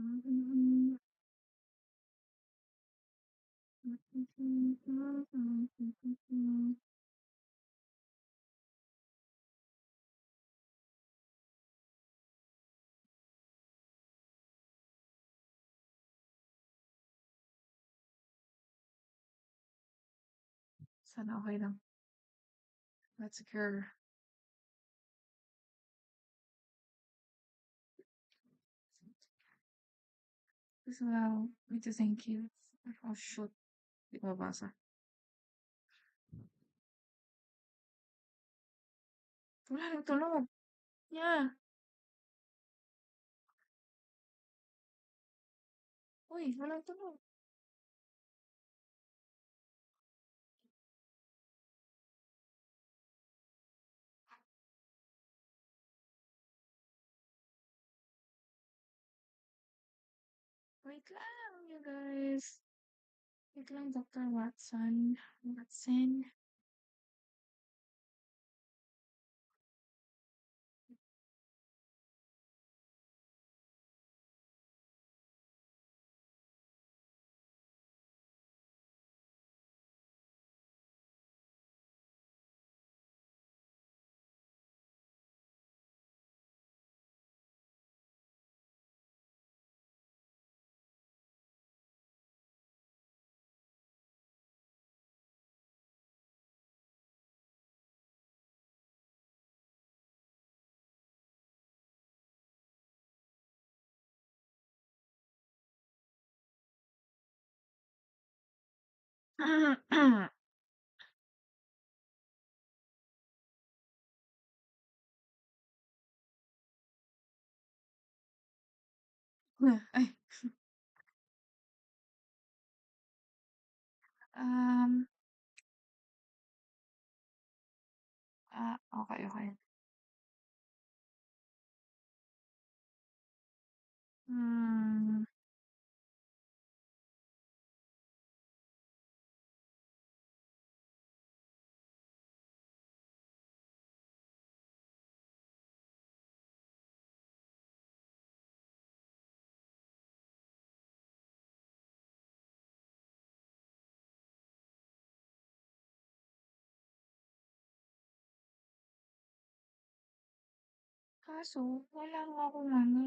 Mm. Sana okay lang. Let's secure. Please allow me to thank you. Oh, shoot. Di ko mabasa. Wala nang tunog. Yeah. Uy, walang tunog. Wait lang, you guys. Wait lang, Dr. Watson. Watson. Ay, um, okay, okay. Hmm, kaso wala nga akong ano,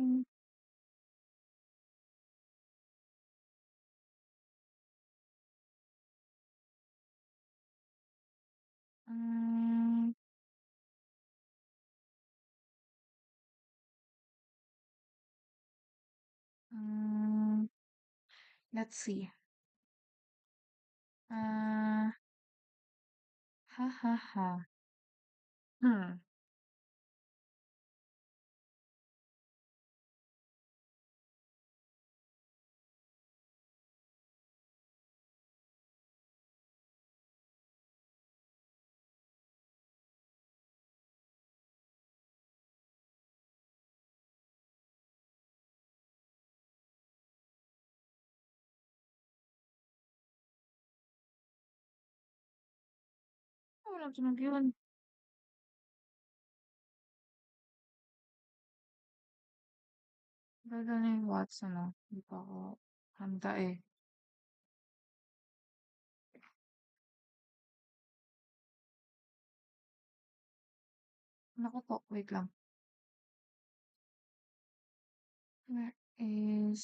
hmm, hmm, let's see. Ah, ha, ha, ha. Hmm, walang tunog yun. Ganda na yung Watson, ah. Hindi pa ako handa eh. Naku po, wait lang. Where is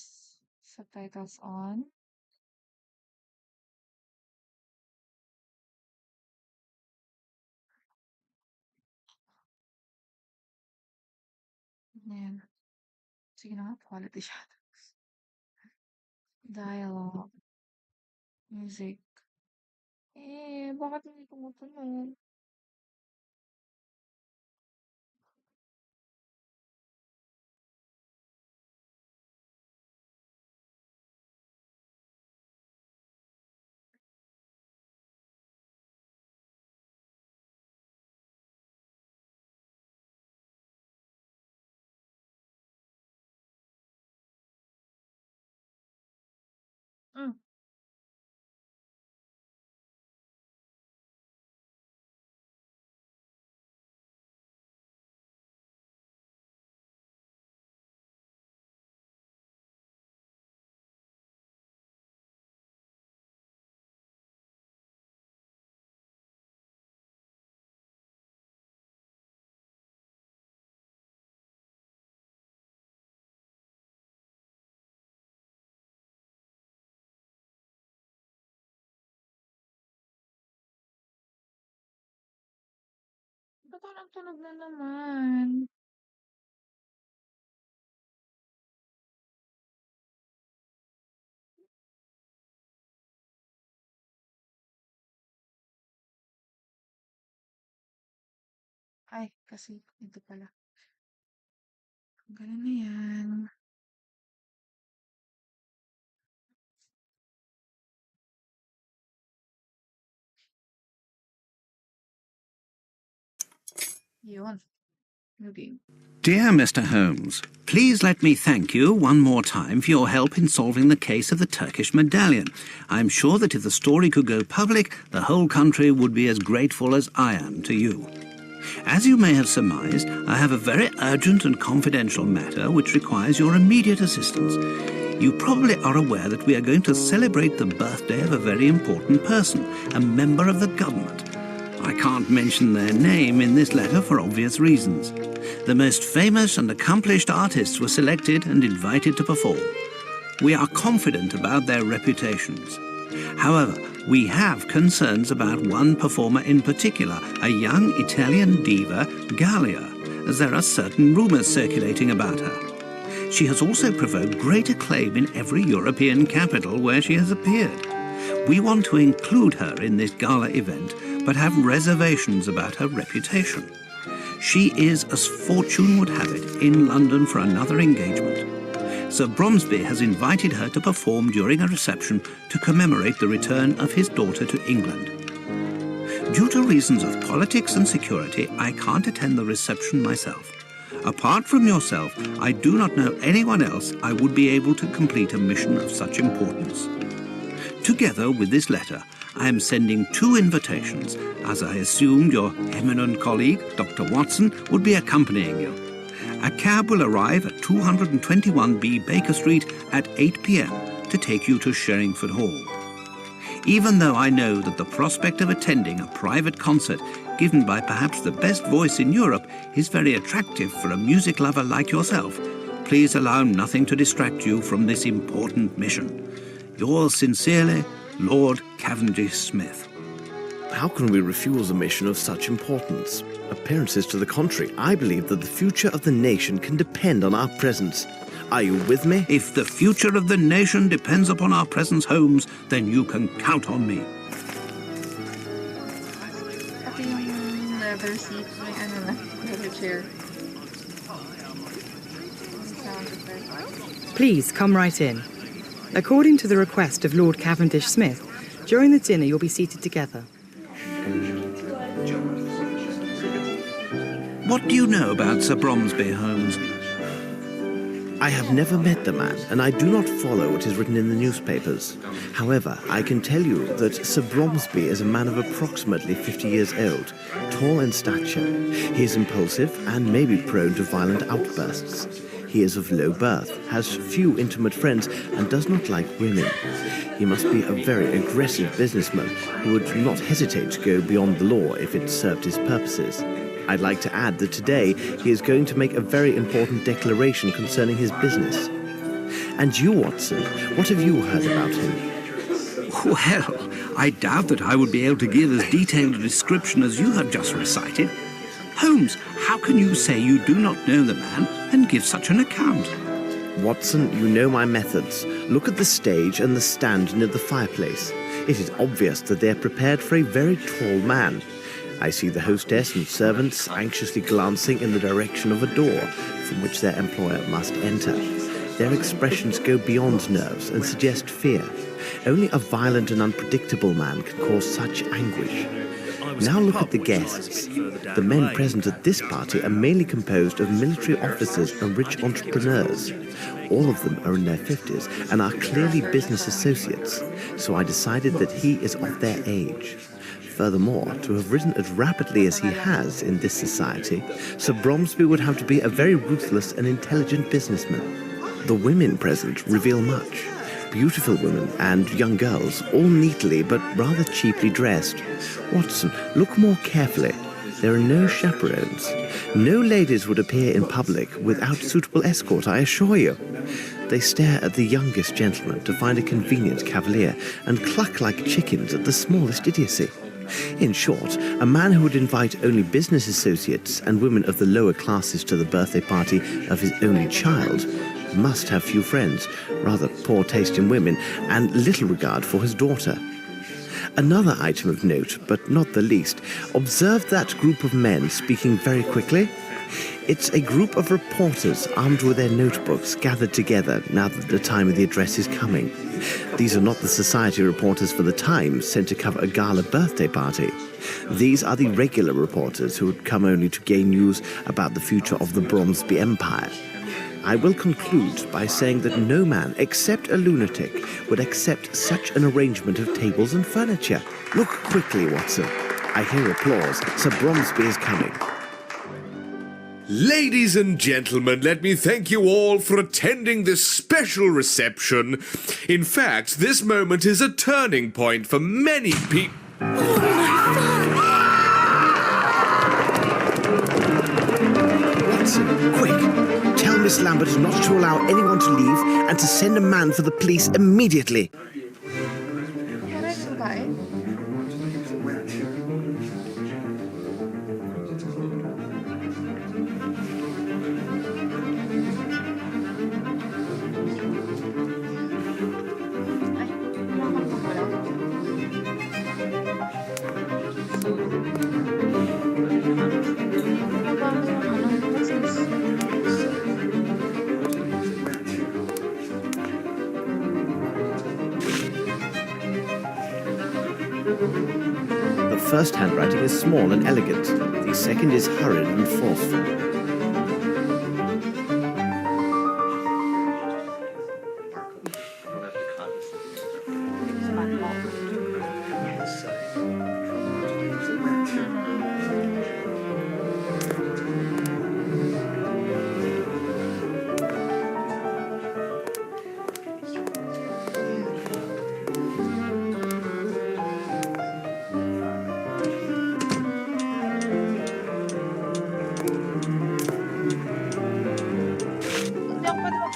subtitles on? Ayan. Sige na nga, quality siya. Dialogue, music. Bakit hindi tumutunog? Hmm. Tunog na naman. Ay, kasi ito pala. Ganun na yan. Yun. Okay. Dear Mr. Holmes, please let me thank you one more time for your help in solving the case of the Turkish medallion. I'm sure that if the story could go public, the whole country would be as grateful as I am to you. As you may have surmised, I have a very urgent and confidential matter which requires your immediate assistance. You probably are aware that we are going to celebrate the birthday of a very important person, a member of the government. I can't mention their name in this letter for obvious reasons. The most famous and accomplished artists were selected and invited to perform. We are confident about their reputations. However, we have concerns about one performer in particular, a young Italian diva, Gallia, as there are certain rumours circulating about her. She has also provoked great acclaim in every European capital where she has appeared. We want to include her in this gala event, but have reservations about her reputation. She is, as fortune would have it, in London for another engagement. Sir Bromsby has invited her to perform during a reception to commemorate the return of his daughter to England. Due to reasons of politics and security, I can't attend the reception myself. Apart from yourself, I do not know anyone else I would be able to complete a mission of such importance. Together with this letter, I am sending 2 invitations, as I assumed your eminent colleague, Dr. Watson, would be accompanying you. A cab will arrive at 221B Baker Street at 8 p.m. to take you to Sherringford Hall. Even though I know that the prospect of attending a private concert given by perhaps the best voice in Europe is very attractive for a music lover like yourself, please allow nothing to distract you from this important mission. Yours sincerely, Lord Cavendish Smith. How can we refuse a mission of such importance? Appearances to the contrary, I believe that the future of the nation can depend on our presence. Are you with me? If the future of the nation depends upon our presence, Holmes, then you can count on me. Pati yung leather seat, may ano na, leather chair. Sound effect. Please come right in. According to the request of Lord Cavendish Smith, during the dinner you'll be seated together. What do you know about Sir Bromsby, Holmes? I have never met the man, and I do not follow what is written in the newspapers. However, I can tell you that Sir Bromsby is a man of approximately 50 years old, tall in stature. He is impulsive and may be prone to violent outbursts. He is of low birth, has few intimate friends, and does not like women. He must be a very aggressive businessman who would not hesitate to go beyond the law if it served his purposes. I'd like to add that today he is going to make a very important declaration concerning his business. And you, Watson, what have you heard about him? Well, I doubt that I would be able to give as detailed a description as you have just recited. Holmes, how can you say you do not know the man and give such an account? Watson, you know my methods. Look at the stage and the stand near the fireplace. It is obvious that they are prepared for a very tall man. I see the hostess and servants anxiously glancing in the direction of a door from which their employer must enter. Their expressions go beyond nerves and suggest fear. Only a violent and unpredictable man can cause such anguish. Now look at the guests. The men present at this party are mainly composed of military officers and rich entrepreneurs. All of them are in their 50s and are clearly business associates, so I decided that he is of their age. Furthermore, to have risen as rapidly as he has in this society, Sir Bromsby would have to be a very ruthless and intelligent businessman. The women present reveal much. Beautiful women and young girls, all neatly but rather cheaply dressed. Watson, look more carefully. There are no chaperones. No ladies would appear in public without suitable escort, I assure you. They stare at the youngest gentleman to find a convenient cavalier and cluck like chickens at the smallest idiocy. In short, a man who would invite only business associates and women of the lower classes to the birthday party of his only child must have few friends, rather poor taste in women, and little regard for his daughter. Another item of note, but not the least, observe that group of men speaking very quickly. It's a group of reporters armed with their notebooks gathered together now that the time of the address is coming. These are not the society reporters for the Times sent to cover a gala birthday party. These are the regular reporters who had come only to gain news about the future of the Bromsby Empire. I will conclude by saying that no man, except a lunatic, would accept such an arrangement of tables and furniture. Look quickly, Watson. I hear applause. Sir Bromsby is coming. Ladies and gentlemen, let me thank you all for attending this special reception. In fact, this moment is a turning point for many people. Watson, quick! Tell Miss Lambert not to allow anyone to leave and to send a man for the police immediately. The first handwriting is small and elegant. The second is hurried and forceful.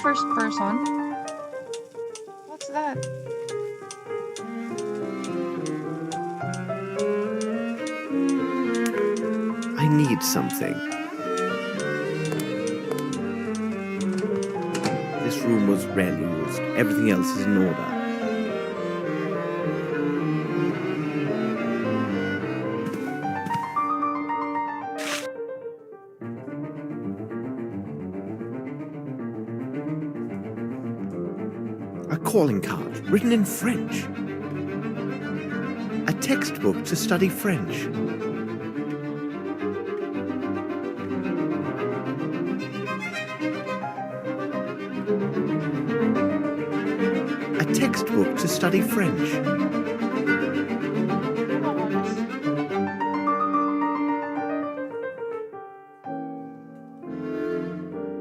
First person? What's that? I need something. This room was rarely used. Everything else is in order. A calling card written in French. A textbook to study French. A textbook to study French.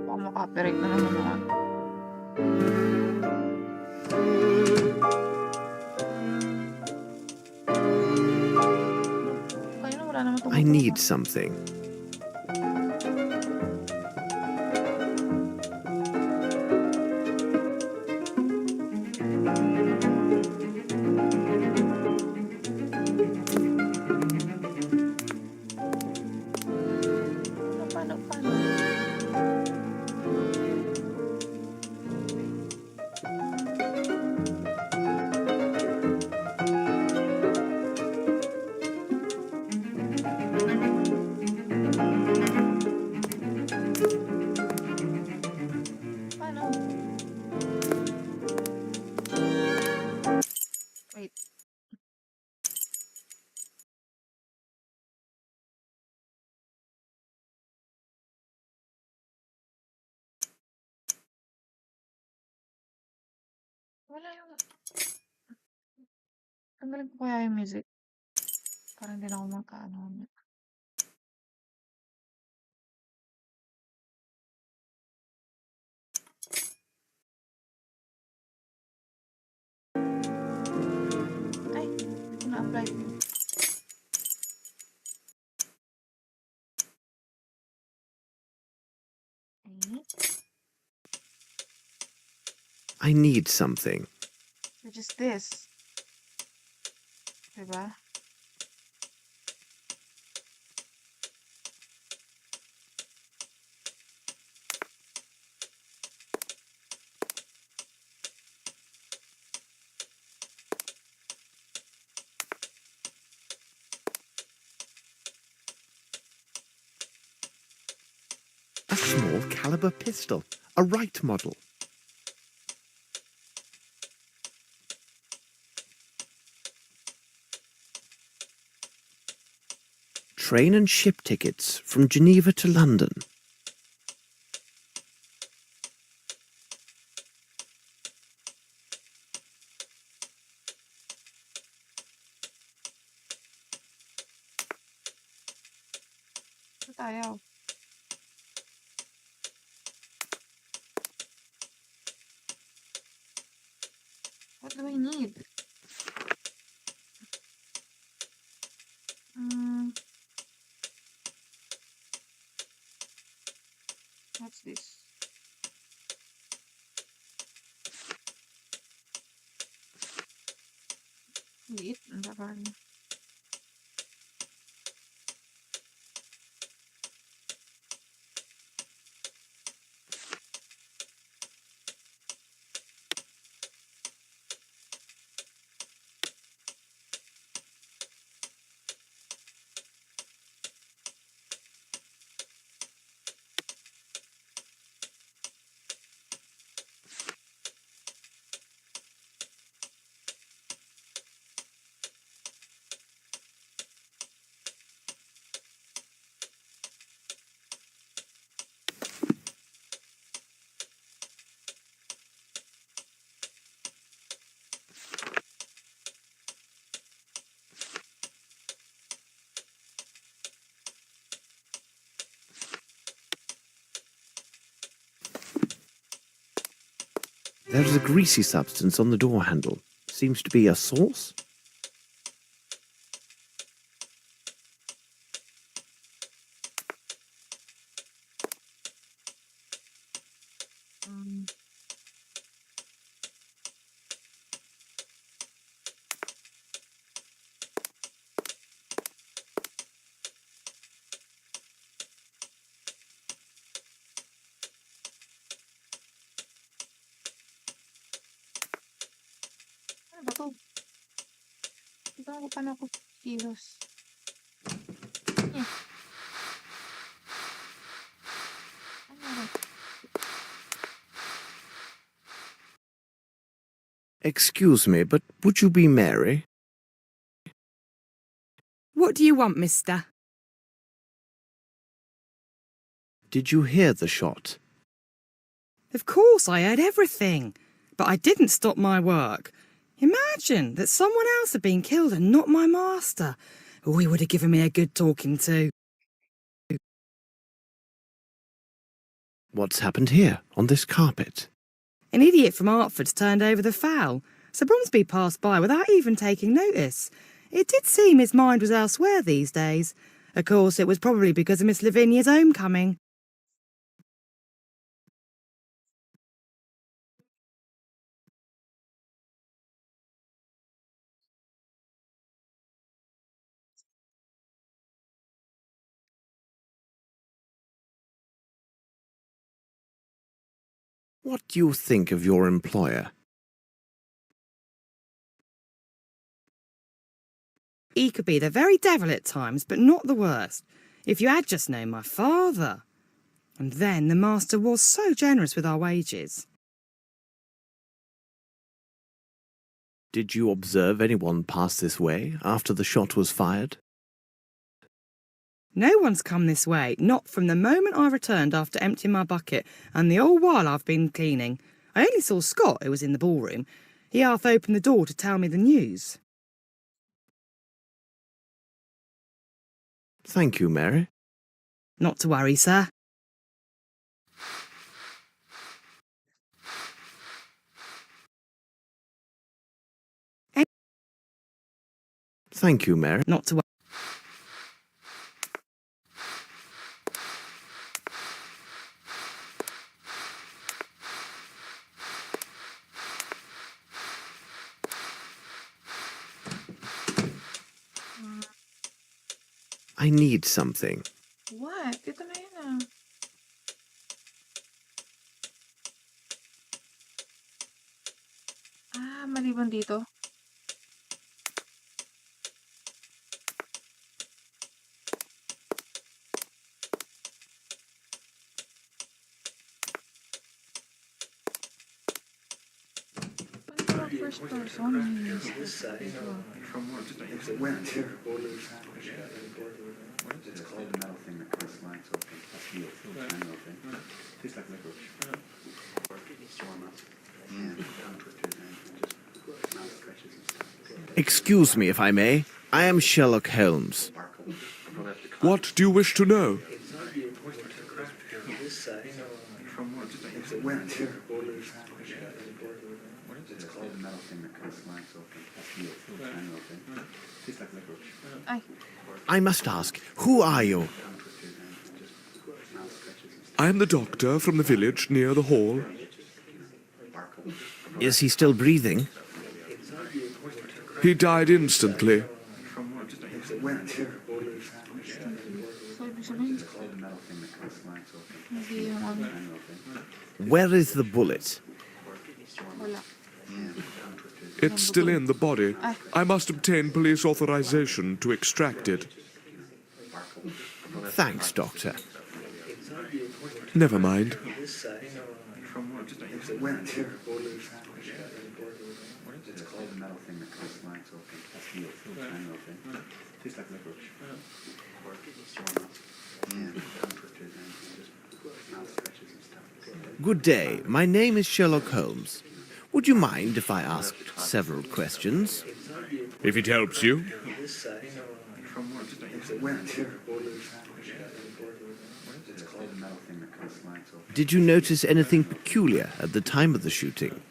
Baka makapirate na naman ako. I need something. Paano? Wait. Wala yung... Tanggalin ko kaya yung music. Parang hindi na ako makaano. Ay, hindi ko na-apply. Okay. I need something. Which is this. Diba? caliber pistol, a Wright model. Train and ship tickets from Geneva to London. Ito tayo. What do I need? What's this? Liit. Ang laban. There is a greasy substance on the door handle. Seems to be a sauce? Ano ba to? Ito ako paano ako kilos. Eh. Ano ba? Excuse me, but would you be Mary? What do you want, mister? Did you hear the shot? Of course, I heard everything. But I didn't stop my work. Imagine that someone else had been killed and not my master. Oh, he would have given me a good talking to. What's happened here, on this carpet? An idiot from Hertford's turned over the fowl. Sir Bromsby passed by without even taking notice. It did seem his mind was elsewhere these days. Of course, it was probably because of Miss Lavinia's homecoming. What do you think of your employer? He could be the very devil at times, but not the worst. If you had just known my father. And then the master was so generous with our wages. Did you observe anyone pass this way after the shot was fired? No one's come this way, not from the moment I returned after emptying my bucket, and the whole while I've been cleaning. I only saw Scott, who was in the ballroom. He half opened the door to tell me the news. Thank you, Mary. Not to worry, sir. Thank you, Mary. Not to worry. I need something. What? Ito na yun ah. Maliban dito. first person. It's called the metal thing that kind of slides open. That's the metal thing. Tastes like licorice. Excuse me if I may. I am Sherlock Holmes. What do you wish to know? It's called the metal thing that kind of slides open. That's the metal thing. Tastes like licorice. Ay, I must ask, who are you? I am the doctor from the village near the hall. Is he still breathing? He died instantly. so ibig sabihin, hindi yung ano, Where is the bullet? wala. It's still in the body. I must obtain police authorization to extract it. Thanks, Doctor. Never mind. It's called the metal thing that kind of slides open. That's the metal thing. Tastes like licorice. Good day. My name is Sherlock Holmes. Would you mind if I asked several questions? If it helps you. It's called the metal thing that kind of slides open. Did you notice anything peculiar at the time of the shooting?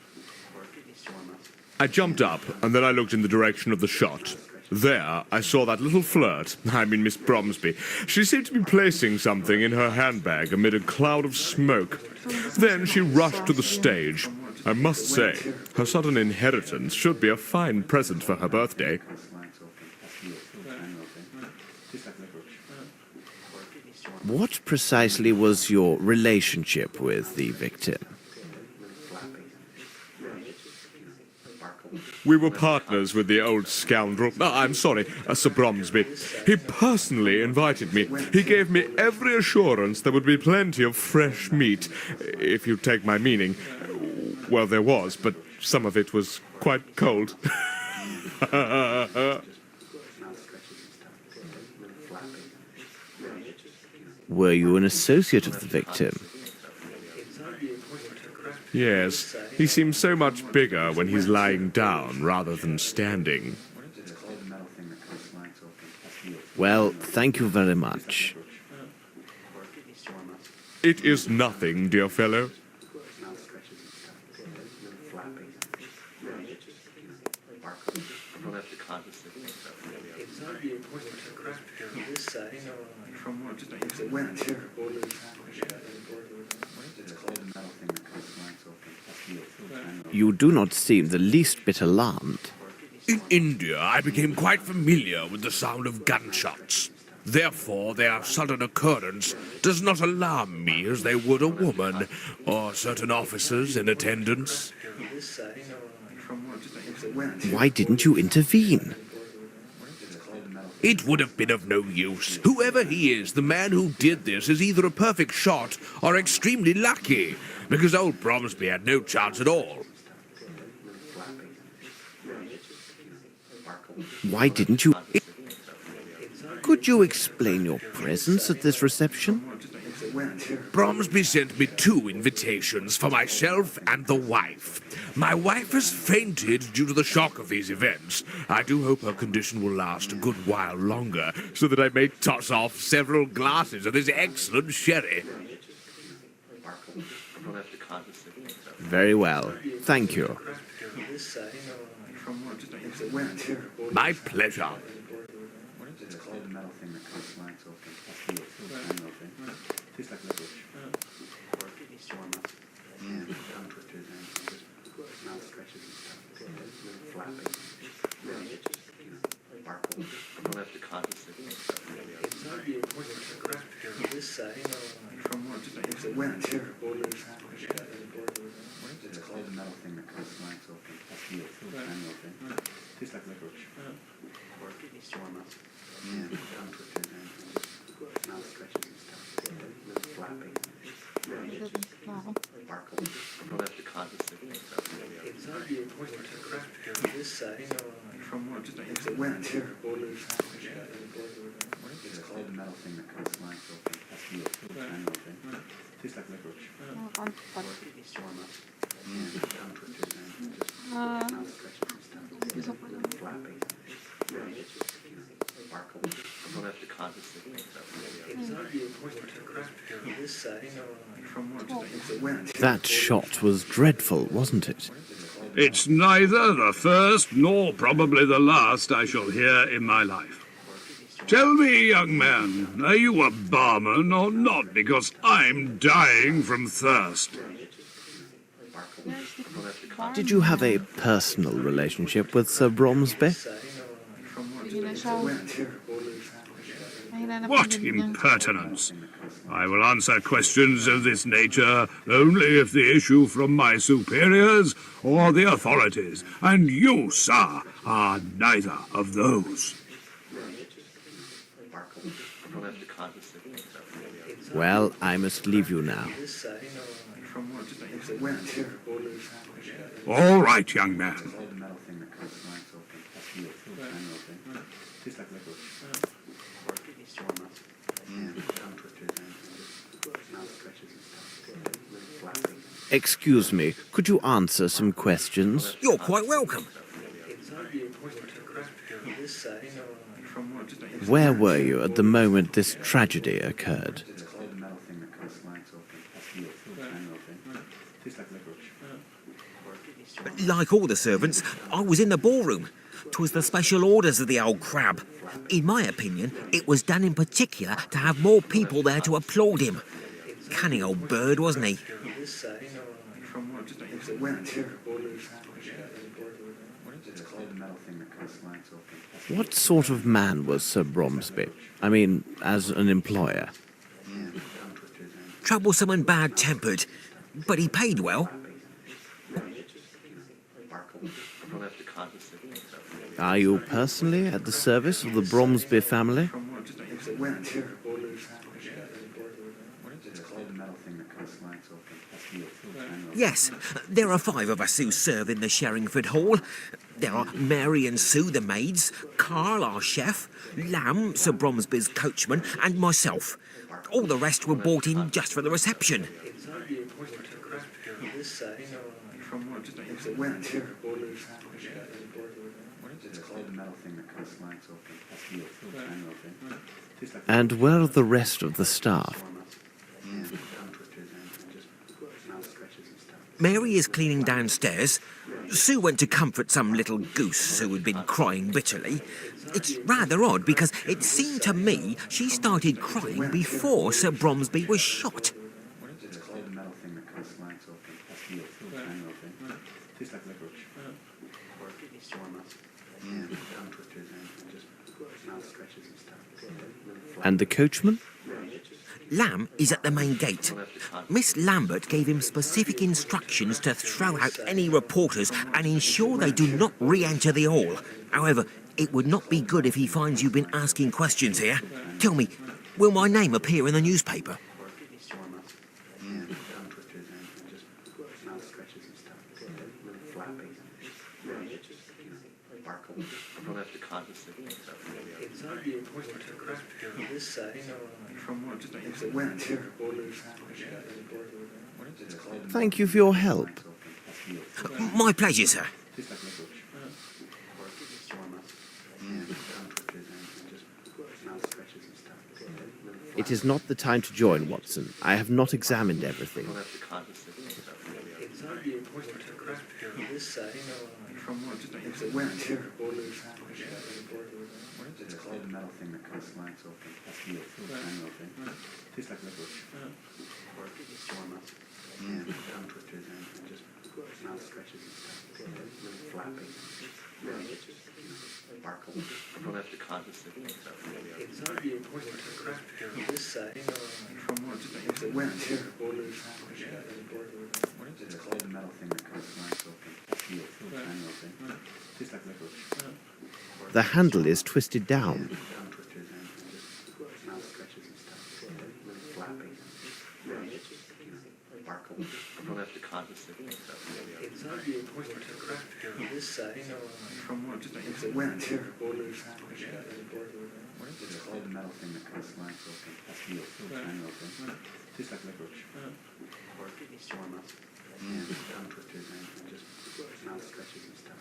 I jumped up, and then I looked in the direction of the shot. There, I saw that little flirt, Miss Bromsby. She seemed to be placing something in her handbag amid a cloud of smoke. Then she rushed to the stage. I must say, her sudden inheritance should be a fine present for her birthday. What precisely was your relationship with the victim? We were partners with the old scoundrel. I'm sorry, Sir Bromsby. He personally invited me. He gave me every assurance there would be plenty of fresh meat, if you take my meaning. Well, there was, but some of it was quite cold. Were you an associate of the victim? Yes, he seems so much bigger when he's lying down rather than standing. Well, thank you very much. It is nothing, dear fellow. You do not seem the least bit alarmed. In India, I became quite familiar with the sound of gunshots. Therefore, their sudden occurrence does not alarm me as they would a woman or certain officers in attendance. Why didn't you intervene? It would have been of no use. Whoever he is, the man who did this is either a perfect shot or extremely lucky, because old Bromsby had no chance at all. Why didn't you? Could you explain your presence at this reception? Bromsby sent me 2 invitations for myself and the wife. My wife has fainted due to the shock of these events. I do hope her condition will last a good while longer, so that I may toss off several glasses of this excellent sherry. Very well. Thank you. My pleasure. It's called the metal thing that kind of slides open. That's the metal thing. Tastes like licorice. It's called the metal thing that kind of slides open. That's the metal thing. Tastes like licorice. It's a cold metal thing that kind of slides open. That's the triangle thing. Tastes like licorice. It's warm up. Yeah, tongue twisters and just mouth stretches and stuff. Little flappy. Sparkle. I'm gonna have to cut this thing. That shot was dreadful, wasn't it? It's neither the first nor probably the last I shall hear in my life. Tell me, young man, are you a barman or not? Because I'm dying from thirst. Did you have a personal relationship with Sir Bromsby? What impertinence! I will answer questions of this nature only if they issue from my superiors or the authorities, and you, sir, are neither of those. Well, I must leave you now. All right, young man. Cold metal thing that kind of slides open. That's the triangle thing. Tastes like licorice. It's warm up. Yeah, tongue twisters and just mouth stretches and stuff. Little flappy. Excuse me, could you answer some questions? You're quite welcome. Where were you at the moment this tragedy occurred? It's a cold metal thing that kind of slides open. That's the triangle thing. Tastes like licorice. Like all the servants, I was in the ballroom. 'Twas the special orders of the old crab. In my opinion, it was done in particular to have more people there to applaud him. Cunning old bird, wasn't he? It's a cold metal thing that kind of slides open. What sort of man was Sir Bromsby? I mean, as an employer. Troublesome and bad-tempered, but he paid well. Are you personally at the service of the Bromsby family? It's a cold metal thing that kind of slides open. That's the triangle. Yes, there are 5 of us who serve in the Sherringford Hall. There are Mary and Sue, the maids, Carl, our chef, Lamb, Sir Bromsby's coachman, and myself. All the rest were brought in just for the reception. It's a cold metal thing that kind of slides open. That's the triangle thing. Tastes like And where are the rest of the staff? yeah, tongue twisters and just mouth stretches and stuff. Mary is cleaning downstairs. Sue went to comfort some little goose who had been crying bitterly. It's rather odd because it seemed to me she started crying before Sir Bromsby was shot. It's a cold metal thing that kind of slides open. That's the triangle thing. Tastes like licorice. It's warm up. Yeah, tongue twisters and just mouth stretches and stuff. Little And the coachman? Lamb is at the main gate. Miss Lambert gave him specific instructions to throw out any reporters and ensure they do not re-enter the hall. However, it would not be good if he finds you've been asking questions here. Tell me, will my name appear in the newspaper? it's warm up. Yeah, tongue twisters and just mouth stretches and stuff. Little flappy. Sparkle. I'm gonna have to cut this thing. It's a cold Thank you for your help. My pleasure, sir. tastes like licorice. It's warm up. Yeah, tongue twisters and just mouth stretches and stuff. Little It is not the time to join, Watson. I have not examined everything. I'll have to cut this thing. It's a cold metal thing that kind of slides open. That's the triangle thing. Tastes like licorice. It's warm up. Yeah, tongue twisters and just mouth stretches and stuff. Little flappy. Sparkle. I'm gonna have to cut this thing. It's a cold metal thing that kind of slides open. That's the triangle thing. Tastes like licorice. The handle is twisted down. Tongue twisters and just mouth stretches and stuff. Little flappy. Sparkle. I'm gonna have to cut this thing. From what? It's a wet. It's called the metal thing that kind of slides open. That's steel. Manual thing. Tastes like licorice. Or warm up. And tongue twisters and just mouth stretches and stuff.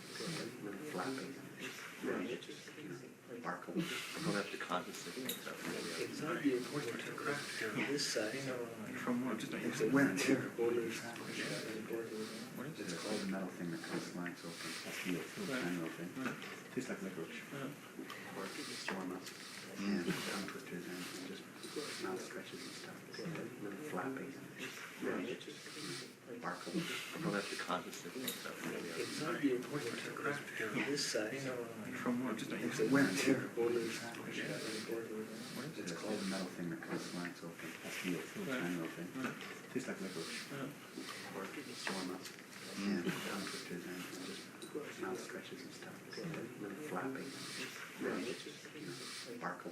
Little flapping. Sparkle. Don't have to condensate and stuff. It's not the important to craft this size. From what? It's a wet. It's called the metal thing that kind of slides open. That's steel. Manual thing. Tastes like licorice. Or warm up. And tongue twisters and just mouth stretches and stuff. Little flapping. Sparkle. Don't have to condensate and stuff. It's not the important to craft this size. From what? It's a wet. It's called the metal thing that kind of slides open. That's steel. Manual thing. Tastes like licorice. Or warm up. And tongue twisters and just mouth stretches and stuff. Little flapping. Sparkle.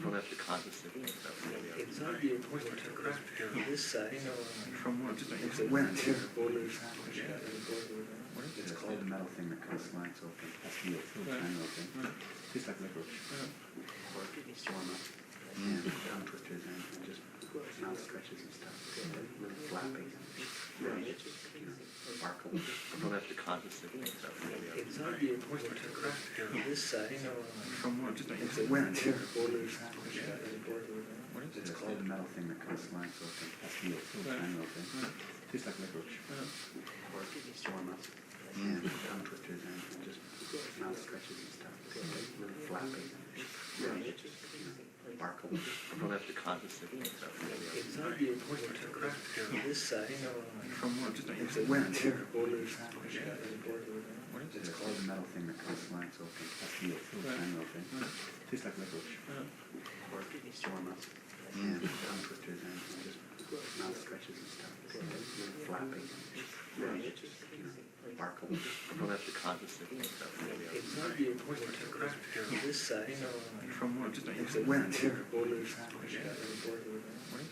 Don't have to condensate and stuff. It's not the important to craft this size. From what? It's a wet. It's called the metal thing that kind of slides open. That's steel. Manual thing. Tastes like licorice. Or warm up. And tongue twisters and just mouth stretches and stuff. Little flapping. Sparkle. Don't have to condensate and stuff. It's not the important to craft this size. From what? It's a wet. It's called the metal thing that kind of slides open. That's steel. Manual thing. Tastes like licorice. Or warm up. And tongue twisters and just mouth stretches and stuff. Little flapping. Sparkle. Don't have to condensate and stuff. It's not the important to craft this size. From what? It's a wet. It's called the metal thing that kind of slides open. That's steel. Manual thing. Tastes like licorice. Or warm up. And tongue twisters and just mouth stretches and stuff. Little flapping. Sparkle. Don't have to condensate and stuff. It's not the important to craft this size. From what? It's a wet.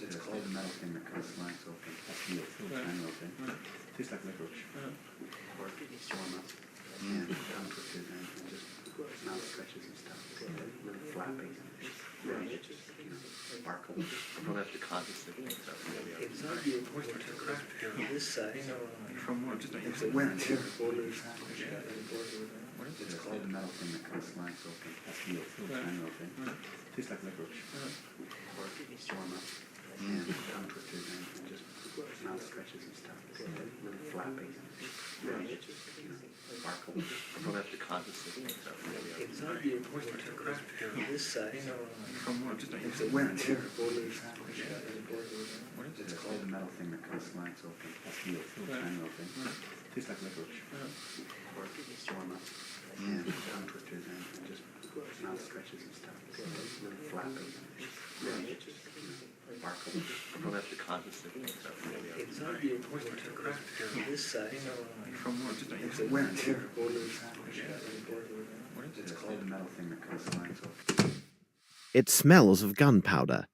It's called the metal thing that kind of slides open. That's steel. Manual thing. Tastes like licorice. Or warm up. And tongue twisters and just mouth stretches and stuff. Little flapping. Sparkle. Don't have to condensate and stuff. It's not the important to craft this size. From what? It's a wet. It's called the metal thing that kind of slides open. That's steel. Manual thing. Tastes like licorice. Or warm up. And tongue twisters and just mouth stretches and stuff. Little flapping. Sparkle. Don't have to condensate and stuff. It's not the important to craft this size. From what? It's a wet. It's called the metal thing that kind of slides open. That's steel. Manual thing. Tastes like licorice. Or warm up. And tongue twisters and just mouth stretches and stuff. Little flapping. Sparkle. Don't have to condensate and stuff. It's not the important to craft this size. From what? It's a wet. It's called the metal thing that kind of slides open. It smells of gunpowder.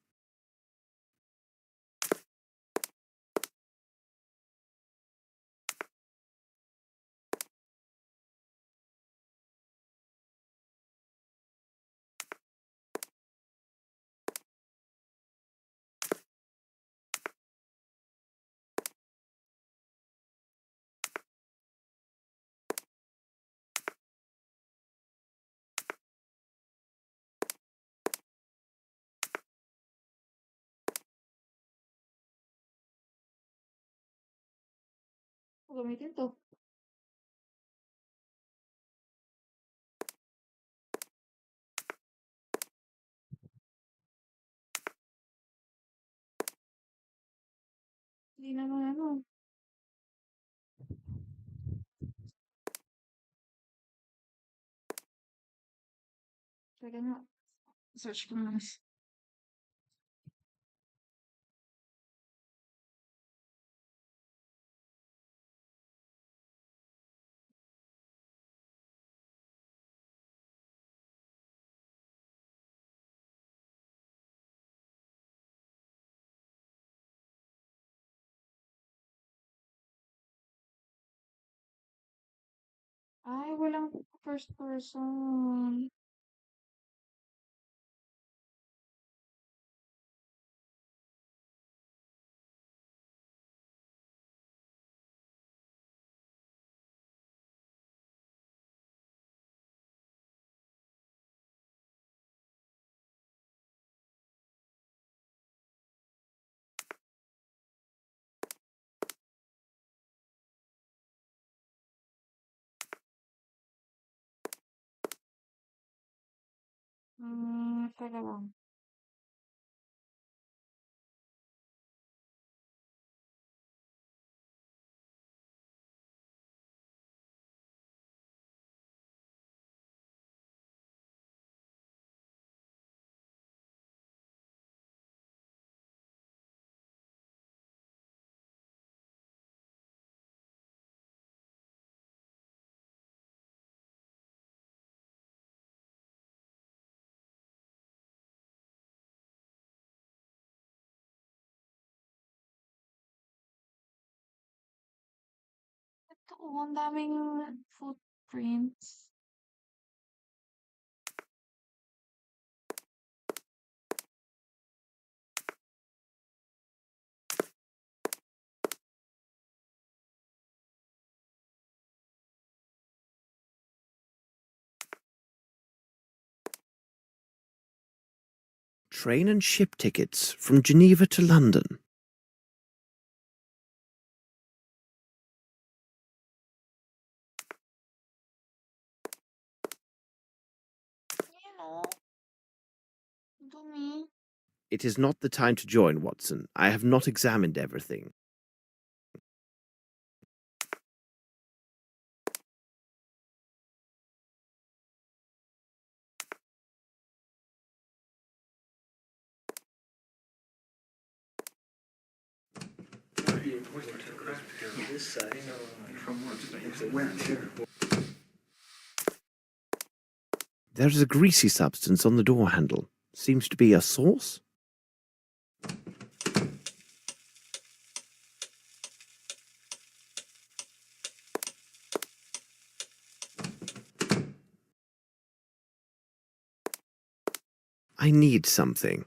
Gamitin to. Hindi naman ano. Teka nga. Search ko muna. walang first person. Teka lang. Ito, ang daming footprints. Train and ship tickets from Geneva to London. Ayan o. Dumi. It is not the time to join, Watson. I have not examined everything. There is a greasy substance on the door handle. Seems to be a sauce? I need something.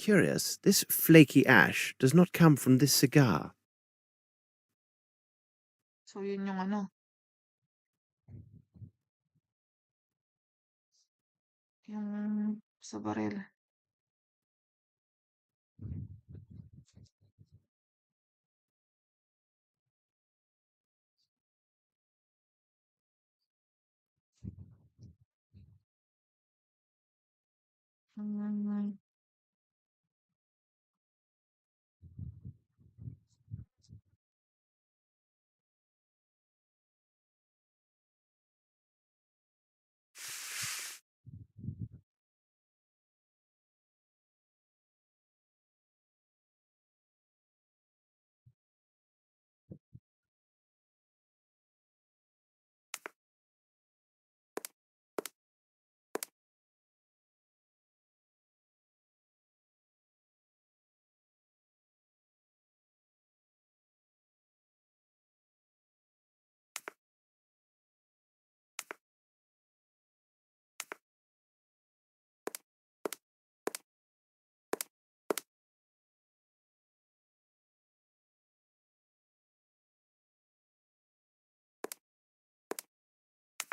Curious, this flaky ash does not come from this cigar. So, yun yung ano. Yung sa baril. Hmm.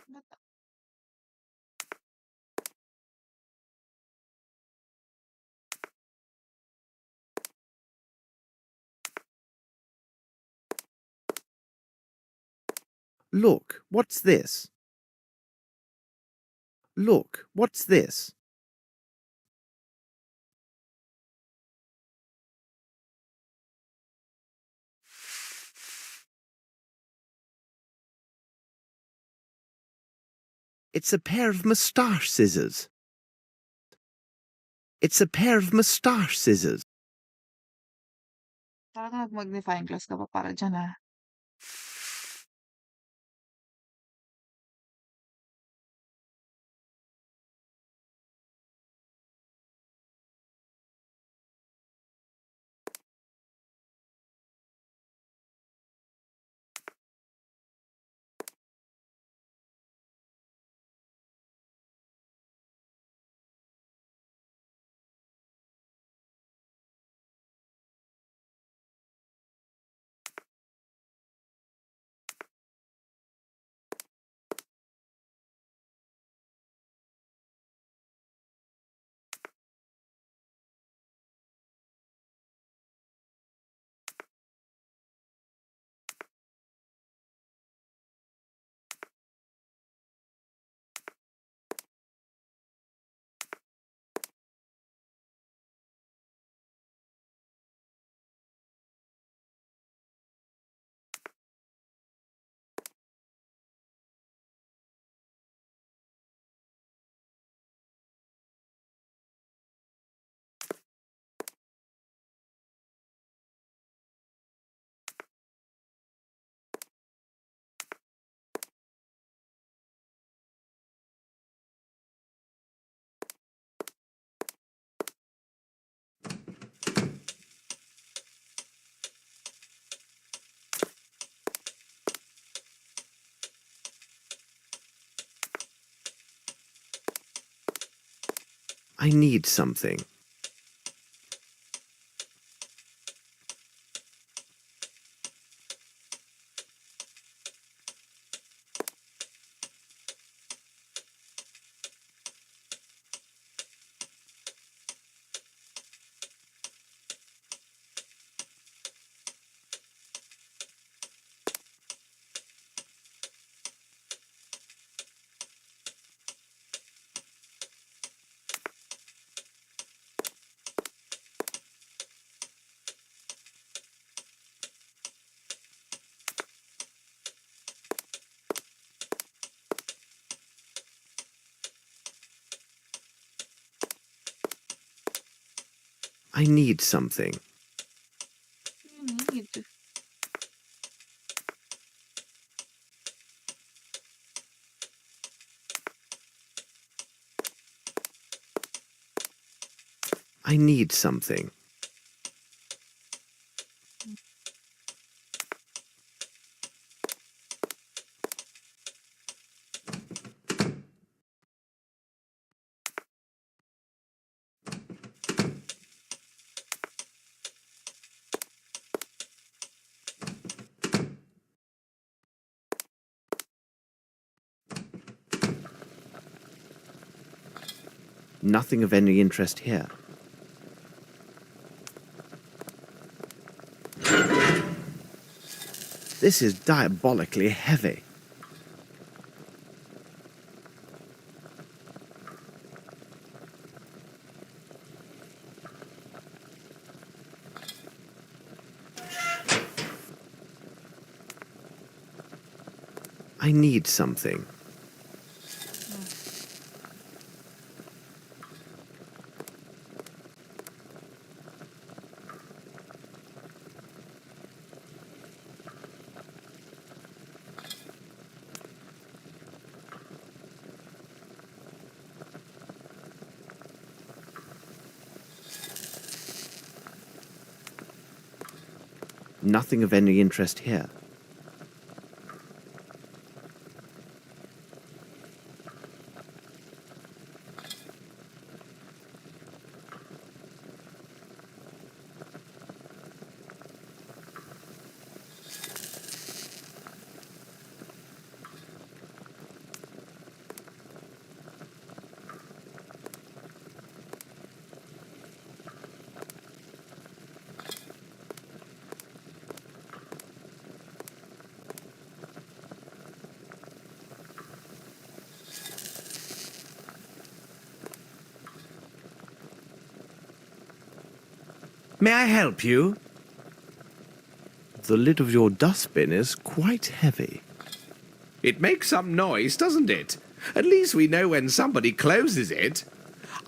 Ba't Look, what's this? Look, what's this? It's a pair of moustache scissors. It's a pair of moustache scissors. talaga nag-magnifying glass ka pa para dyan, ah? I need something. I need something. You need. I need something. Nothing of any interest here. This is diabolically heavy. I need something. Nothing of any interest here. May I help you? The lid of your dustbin is quite heavy. It makes some noise, doesn't it? At least we know when somebody closes it.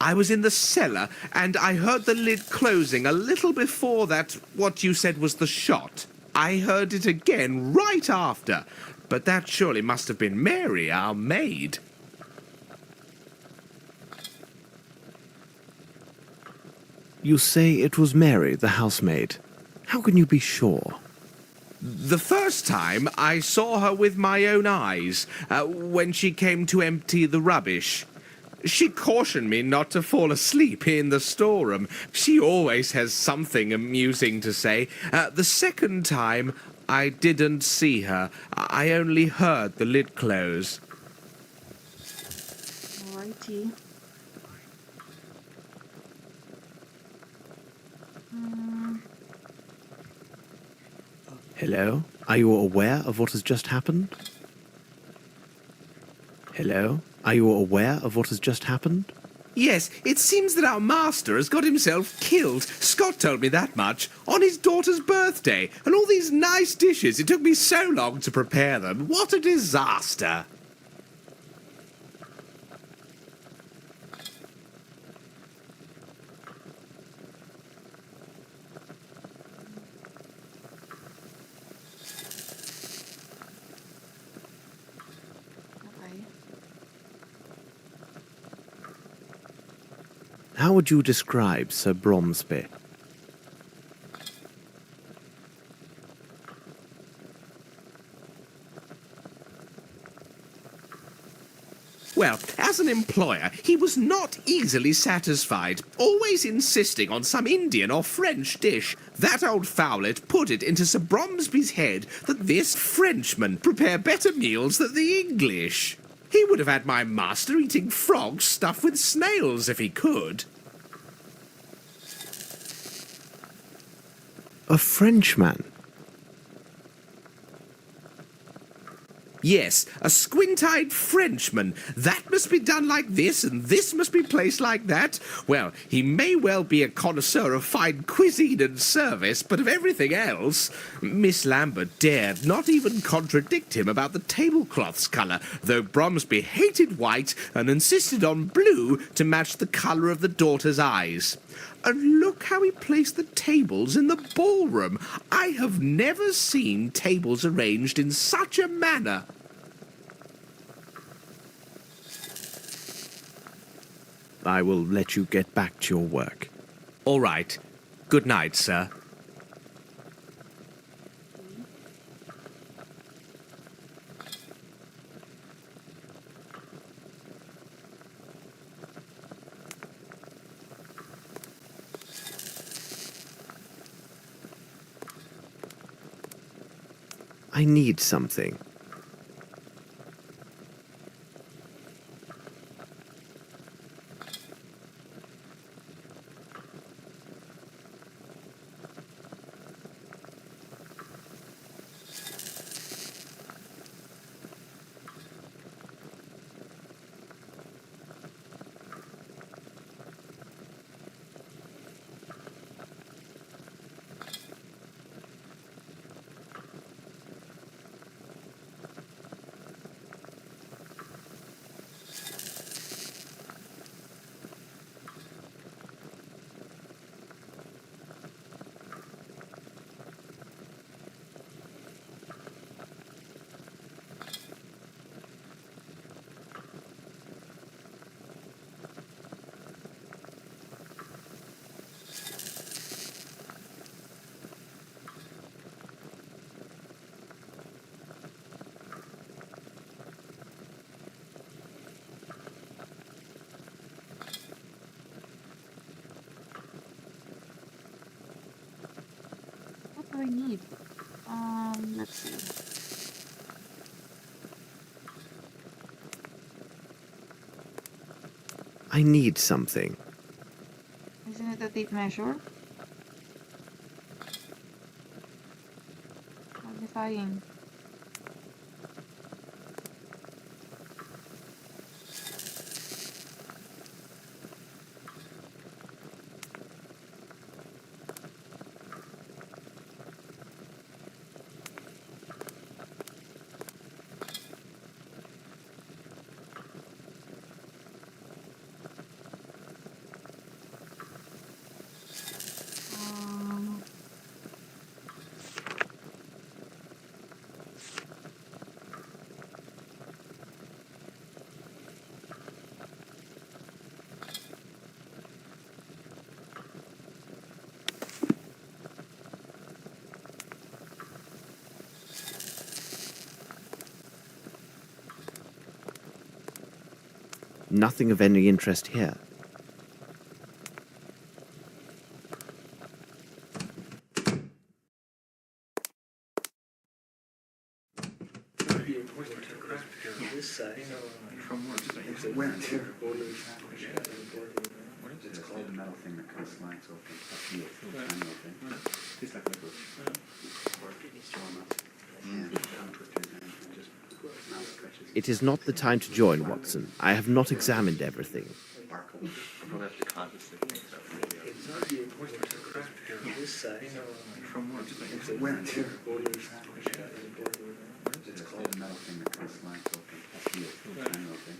I was in the cellar and I heard the lid closing a little before that, what you said was the shot. I heard it again right after, but that surely must have been Mary, our maid. You say it was Mary, the housemaid. How can you be sure? The first time I saw her with my own eyes, when she came to empty the rubbish. She cautioned me not to fall asleep in the storeroom. She always has something amusing to say. The second time, I didn't see her. I only heard the lid close. Alrighty. Hello? Are you aware of what has just happened? Hello? Are you aware of what has just happened? Yes, it seems that our master has got himself killed. Scott told me that much. On his daughter's birthday. And all these nice dishes. It took me so long to prepare them. What a disaster. Okay. How would you describe Sir Bromsby? Well, as an employer, he was not easily satisfied, always insisting on some Indian or French dish. That old fowlet put it into Sir Bromsby's head that this Frenchman prepare better meals than the English. He would have had my master eating frogs stuffed with snails if he could. A Frenchman? Yes, a squint-eyed Frenchman. That must be done like this, and this must be placed like that. Well, he may well be a connoisseur of fine cuisine and service, but of everything else, Miss Lambert dared not even contradict him about the tablecloth's colour, though Bromsby hated white and insisted on blue to match the colour of the daughter's eyes. And look how he placed the tables in the ballroom. I have never seen tables arranged in such a manner. I will let you get back to your work. All right. Good night, sir. I need something. What do I need? Let's see. I need something. Isn't it a tape measure? Magnifying. Nothing of any interest here. It's called the metal thing that kind of slides open. That's the manual thing. Tastes like licorice. Or It is not the time to join, Watson. I have not examined everything. It's called the metal thing that kind of slides open. That's the manual thing.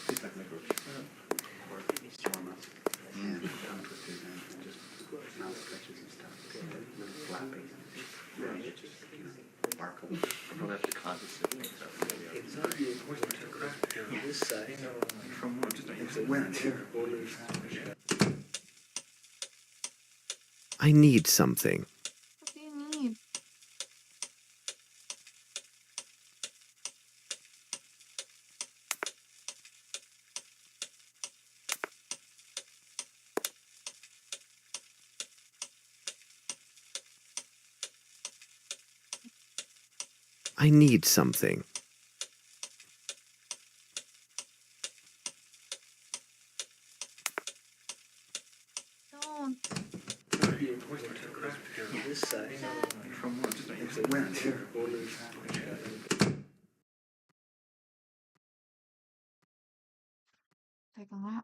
Tastes like licorice. Or just mouth stretches and stuff. Little flapping. It just, sparkle. I don't have to condescend. It's not the important to craft here on this side. From what? It's a wet here. I need something. What do you need? I need something. Don't. Teka nga.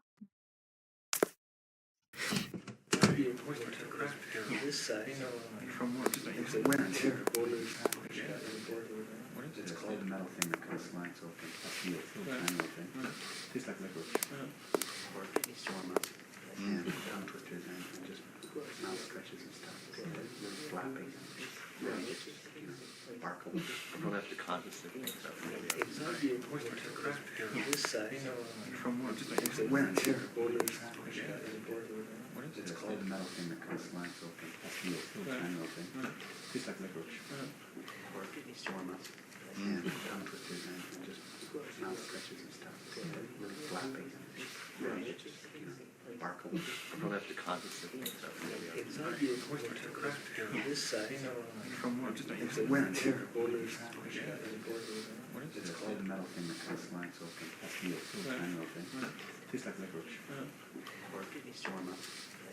It's called the metal thing that kind of slides open. That's the manual thing. Tastes like licorice. Or it's warm up. Yeah, tongue twisters and just mouth stretches and stuff. Little flapping. Yeah, it's just, sparkle. I don't have to condensate and stuff. It's not the important to craft here. This side. From what? It's a wet here. It's called the metal thing that kind of slides open. That's the manual thing. Tastes like licorice. Or it's warm up. Yeah, tongue twisters and just mouth stretches and stuff. Little flapping. Yeah, it's just, sparkle. I don't have to condensate and stuff. It's not the important to craft here. This side. From what? It's a wet here. It's called the metal thing that kind of slides open. That's the manual thing. Tastes like licorice. Or it's warm up.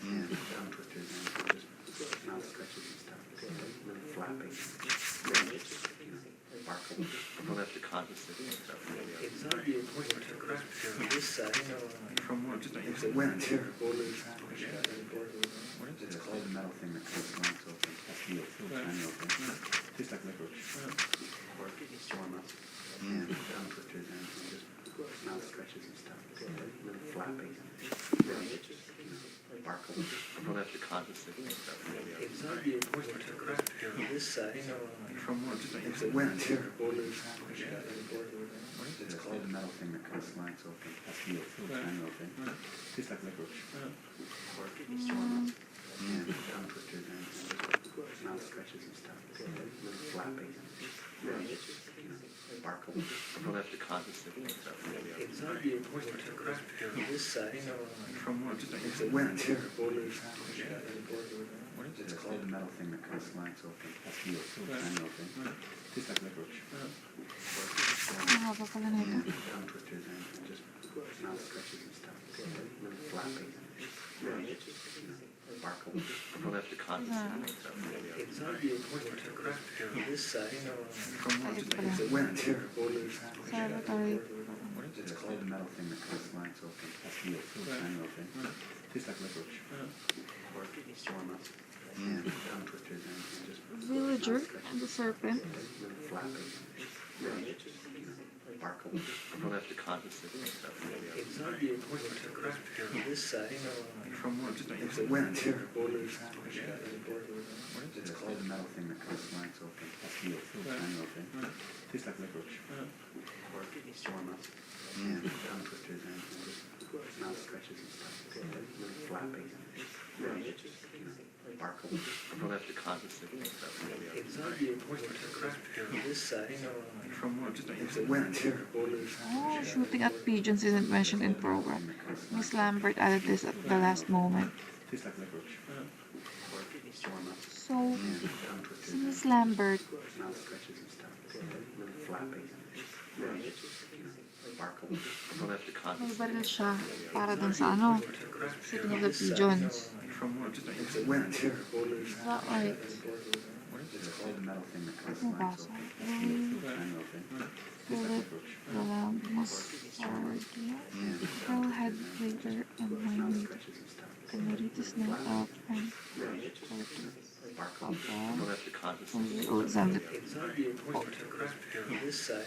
Yeah, tongue twisters and just mouth stretches and stuff. Little flapping. Yeah, it's just, sparkle. I don't have to condensate and stuff. It's not the important to craft here. This side. From what? It's a wet here. It's called the metal thing that kind of slides open. That's the manual thing. Tastes like licorice. Or it's warm up. Yeah, tongue twisters and just mouth stretches and stuff. Little flapping. Yeah, it's just, sparkle. I don't have to condensate and stuff. It's not the important to craft here. This side. From what? It's a wet here. It's called the metal thing that kind of slides open. That's the manual thing. Tastes like licorice. Or it's warm up. Yeah, tongue twisters and just mouth stretches and stuff. Little flapping. Yeah, it's just, sparkle. I don't have to condensate and stuff. It's not the important to craft here. This side. From what? It's a wet here. It's called the metal thing that kind of slides open. That's the manual thing. Tastes like licorice. Ang haba pala nito. Tongue twisters and just mouth stretches and stuff. Little flapping. Yeah, it's just, sparkle. I don't have to condensate and stuff. It's not the important to craft here. This side. From what? It's a wet here. Celebratory. It's called the metal thing that kind of slides open. That's the manual thing. Tastes like licorice. Or it's warm up. Yeah, tongue twisters and just Villager and the Serpent. little flapping. Yeah, it's just, sparkle. I don't have to condensate and stuff. It's not the important to craft here. This side. From what? It's a wet here. It's called the metal thing that kind of slides open. That's the manual thing. Tastes like licorice. Or it's warm up. Yeah, tongue twisters and just mouth stretches and stuff. Little flapping. Yeah, it's just, sparkle. I don't have to condensate and stuff. It's not the important to craft here. This side. From what? It's a wet here. Oh, shooting at pigeons isn't mentioned in program. Miss Lambert added this at the last moment. Tastes like licorice. Or it's warm up. So, Yeah, tongue twisters si Miss Lambert, mouth stretches and stuff. Little flapping. Yeah, it's just, sparkle. I don't have to may condensate. baril siya para dun sa ano, shooting of the pigeons. From what? It's a wet here. Is that right? It's called the metal thing that kind of Ano ba? slides So, open. Manual thing. Tastes like licorice. wala, Masardia, Pearl Head Flavor, and Wine Meat. Stretches and stuff. Cameritis na out and Sparkle. I don't have to condensate. 4-year-old Zamlet. It's not the important to craft here. This side.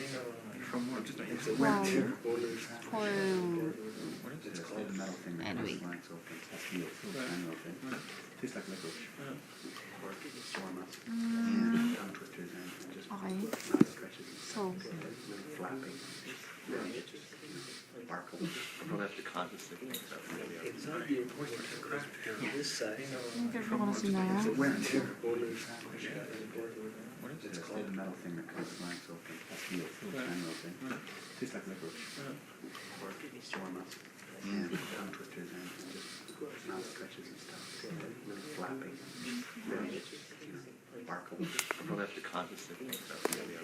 From what? It's a Wow. wet here. For It's called the metal thing that kind Anyway. of slides open. That's the manual thing. Tastes like licorice. Or it's warm up. Yeah, tongue twisters and just Okay. mouth stretches and So, little flapping. Yeah, it's just, sparkle. I don't have to condensate and stuff. It's not the important to craft here. This side. interview ko na si Nora. It's a wet here. It's called the metal thing that kind of slides open. That's the manual thing. Tastes like licorice. Or it's warm up. Yeah, tongue twisters and just mouth stretches and stuff. Little flapping. Yeah, it's just, sparkle. I We'll have to contact the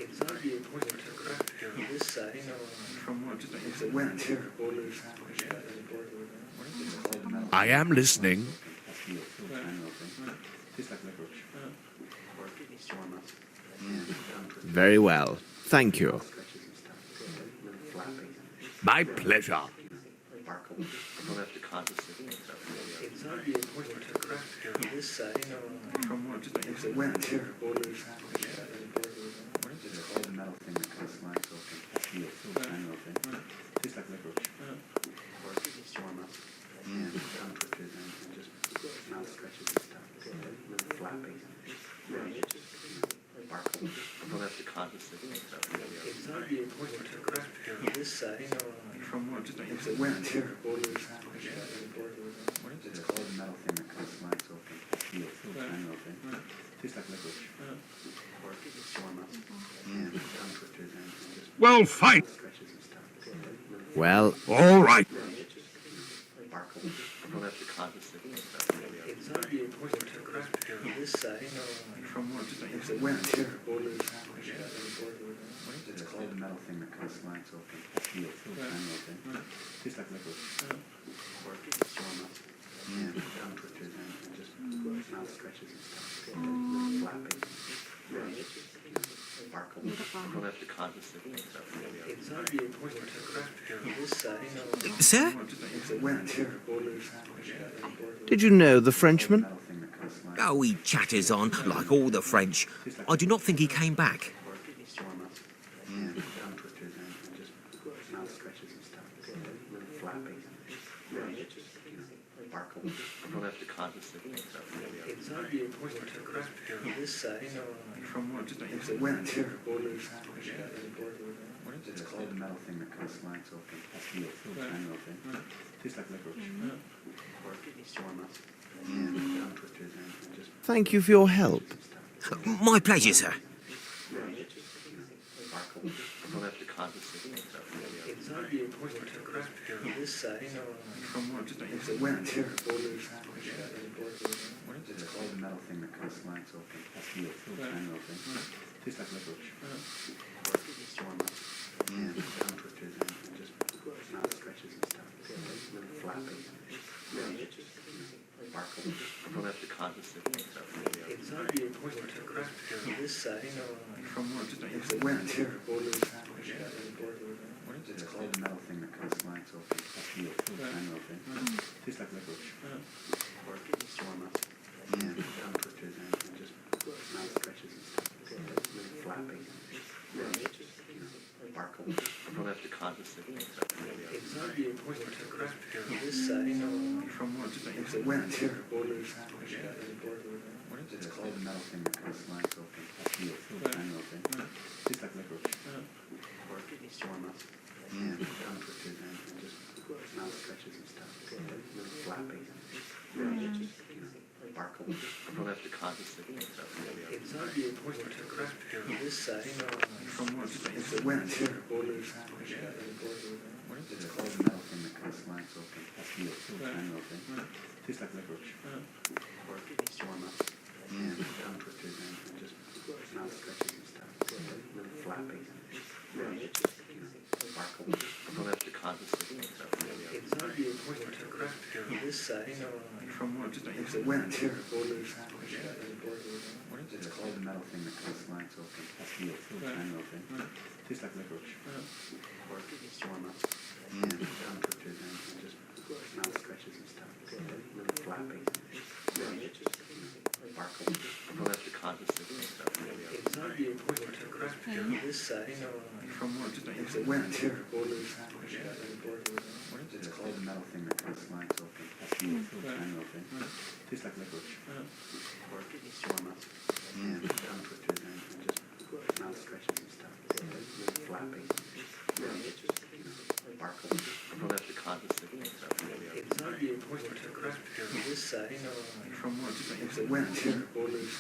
It's not the important to craft here on this side. It's a wet terrible news. I am listening. Very well. Thank you. My pleasure. We'll have to contact It's not the important to craft here on this side. It's a wet terrible news. It's a cold metal thing that kind of slides open. Steel, manual thing. Tastes like licorice. Or it's warm up. And the tongue twitches and just mouth stretches and stuff. It's a little flappy. Sparkle. We'll have to contact It's not the important to craft here on this side. It's a wet terrible news. It's a cold metal thing that kind of slides open. Steel, manual thing. Tastes like licorice. Or it's warm up. And the tongue twitches and just Well, fine. stretches and stuff. It's a little Well, All right. sparkle. We'll have to contact It's not the important to craft here on this side. It's a wet terrible news. It's a cold metal thing that kind of slides open. Steel, manual thing. Tastes like licorice. Or it's warm up. And the tongue twitches and just mouth stretches and stuff. It's a little flappy. Sparkle. We'll have to contact It's not the important to craft here on this side. Sir? It's a wet terrible news. did you know the Frenchman? metal thing that kind of slides Oh, he chatters on like all the French. I do not think he came back. it's warm up. And the tongue twitches and just mouth stretches and stuff. It's a little flappy. Sparkle. We'll have to contact It's not the important to craft here on this side. It's a wet terrible news. It's a cold metal thing that kind of slides open. Steel, manual thing. Tastes like licorice. Or it's warm up. And the tongue twitches and just Thank you for your help. My pleasure, sir. sparkle. We'll have to contact It's not the important to craft here on this side. It's a wet terrible news. It's a cold metal thing that kind of slides open. Steel, manual thing. Tastes like licorice. Or it's warm up. And the tongue twitches and just mouth stretches and stuff. It's a little flappy. Sparkle. We'll have to contact It's not the important to craft here on this side. It's a wet terrible news. It's a cold metal thing that kind of slides open. Steel, manual thing. Tastes like licorice. Or it's warm up. And the tongue twitches and just mouth stretches and stuff. It's a little flappy. Sparkle. We'll have to contact It's not the important to craft here on this side. It's a wet terrible news. It's a cold metal thing that kind of slides open. Steel, manual thing. Tastes like licorice. Or it's warm up. And the tongue twitches and just mouth stretches and stuff. It's a little flappy. Sparkle. We'll have to contact It's not the important to craft here on this side. It's a wet terrible news. It's a cold metal thing that kind of slides open. Steel, manual thing. Tastes like licorice. Or it's warm up. And the tongue twitches and just mouth stretches and stuff. It's a little flappy. Sparkle. We'll have to contact It's not the important to craft here on this side. It's a wet terrible news. It's a cold metal thing that kind of slides open. Steel, manual thing. Tastes like licorice. Or it's warm up. And the tongue twitches and just mouth stretches and stuff. It's a little flappy. Sparkle. We'll have to contact It's not the important to craft here on this side. It's a wet terrible news. It's a cold metal thing that kind of slides open. Steel, manual thing. Tastes like licorice. Or it's warm up. And the tongue twitches and just mouth stretches and stuff. It's a little flappy. Sparkle. We'll have to contact It's not the important to craft here on this side. It's a wet terrible news.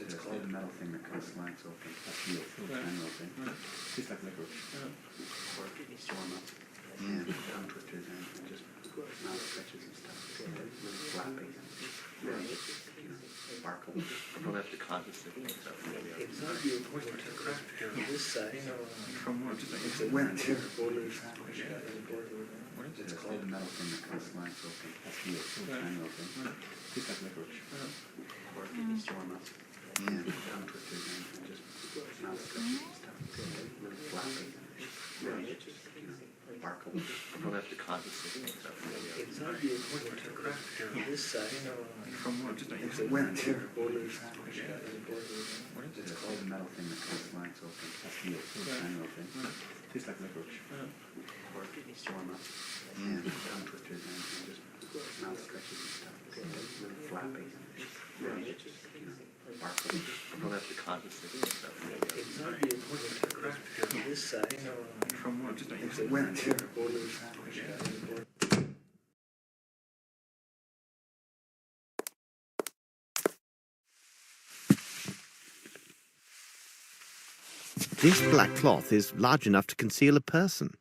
It's a cold metal thing that kind of slides open. Steel, manual thing. Tastes like licorice. Or it's warm up. And the tongue twitches and just mouth stretches and stuff. It's a little flappy. sparkle. I'll probably have to cut this thing. It's not the equivalent to craft here on this side. From what? It's a wear and tear. It's called The metal thing that kind of slides open. Has to be a triangle thing. Tastes like licorice. Or storm up. And tongue twisters and just mouth stretches and stuff. Really flappy. Sparkle. I'll probably have to cut this thing. It's not the equivalent to craft here on this side. From what? It's a wear and tear. It's called the metal thing that kind of slides open. Has to be a triangle thing. Tastes like licorice. Or storm up. And tongue twisters and just mouth stretches and stuff. Really flappy. Sparkle. I'll probably have to cut this thing. It's not the equivalent to craft here on this side. From what? It's a wear and tear. This black cloth is large enough to conceal a person.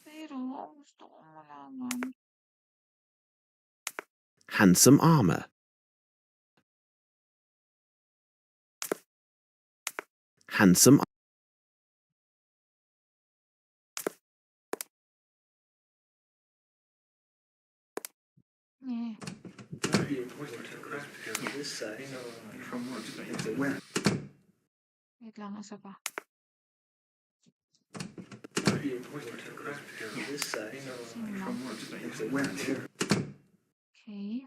Pero, gusto kong malaman. Handsome armor. Handsome Eh, Not the equivalent to craft here on this side. From what? It's a wear. wait lang, isa pa. Not the equivalent to craft here on this side. From what? It's a wear and tear. Okay.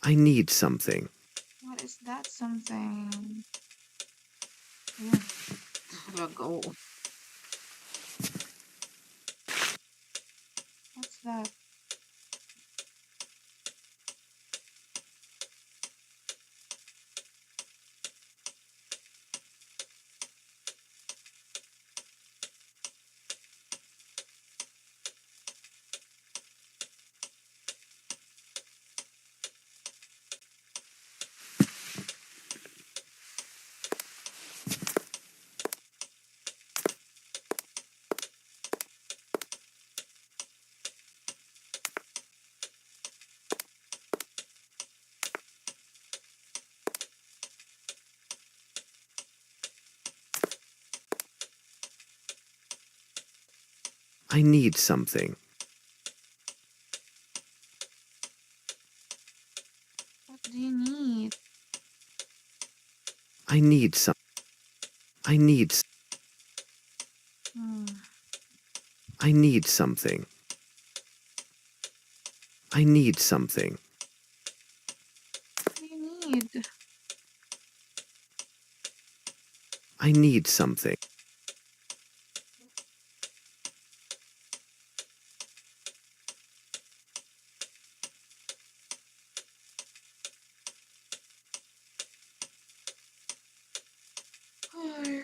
I need something. What is that something? Ayan. Talaga, oo. What's that? I need something. What do you need? I need some. I need. Hmm. I need something. I need something. What do you need? I need something. Ay.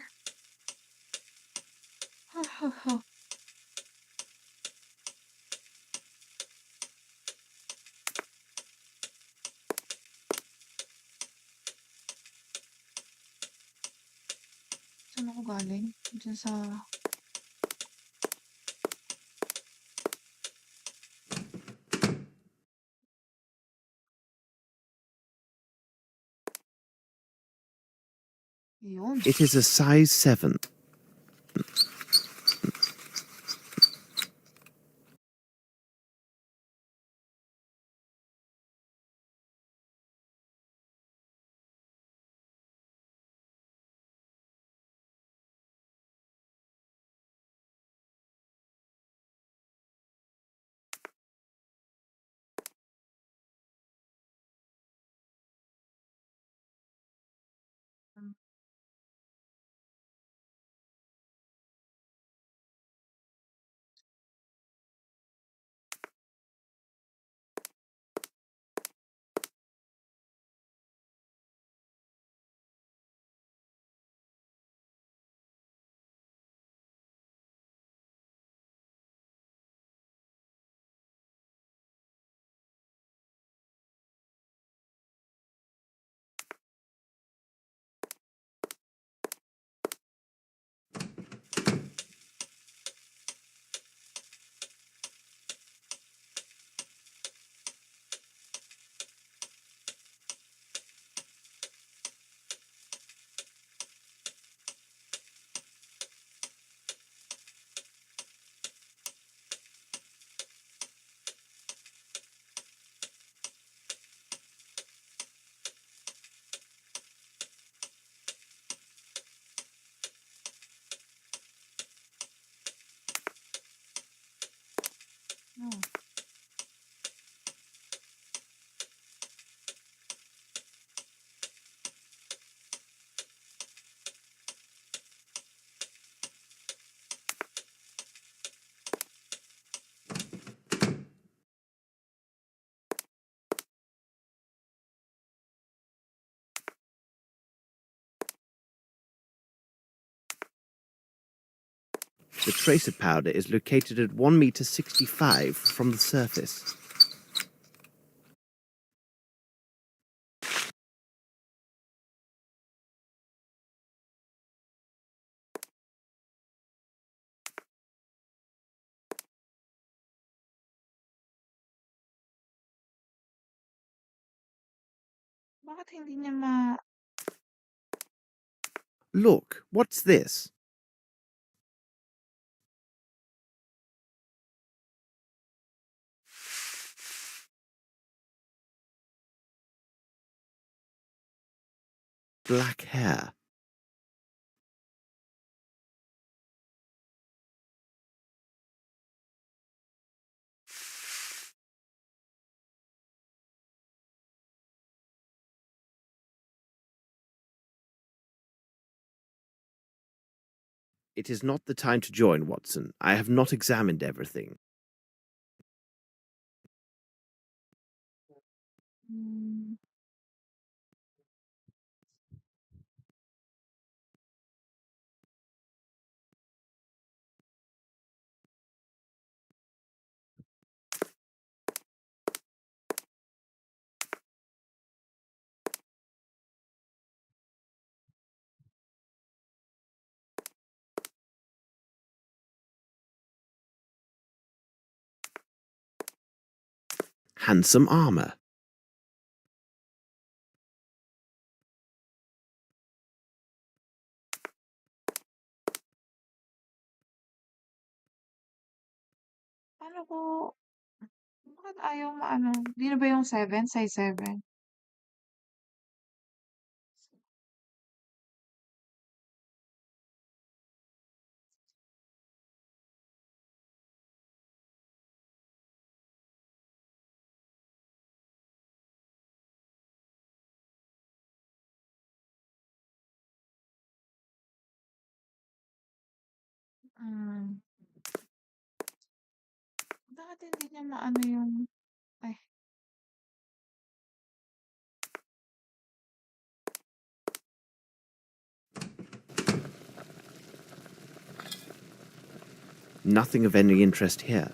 Saan ako galing? Diyan sa... Yun. It is a size 7. The tracer powder is located at 1 meter 65 from the surface. Bakit hindi niya ma... Look, what's this? Black hair. It is not the time to join, Watson. I have not examined everything. Hmm, Handsome armor. paano ko... Bakit ayaw maano? Di na ba yung 7? Size 7? Hmm. Bakit hindi niya maano yung... Ay, Nothing of any interest here.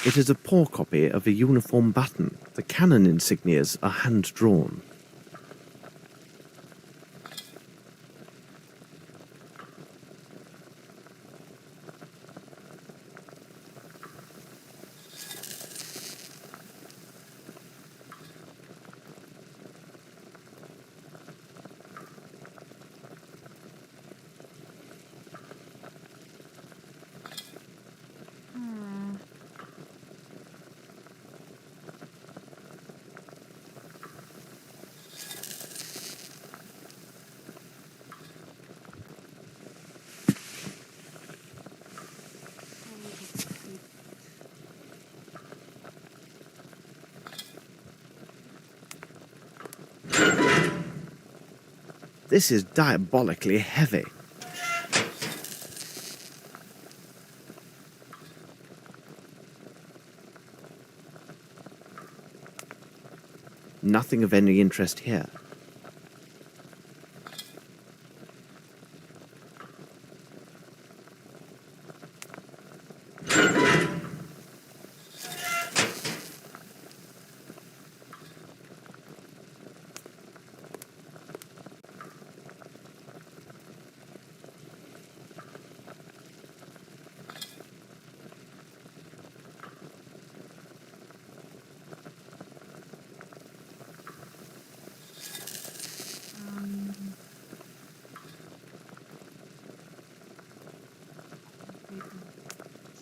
It is a poor copy of a uniform button. The cannon insignias are hand-drawn. hmm. This is diabolically heavy. Nothing of any interest here.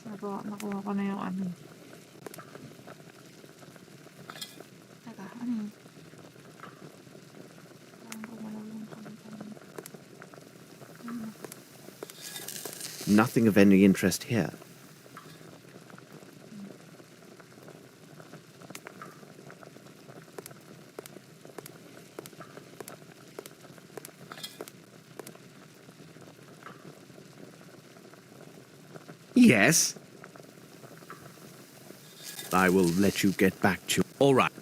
Wait lang. Nakuha ko na yung ano. Teka, ano yun? Parang gumalaw yung kanta. Nothing of any interest here. Yes? I will let you get back to... All right.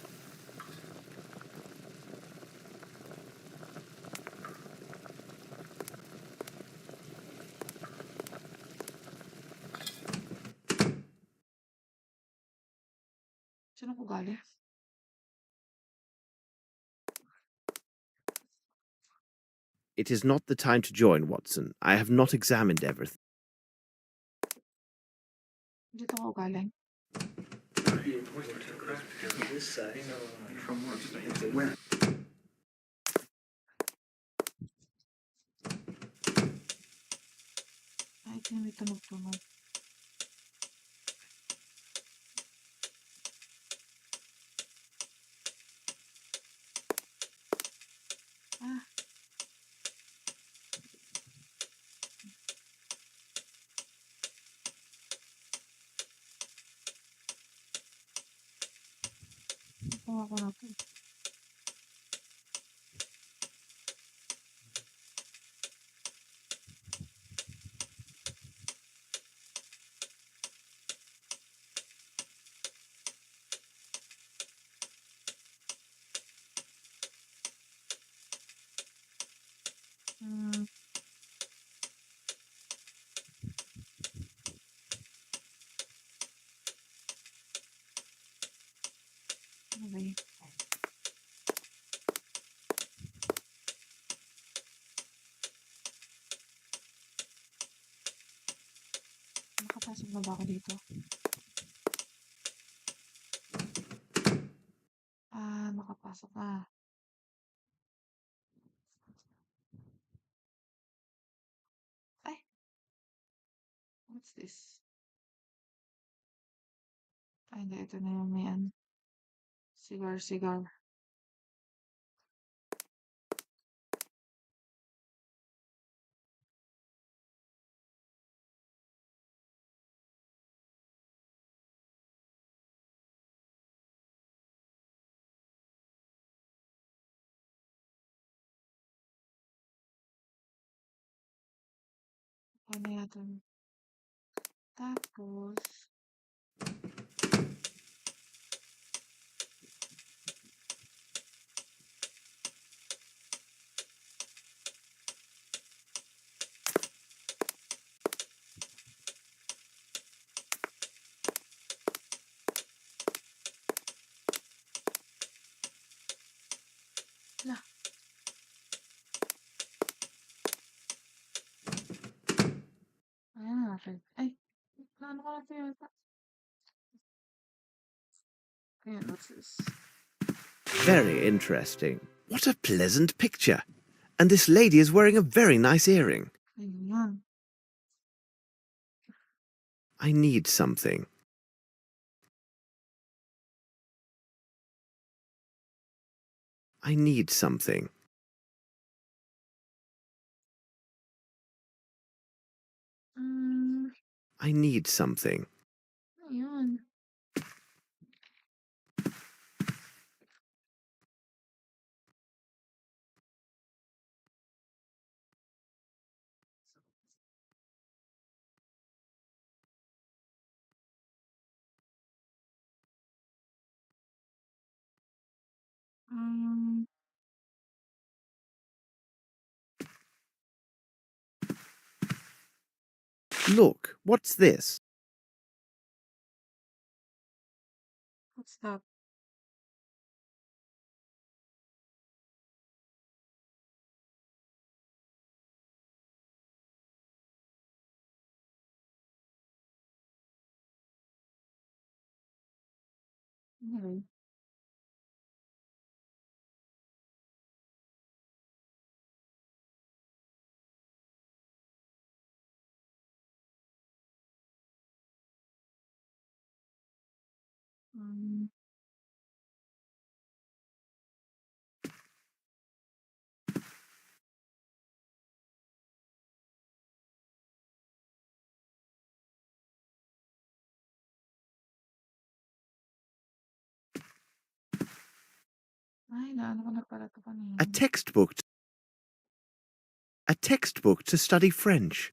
Saan ako galing? It is not the time to join, Watson. I have not examined everything. Dito ako galing. Be important to craft this side. From where? Ay, ito yung may tunog-tunog. Ah, nakuha ko na 'to. Hmm, ano ba yun? Nakapasok na ba ako dito? Ah, nakapasok na. Ay, what's this? Ay, hindi. Ito na yung may ano. Cigar, cigar. Ano yata yun? Tapos, hala. Ayan na natin. Ay, naano ko na ito yata. Ayan, what's this? Very interesting. What a pleasant picture. And this lady is wearing a very nice earring. Ayun yan. I need something. I need something. Hmm, I need something. ayun. Hmm, Look, what's this? what's that? Ano ba yun? Hmm, ay, naano ko na pala ito kanina. A textbook. A textbook to study French.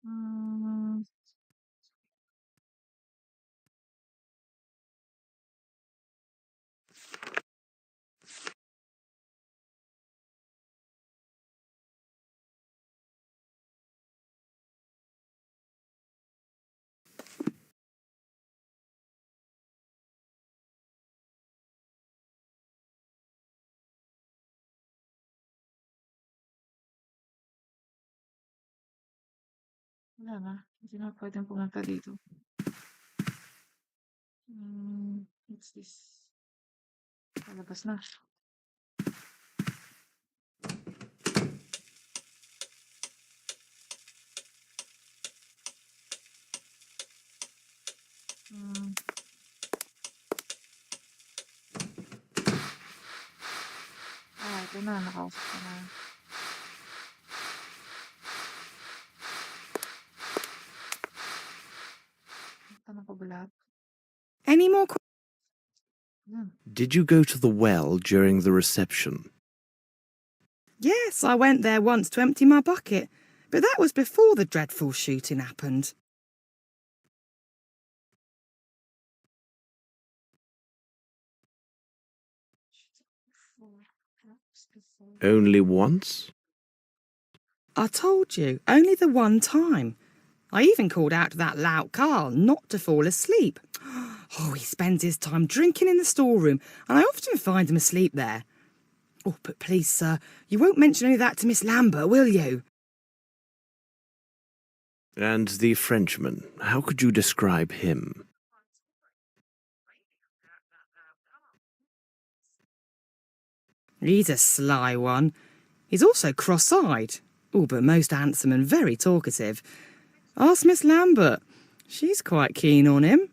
Hmm, Wala na, hindi na pwedeng pumunta dito. What's this? Palabas na. Hmm. Ito na, nakausap ko na. Tanong ko ba lahat? Any more Did you go to the well during the reception? Yes, I went there once to empty my bucket, but that was before the dreadful shooting happened. Only once? I told you, only the one time. I even called out to that lout Carl not to fall asleep. Oh, he spends his time drinking in the storeroom, and I often find him asleep there. Oh, but please, sir, you won't mention any of that to Miss Lambert, will you? And the Frenchman, how could you describe him? He's a sly one. He's also cross-eyed. Oh, but most handsome and very talkative. Ask Miss Lambert. She's quite keen on him.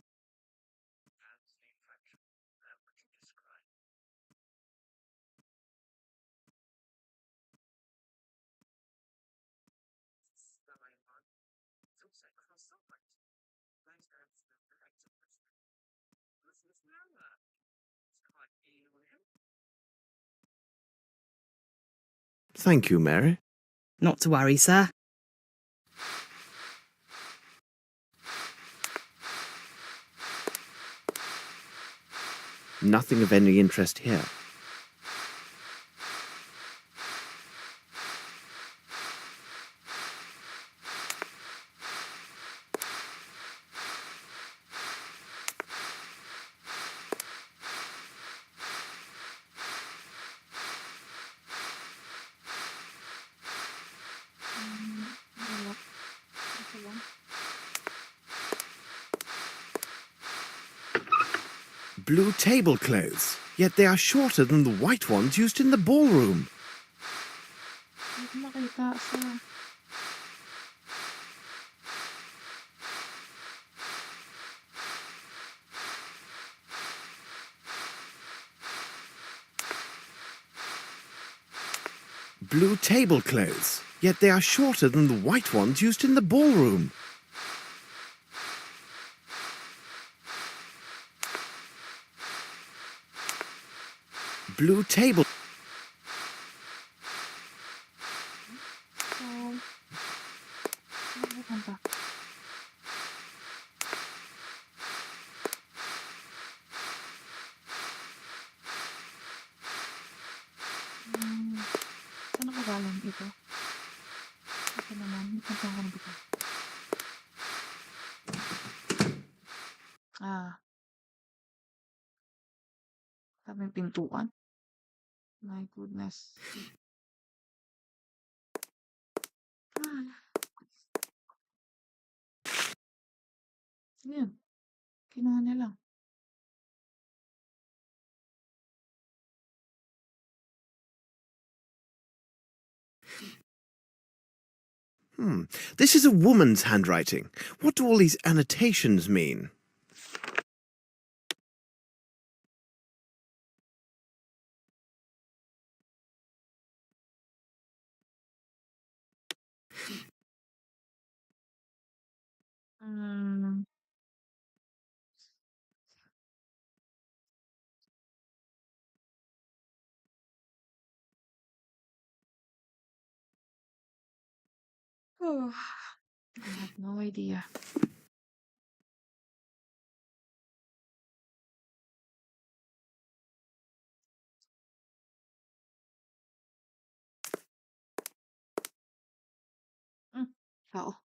Thank you, Mary. Not to worry, sir. Nothing of any interest here. Blue tablecloths, yet they are shorter than the white ones used in the ballroom. Hindi ko makita sa... Blue tablecloths, yet they are shorter than the white ones used in the ballroom. Blue table... So... Ano ba kanta? Saan ako galing ito? Ito naman, kanta ko na ba ito? Daming pintuan. My goodness. Yun, kinuha nila. This is a woman's handwriting. What do all these annotations mean? Hmm. Oh, I have no idea. Tao.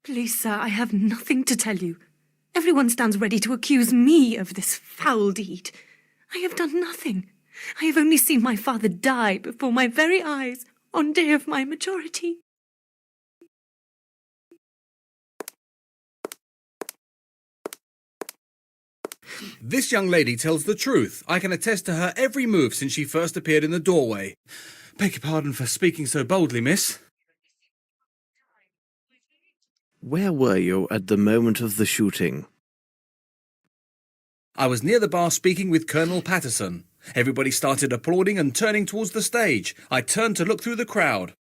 Please, sir, I have nothing to tell you. Everyone stands ready to accuse me of this foul deed. I have done nothing. I have only seen my father die before my very eyes on day of my majority. This young lady tells the truth. I can attest to her every move since she first appeared in the doorway. Beg your pardon for speaking so boldly, miss. Where were you at the moment of the shooting? I was near the bar speaking with Colonel Patterson. Everybody started applauding and turning towards the stage. I turned to look through the crowd.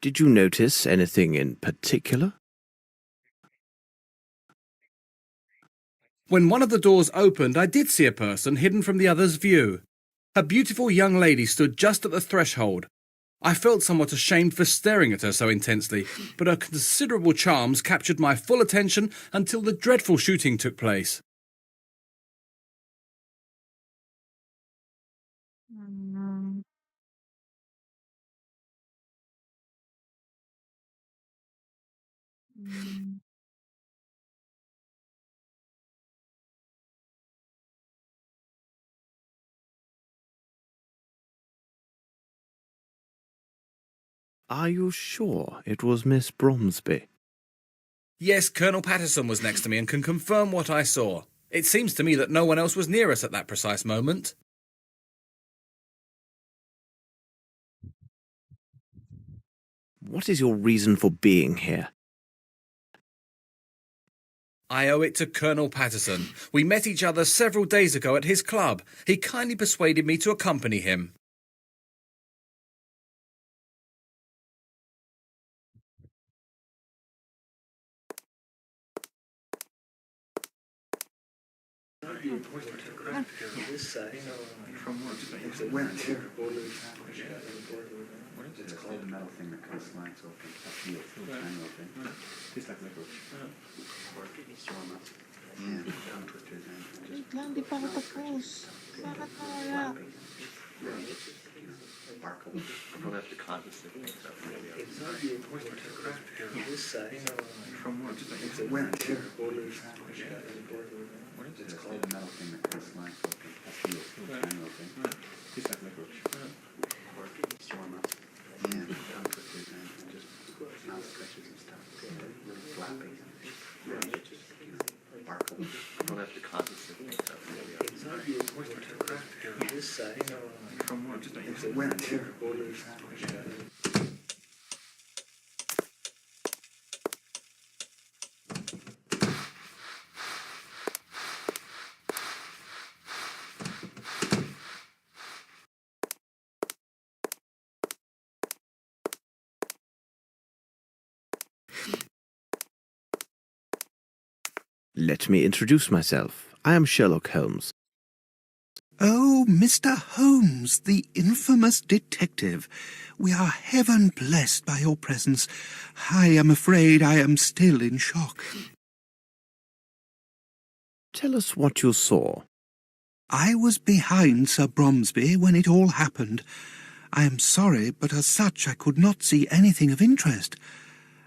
Did you notice anything in particular? When one of the doors opened, I did see a person hidden from the other's view. A beautiful young lady stood just at the threshold. I felt somewhat ashamed for staring at her so intensely, but her considerable charms captured my full attention until the dreadful shooting took place. Mm, mm. Are you sure it was Miss Bromsby? Yes, Colonel Patterson was next to me and can confirm what I saw. It seems to me that no one else was near us at that precise moment. What is your reason for being here? I owe it to Colonel Patterson. We met each other several days ago at his club. He kindly persuaded me to accompany him. This side, from what? It's a wear and tear. It's called the metal thing that kind of slides open. That's the triangle thing. Tastes like licorice. Yeah, tongue twisters and just Wait lang, di pa ako tapos. Bakit nawala? sparkle. I'll probably have to cause a signal. It's not the important to craft here. This side, from what? It's a wear and tear. It's called the metal thing that kind of slides open. That's the triangle thing. Tastes like licorice. Yeah, tongue twisters and just mouth stretches and stuff. Little flapping. Sparkle. I'll probably have to cause a signal. It's not the important to craft here. This side, from what? It's a wear and tear. Let me introduce myself. I am Sherlock Holmes. Oh, Mr. Holmes, the infamous detective. We are heaven blessed by your presence. I am afraid I am still in shock. Tell us what you saw. I was behind Sir Bromsby when it all happened. I am sorry, but as such I could not see anything of interest.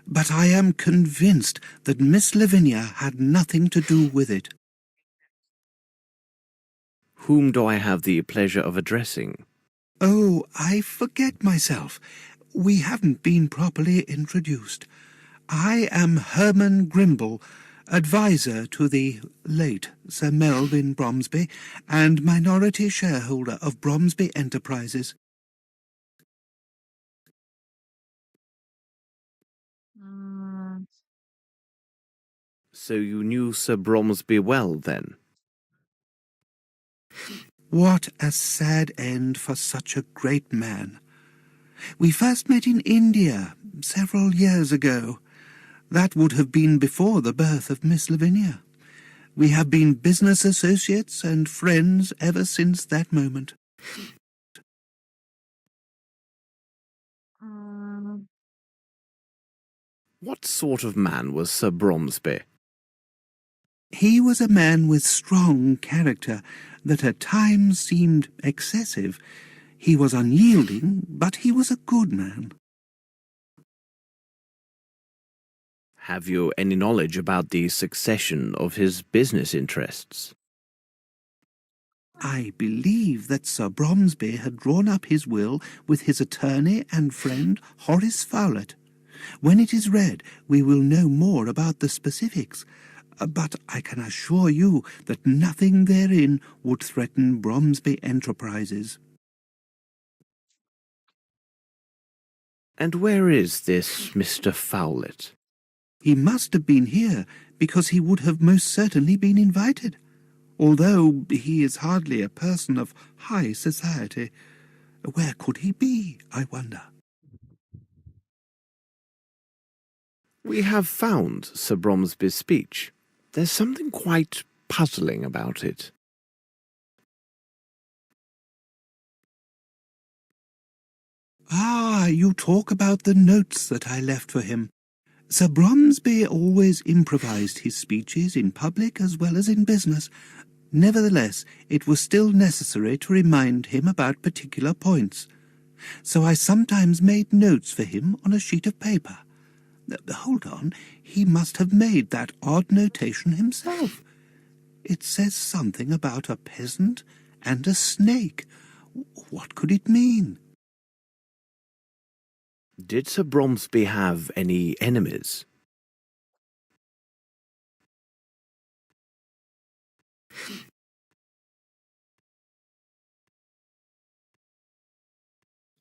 But I am convinced that Miss Lavinia had nothing to do with it. Whom do I have the pleasure of addressing? Oh, I forget myself. We haven't been properly introduced. I am Herman Grimble, adviser to the late Sir Melvyn Bromsby and minority shareholder of Bromsby Enterprises. Mm, So you knew Sir Bromsby well, then? What a sad end for such a great man. We first met in India several years ago. That would have been before the birth of Miss Lavinia. We have been business associates and friends ever since that moment. mm, What sort of man was Sir Bromsby? He was a man with strong character that at times seemed excessive. He was unyielding, but he was a good man. Have you any knowledge about the succession of his business interests? I believe that Sir Bromsby had drawn up his will with his attorney and friend Horace Fowlett. When it is read, we will know more about the specifics, but I can assure you that nothing therein would threaten Bromsby Enterprises. And where is this Mr. Fowlett? He must have been here, because he would have most certainly been invited, although he is hardly a person of high society. Where could he be, I wonder? We have found Sir Bromsby's speech. There's something quite puzzling about it. Ah, you talk about the notes that I left for him. Sir Bromsby always improvised his speeches in public as well as in business. Nevertheless, it was still necessary to remind him about particular points. So I sometimes made notes for him on a sheet of paper. Hold on, he must have made that odd notation himself. It says something about a peasant and a snake. What could it mean? Did Sir Bromsby have any enemies?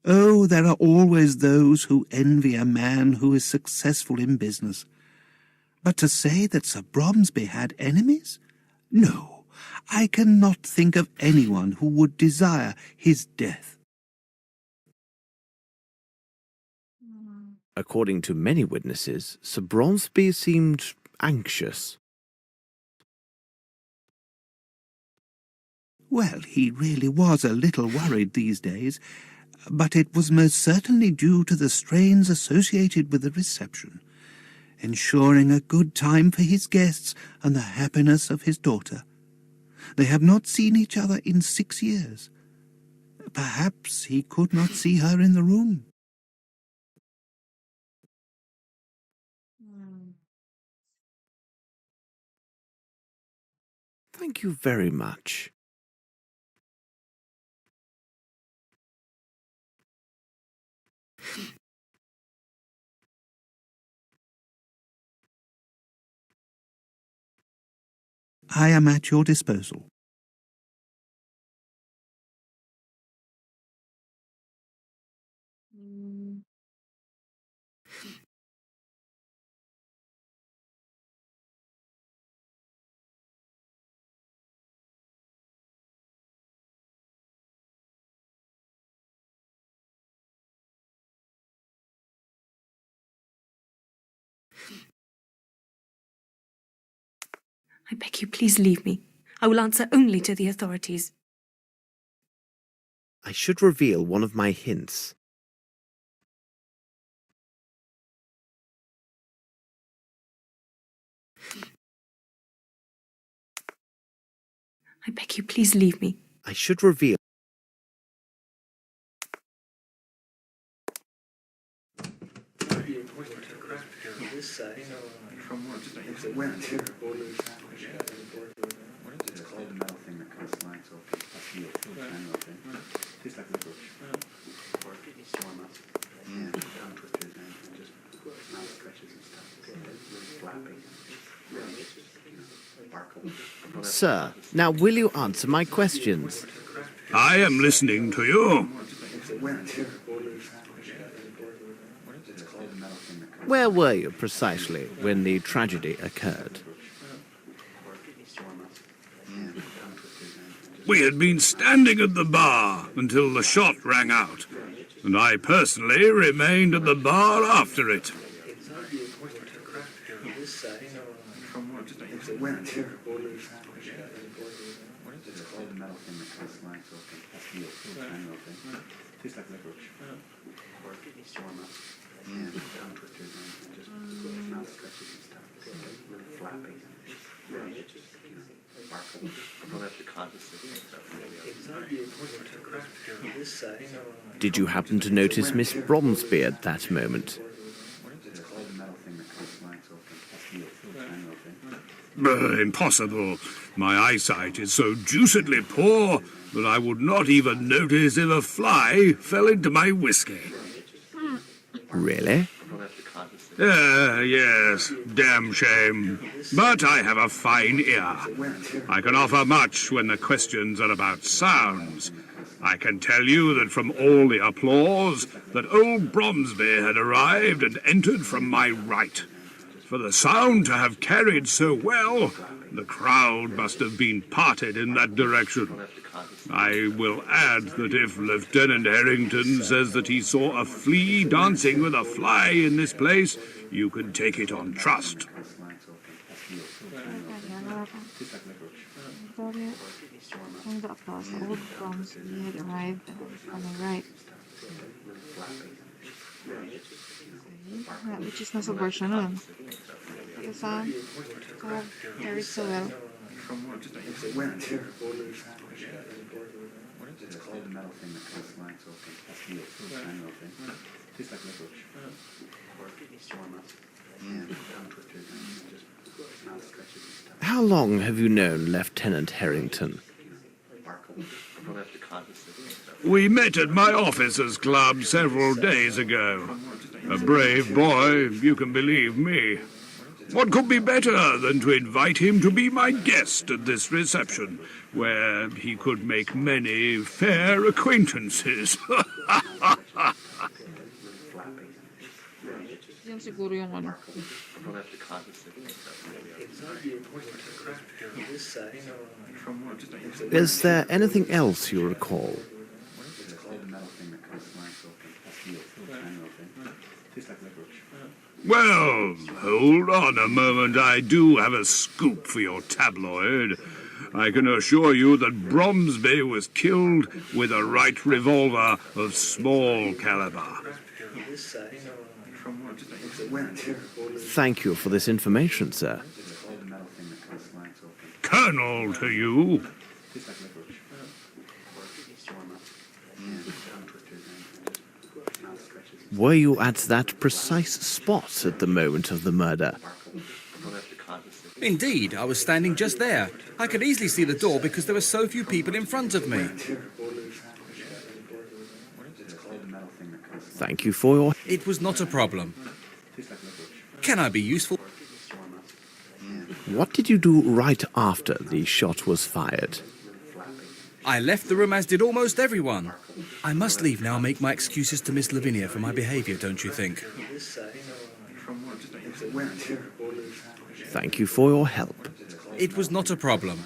Oh, there are always those who envy a man who is successful in business. But to say that Sir Bromsby had enemies? No, I cannot think of anyone who would desire his death. According to many witnesses, Sir Bromsby seemed anxious. Well, he really was a little worried these days, but it was most certainly due to the strains associated with the reception, ensuring a good time for his guests and the happiness of his daughter. They have not seen each other in 6 years. Perhaps he could not see her in the room. Thank you very much. I am at your disposal. I beg you, please leave me. I will answer only to the authorities. I should reveal one of my hints. I beg you, please leave me. I should reveal. This side, from what? It's a wear and tear. It's called the metal thing that kind of slides open. That's the manual thing. Tastes like licorice. Or it's warm up. And tongue twisters and just mouth stretches and stuff. Really flapping. Sparkle. Sir, now will you answer my questions? I am listening to you. It's a wear and tear. It's called the metal thing that kind of Where were you precisely when the tragedy occurred? We had been standing at the bar until the shot rang out, and I personally remained at the bar after it. This side, from what? It's a wear and tear. It's called the metal thing that kind of slides open. That's the manual thing. Tastes like licorice. Or it's warm up. And tongue twisters and just mouth stretches and stuff. Really flapping. Did you happen to notice Miss Bromsby at that moment? Impossible. My eyesight is so deucedly poor that I would not even notice if a fly fell into my whiskey. Really? Yes, damn shame. But I have a fine ear. I can offer much when the questions are about sounds. I can tell you that from all the applause, that old Bromsby had arrived and entered from my right. For the sound to have carried so well, the crowd must have been parted in that direction. I will add that if Lieutenant Harrington says that he saw a flea dancing with a fly in this place, you can take it on trust. From the applause, old Bromsby had arrived on the right. Which is nasa version nun. The sound carried so well. How long have you known Lieutenant Harrington? We met at my officers' club several days ago. A brave boy, you can believe me. What could be better than to invite him to be my guest at this reception, where he could make many fair acquaintances? Yan siguro yung ano. Is there anything else you recall? Well, hold on a moment. I do have a scoop for your tabloid. I can assure you that Bromsby was killed with a right revolver of small caliber. Thank you for this information, sir. Colonel to you. Were you at that precise spot at the moment of the murder? Indeed, I was standing just there. I could easily see the door because there were so few people in front of me. Thank you for your... It was not a problem. Can I be useful? What did you do right after the shot was fired? I left the room as did almost everyone. I must leave now and make my excuses to Miss Lavinia for my behaviour, don't you think? Thank you for your help. It was not a problem.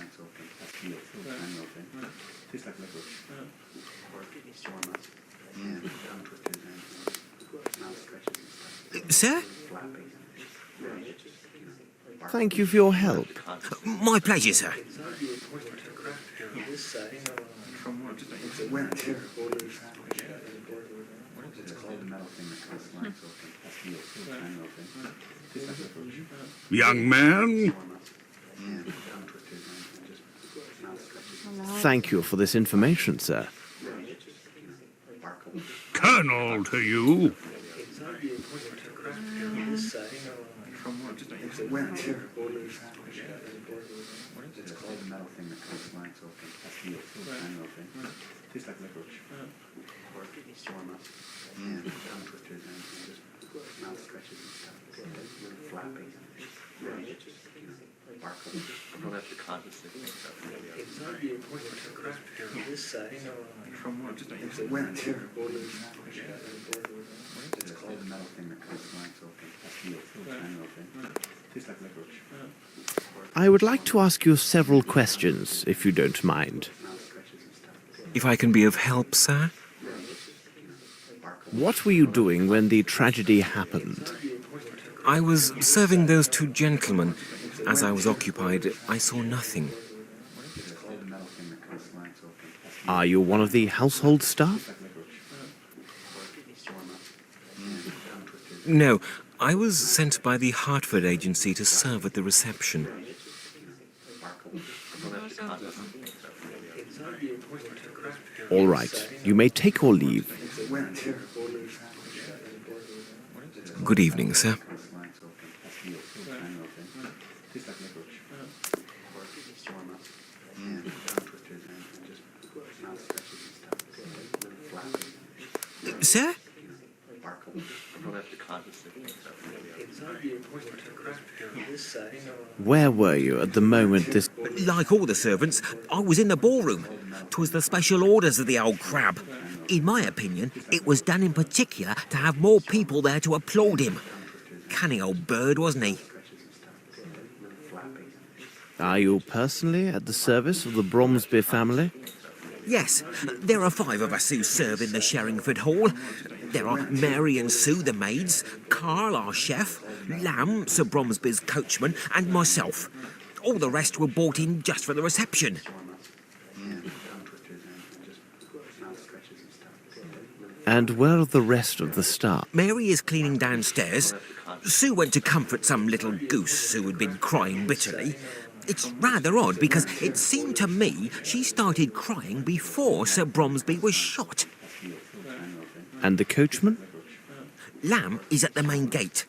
Sir? Thank you for your help. My pleasure, sir. Young man, Thank you for this information, sir. Colonel to you. I would like to ask you several questions, if you don't mind. If I can be of help, sir? What were you doing when the tragedy happened? I was serving those two gentlemen. As I was occupied, I saw nothing. Are you one of the household staff? No, I was sent by the Hartford agency to serve at the reception. All right, you may take or leave. Good evening, sir. Sir? Where were you at the moment this... Like all the servants, I was in the ballroom. 'Twas the special orders of the old crab. In my opinion, it was done in particular to have more people there to applaud him. Canny old bird, wasn't he? Are you personally at the service of the Bromsby family? Yes, there are 5 of us who serve in the Sherringford Hall. There are Mary and Sue, the maids, Carl, our chef, Lamb, Sir Bromsby's coachman, and myself. All the rest were brought in just for the reception. And where are the rest of the staff? Mary is cleaning downstairs. Sue went to comfort some little goose who had been crying bitterly. It's rather odd because it seemed to me she started crying before Sir Bromsby was shot. And the coachman? Lamb is at the main gate.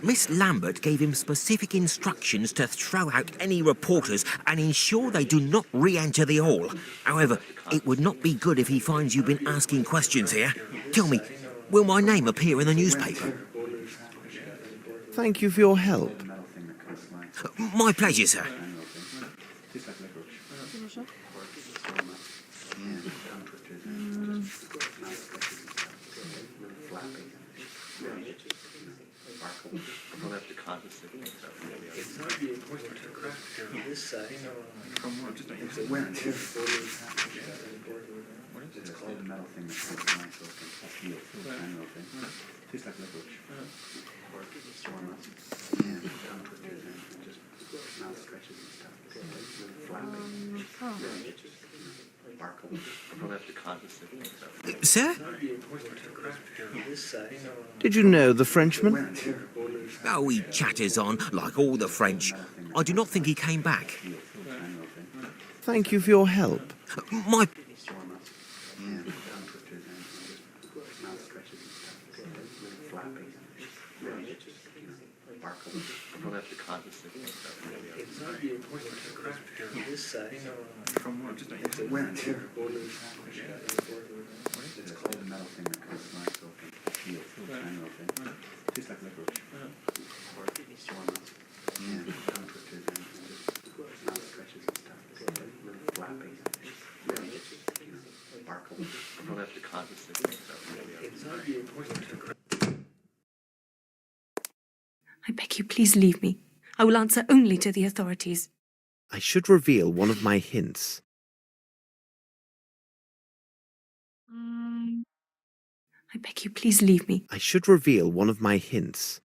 Miss Lambert gave him specific instructions to throw out any reporters and ensure they do not re-enter the hall. However, it would not be good if he finds you've been asking questions here. Tell me, will my name appear in the newspaper? Thank you for your help. My pleasure, sir. Sir? Did you know the Frenchman? Oh, he chatters on like all the French. I do not think he came back. Thank you for your help. My... I beg you, please leave me. I will answer only to the authorities. I should reveal one of my hints. I beg you, please leave me. I should reveal one of my hints.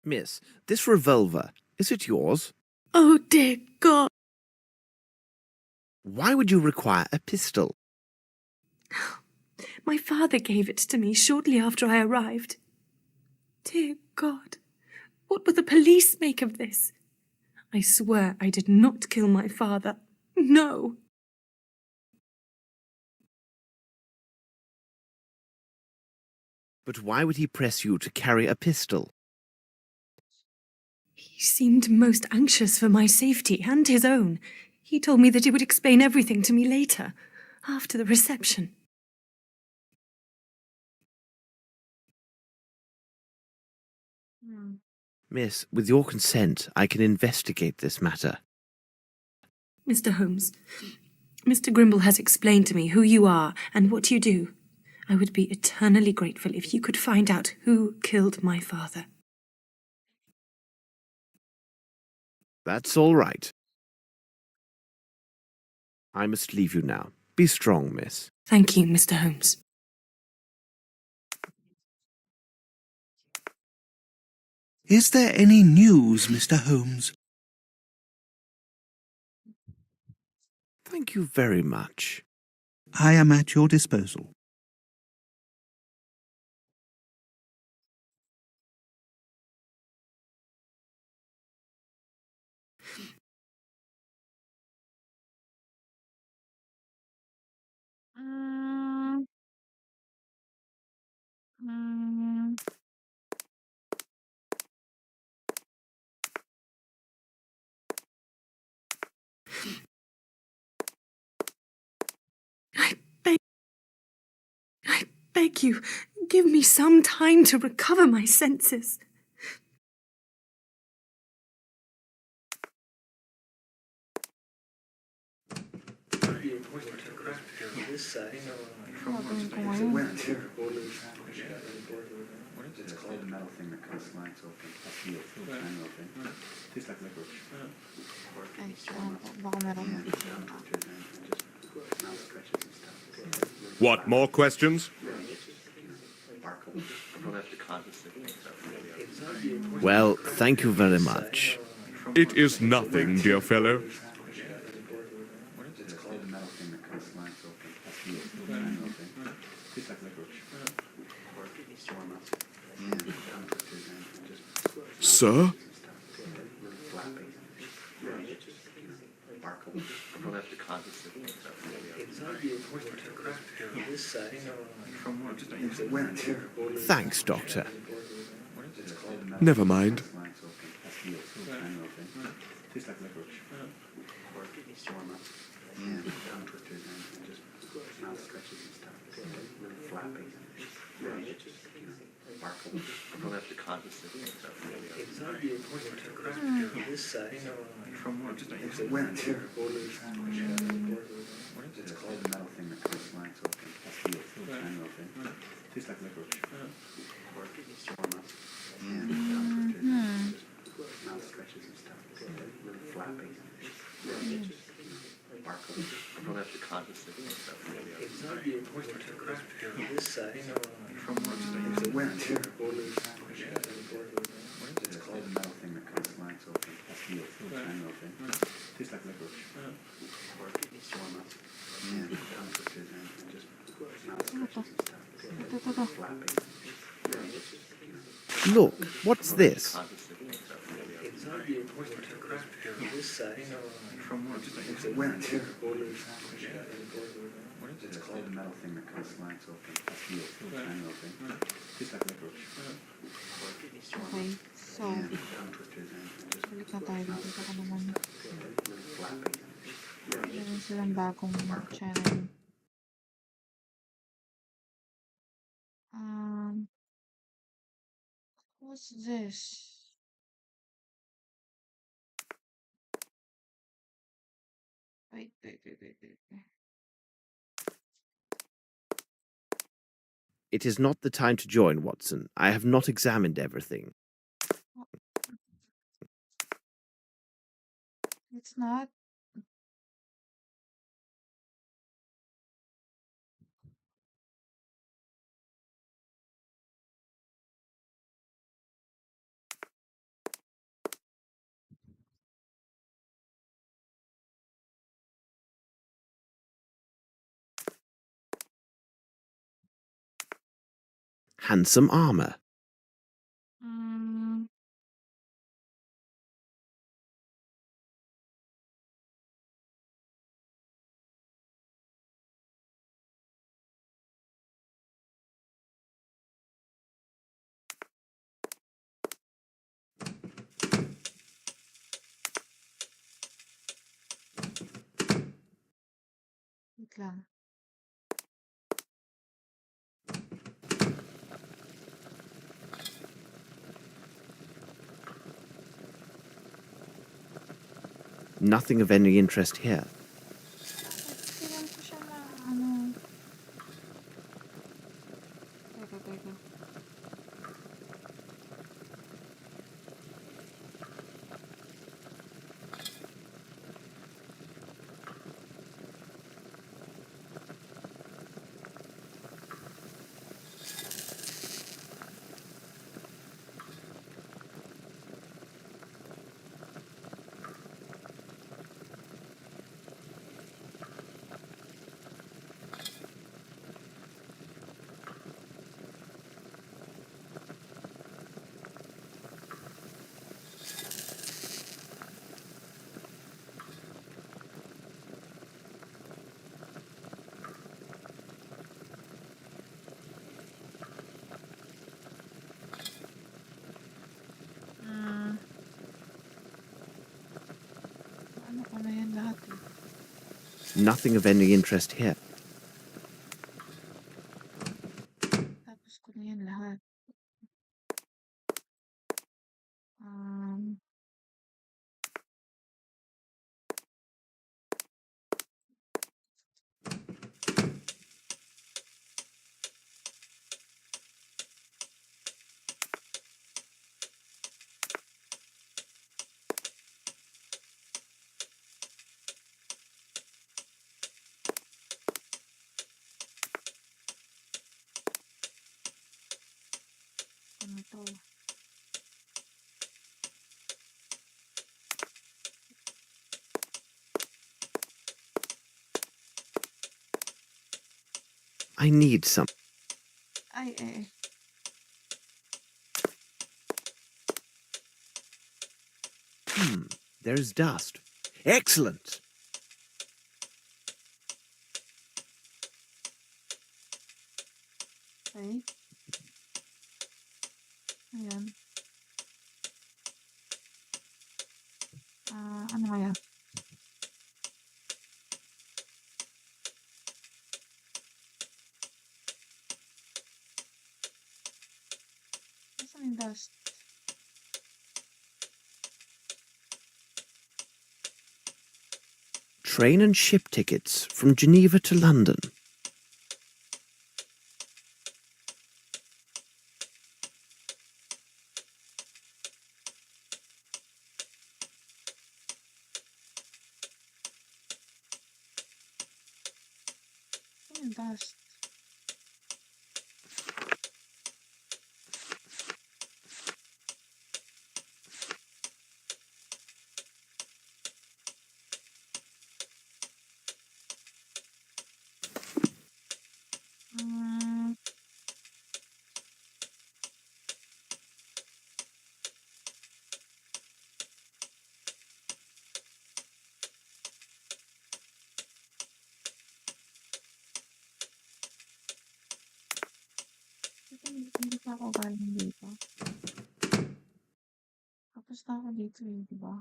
Miss, this revolver, is it yours? Oh, dear God. Why would you require a pistol? My father gave it to me shortly after I arrived. Dear God, what will the police make of this? I swear I did not kill my father. No. But why would he press you to carry a pistol? He seemed most anxious for my safety and his own. He told me that he would explain everything to me later, after the reception. Miss, with your consent, I can investigate this matter. Mr. Holmes, Mr. Grimble has explained to me who you are and what you do. I would be eternally grateful if you could find out who killed my father. That's all right. I must leave you now. Be strong, miss. Thank you, Mr. Holmes. Is there any news, Mr. Holmes? Thank you very much. I am at your disposal. Mm, mm, I beg, I beg you, give me some time to recover my senses. This side. gagawin ko It's a ngayon? wear and tear. It's called the metal thing that kind of slides open. That's the manual thing. Tastes like licorice. Ay, ewan ko. Baka meron. What, more questions? Well, thank you very much. It is nothing, dear fellow. It's called the metal thing that kind of slides open. That's the manual thing. Tastes like licorice. Sir? This side. It's a wear and tear. Thanks, Doctor. Never mind. Slides open. That's the manual thing. Tastes like licorice. This side. It's a wear and tear. It's called the metal thing that kind of slides open. That's the manual thing. Tastes like licorice. This side. It's a wear and tear. It's called the metal thing that kind of slides open. That's the manual thing. Tastes like licorice. Ito, ito, ito. Look, what's this? This side. It's a wear and tear. It's called the metal thing that kind of slides open. That's the manual thing. Tastes like licorice. Okay, so, balik na tayo dito. Saka naman, meron silang bagong channel. What's this? Wait. It is not the time to join, Watson. I have not examined everything. It's not. Handsome armor. Mm, wait lang. Nothing of any interest here. Tingnan ko siya na, ano. Teka. Nothing of any interest here. Tapos ko na yan lahat. Um, ano to? I need some. Ay, eh. There's dust. Excellent! Okay. Ayan. Ano kaya? Nasaan yung dust? Train and ship tickets from Geneva to London. Nasaan yung dust? Hmm, hindi pa ako galing dito. Tapos na ako dito eh, di ba?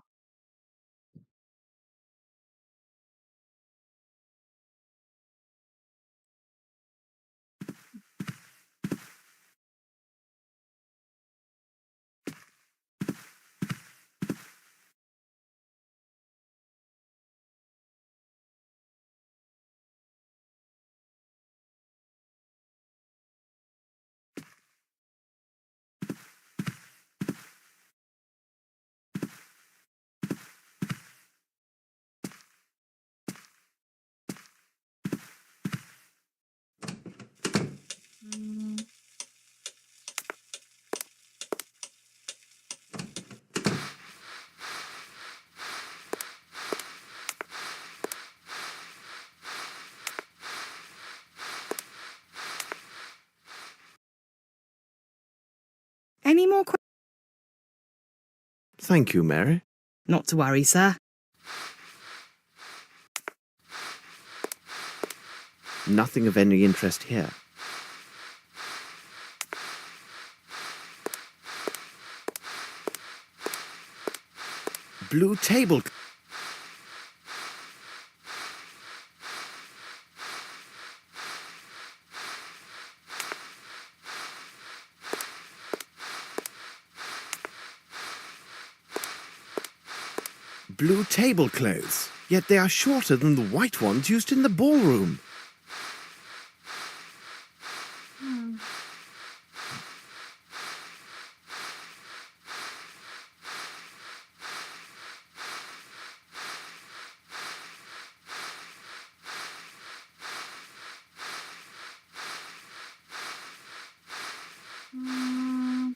Hmm, Any more questions? Thank you, Mary. Not to worry, sir. Nothing of any interest here. Blue table. Blue tablecloths, yet they are shorter than the white ones used in the ballroom. hmm. Hmm,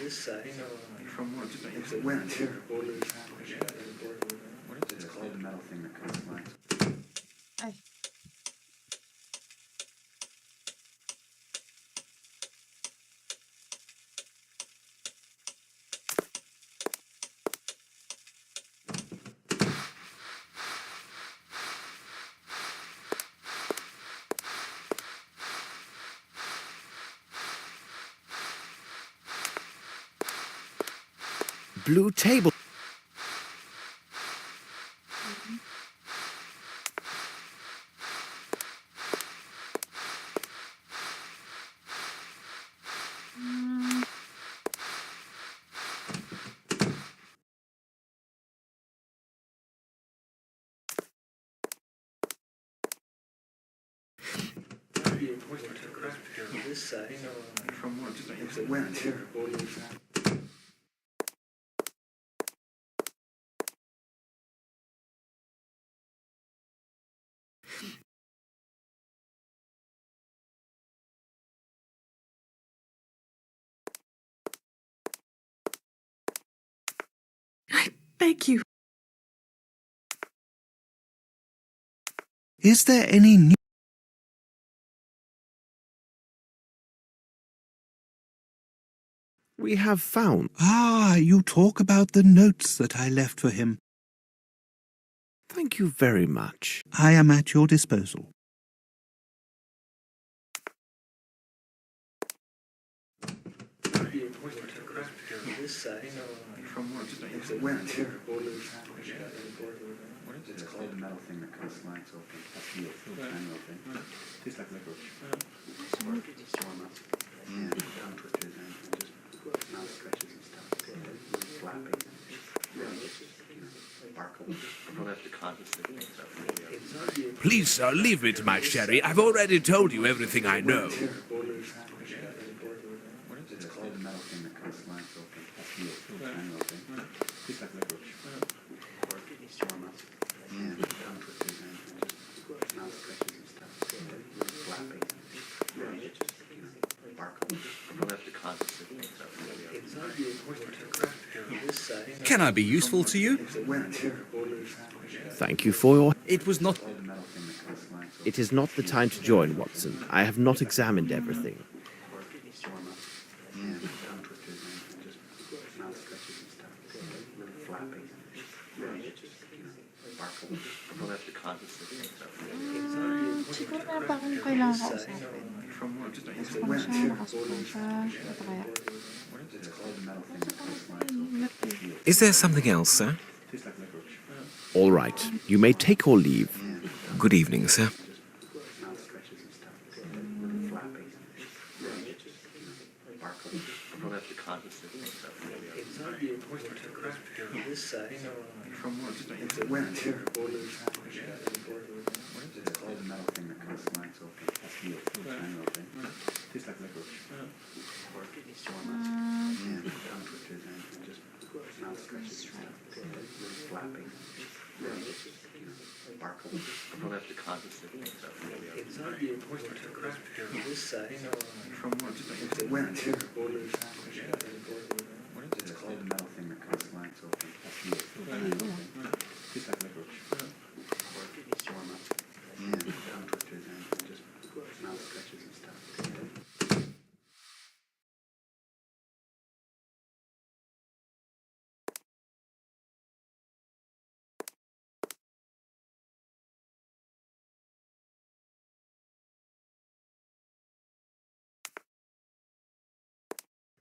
this say? From what? It's a wear and tear. What is it? It's called the metal thing that kind of slides. Ay. Blue table. Hmm. This say? From what? It's a wear and tear. I beg you. Is there any new... We have found. Ah, you talk about the notes that I left for him. Thank you very much. I am at your disposal. This say? From what? It's a wear and tear. What is it? It's called the metal thing that kind of slides open. That's the manual thing. Tastes like licorice. Yeah, tongue twisters and just mouth stretches and stuff. Flapping. Sparkle. I'll have to concentrate. Please, sir, leave me to my sherry. I've already told you everything I know. What is it? It's called the metal thing that kind of slides open. That's the manual thing. Tastes like licorice. Yeah, tongue twisters and just mouth stretches and stuff. Flapping. Sparkle. I'll have to concentrate. This say? Can I be useful to you? It's a wear and tear. Thank you for your... It was not... The metal thing that kind of slides open. It is not the time to join, Watson. I have not examined everything. Yeah, tongue twisters and just mouth stretches and stuff. Flapping. Sparkle. I'll have to concentrate. Siguro meron pa akong kailangan kausapin. It's a Ano wear and siya, tear. nakasukan siya. Ano kaya? It's called the metal thing that kind of slides open. Mahirap eh. Is there something else, sir? Tastes like licorice. All right. You may take or leave. Good evening, sir. Mouth stretches and stuff. Flapping. Sparkle. I'll have to concentrate. This say? From what? It's a wear and tear. It's called the metal thing that kind of slides open. That's the manual thing. Tastes like licorice. Yeah, tongue twisters and just mouth stretches and stuff. Flapping. Sparkle. I'll have to concentrate. This say? From what? It's a wear and tear. It's called the metal thing that kind of slides open. That's the manual thing. Tastes like licorice. Yeah, tongue twisters and just mouth stretches and stuff.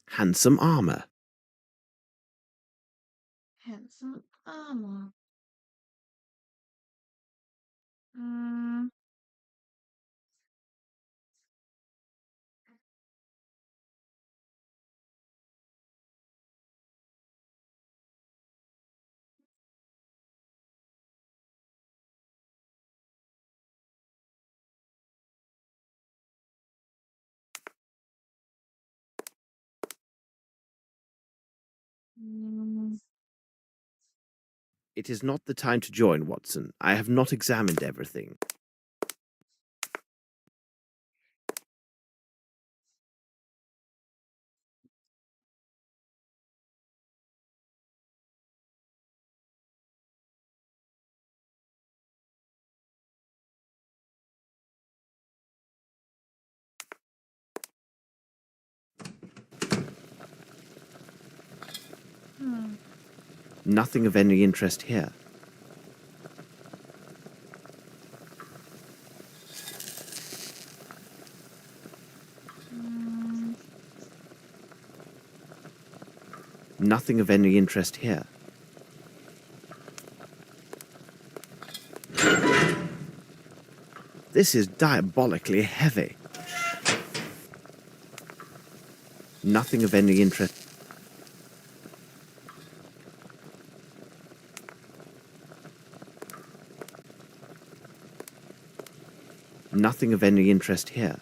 Handsome armor. Handsome armor. Hmm. Hmm. It is not the time to join, Watson. I have not examined everything. Nothing of any interest here. Nothing of any interest here. This is diabolically heavy. Nothing of any interest. Nothing of any interest here.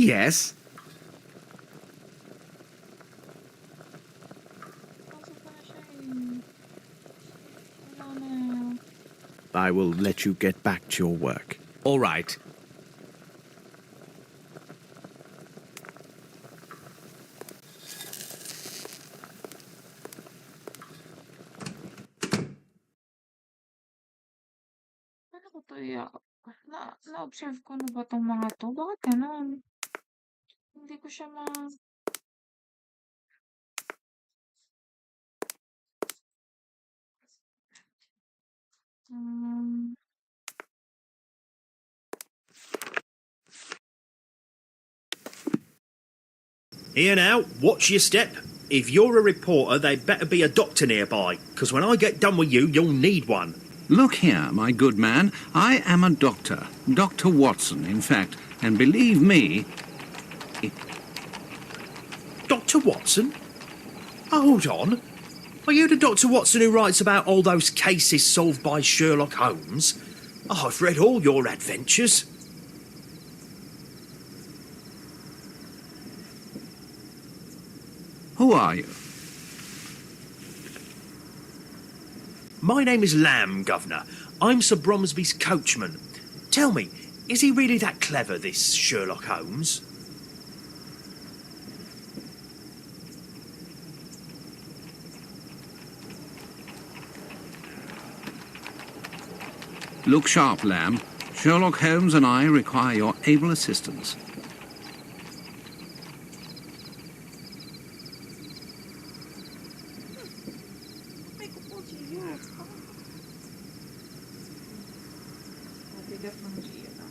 Yes? Pasok ko na siya eh. Wala na. I will let you get back to your work. All right. Paano ko 'to na-observe ko na ba 'tong mga 'to? Bakit gano'n? Hindi ko siya hmm. Here now, watch your step. If you're a reporter, there'd better be a doctor nearby, because when I get done with you, you'll need one. Look here, my good man, I am a doctor. Dr. Watson, in fact, and believe me, Dr. Watson? Hold on. Are you the Dr. Watson who writes about all those cases solved by Sherlock Holmes? I've read all your adventures. who are you? My name is Lamb, Governor. I'm Sir Bromsby's coachman. Tell me, is he really that clever, this Sherlock Holmes? Look sharp, Lamb. Sherlock Holmes and I require your able assistance. Mabigat ng Gia na.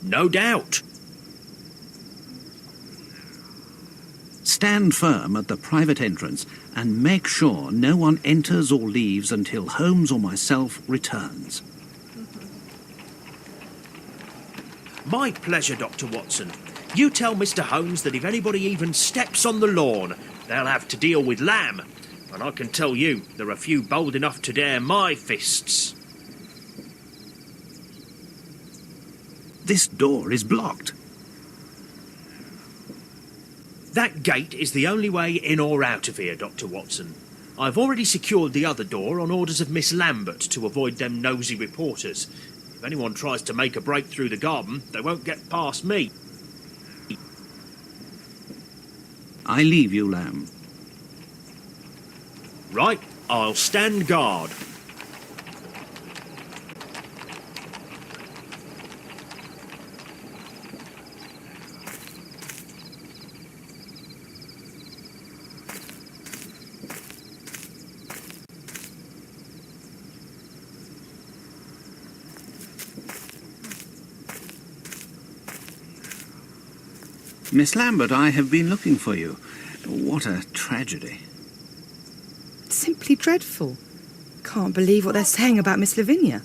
No doubt. Stand firm at the private entrance and make sure no one enters or leaves until Holmes or myself returns. My pleasure, Dr. Watson. You tell Mr. Holmes that if anybody even steps on the lawn, they'll have to deal with Lamb. And I can tell you, there are few bold enough to dare my fists. This door is blocked. That gate is the only way in or out of here, Dr. Watson. I've already secured the other door on orders of Miss Lambert to avoid them nosy reporters. If anyone tries to make a break through the garden, they won't get past me. I leave you, Lamb. Right, I'll stand guard. Miss Lambert, I have been looking for you. What a tragedy. Simply dreadful. Can't believe what they're saying about Miss Lavinia.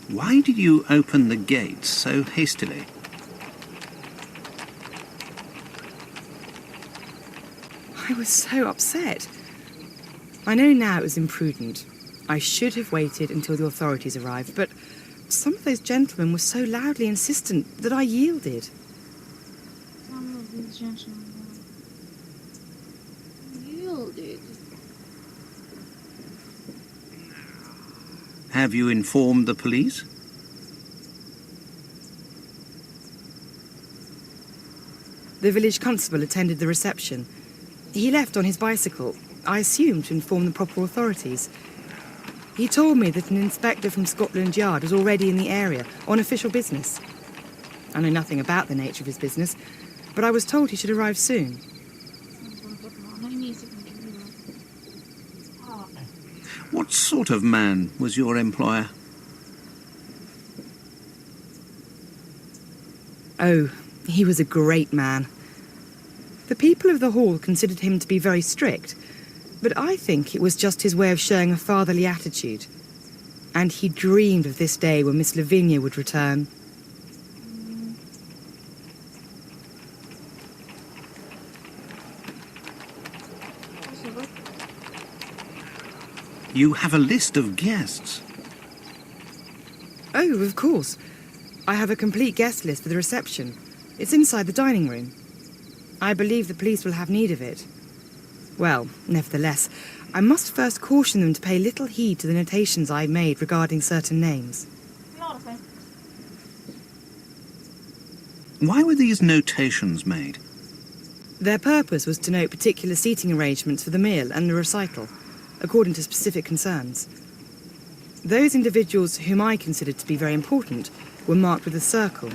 Why did you open the gate so hastily? I was so upset. I know now it was imprudent. I should have waited until the authorities arrived, but some of those gentlemen were so loudly insistent that I yielded. Some of these gentlemen yielded. Have you informed the police? The village constable attended the reception. He left on his bicycle, I assume to inform the proper authorities. He told me that an inspector from Scotland Yard was already in the area on official business. I know nothing about the nature of his business, but I was told he should arrive soon. What sort of man was your employer? Oh, he was a great man. The people of the hall considered him to be very strict, but I think it was just his way of showing a fatherly attitude. And he dreamed of this day when Miss Lavinia would return. You have a list of guests. Oh, of course. I have a complete guest list for the reception. It's inside the dining room. I believe the police will have need of it. Well, nevertheless, I must first caution them to pay little heed to the notations I made regarding certain names. Why were these notations made? Their purpose was to note particular seating arrangements for the meal and the recital, according to specific concerns. Those individuals whom I considered to be very important were marked with a circle.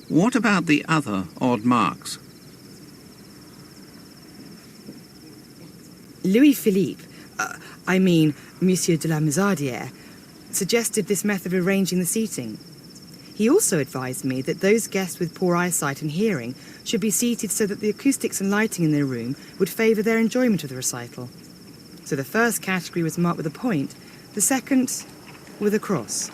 What about the other odd marks? Louis-Philippe, Monsieur de la Mazardière, suggested this method of arranging the seating. He also advised me that those guests with poor eyesight and hearing should be seated so that the acoustics and lighting in their room would favour their enjoyment of the recital. So the first category was marked with a point, the second with a cross.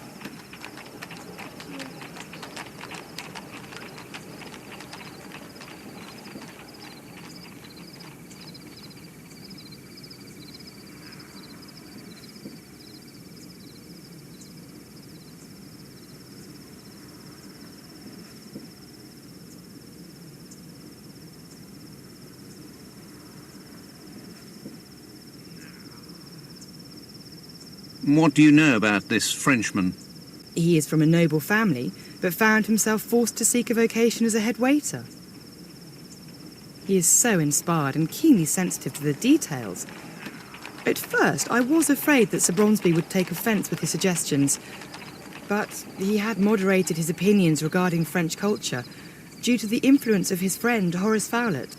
What do you know about this Frenchman? He is from a noble family, but found himself forced to seek a vocation as a head waiter. He is so inspired and keenly sensitive to the details. At first, I was afraid that Sir Bromsby would take offence with his suggestions, but he had moderated his opinions regarding French culture due to the influence of his friend Horace Fowlett.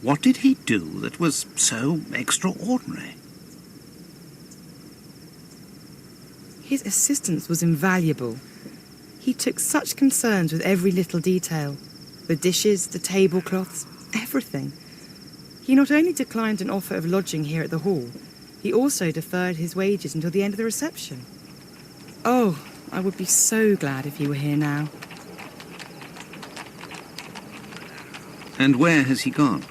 What did he do that was so extraordinary? His assistance was invaluable. He took such concerns with every little detail. The dishes, the tablecloths, everything. He not only declined an offer of lodging here at the hall, he also deferred his wages until the end of the reception. Oh, I would be so glad if he were here now. And where has he gone?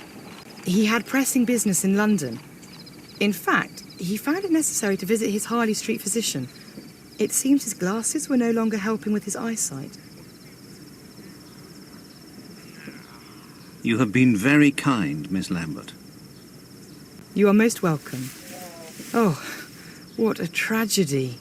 He had pressing business in London. In fact, he found it necessary to visit his Harley Street physician. It seems his glasses were no longer helping with his eyesight. You have been very kind, Miss Lambert. You are most welcome. Oh, what a tragedy.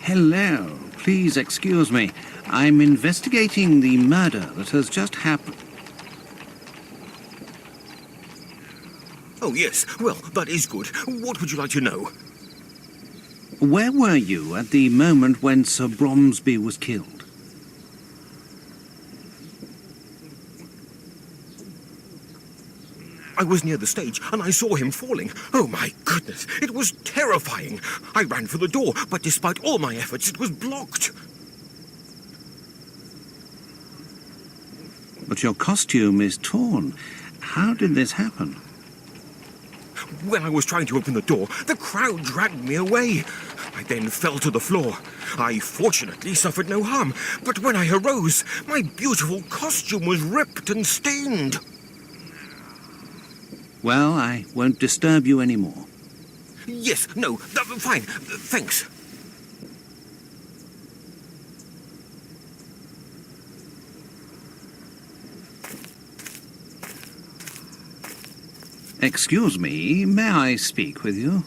Hello. Please excuse me. I'm investigating the murder that has just happened. Oh, yes. Well, that is good. What would you like to know? Where were you at the moment when Sir Bromsby was killed? I was near the stage and I saw him falling. Oh, my goodness, it was terrifying. I ran for the door, but despite all my efforts, it was blocked. But your costume is torn. How did this happen? When I was trying to open the door, the crowd dragged me away. I then fell to the floor. I fortunately suffered no harm, but when I arose, my beautiful costume was ripped and stained. Well, I won't disturb you anymore. Yes, no, fine, thanks. Excuse me, may I speak with you?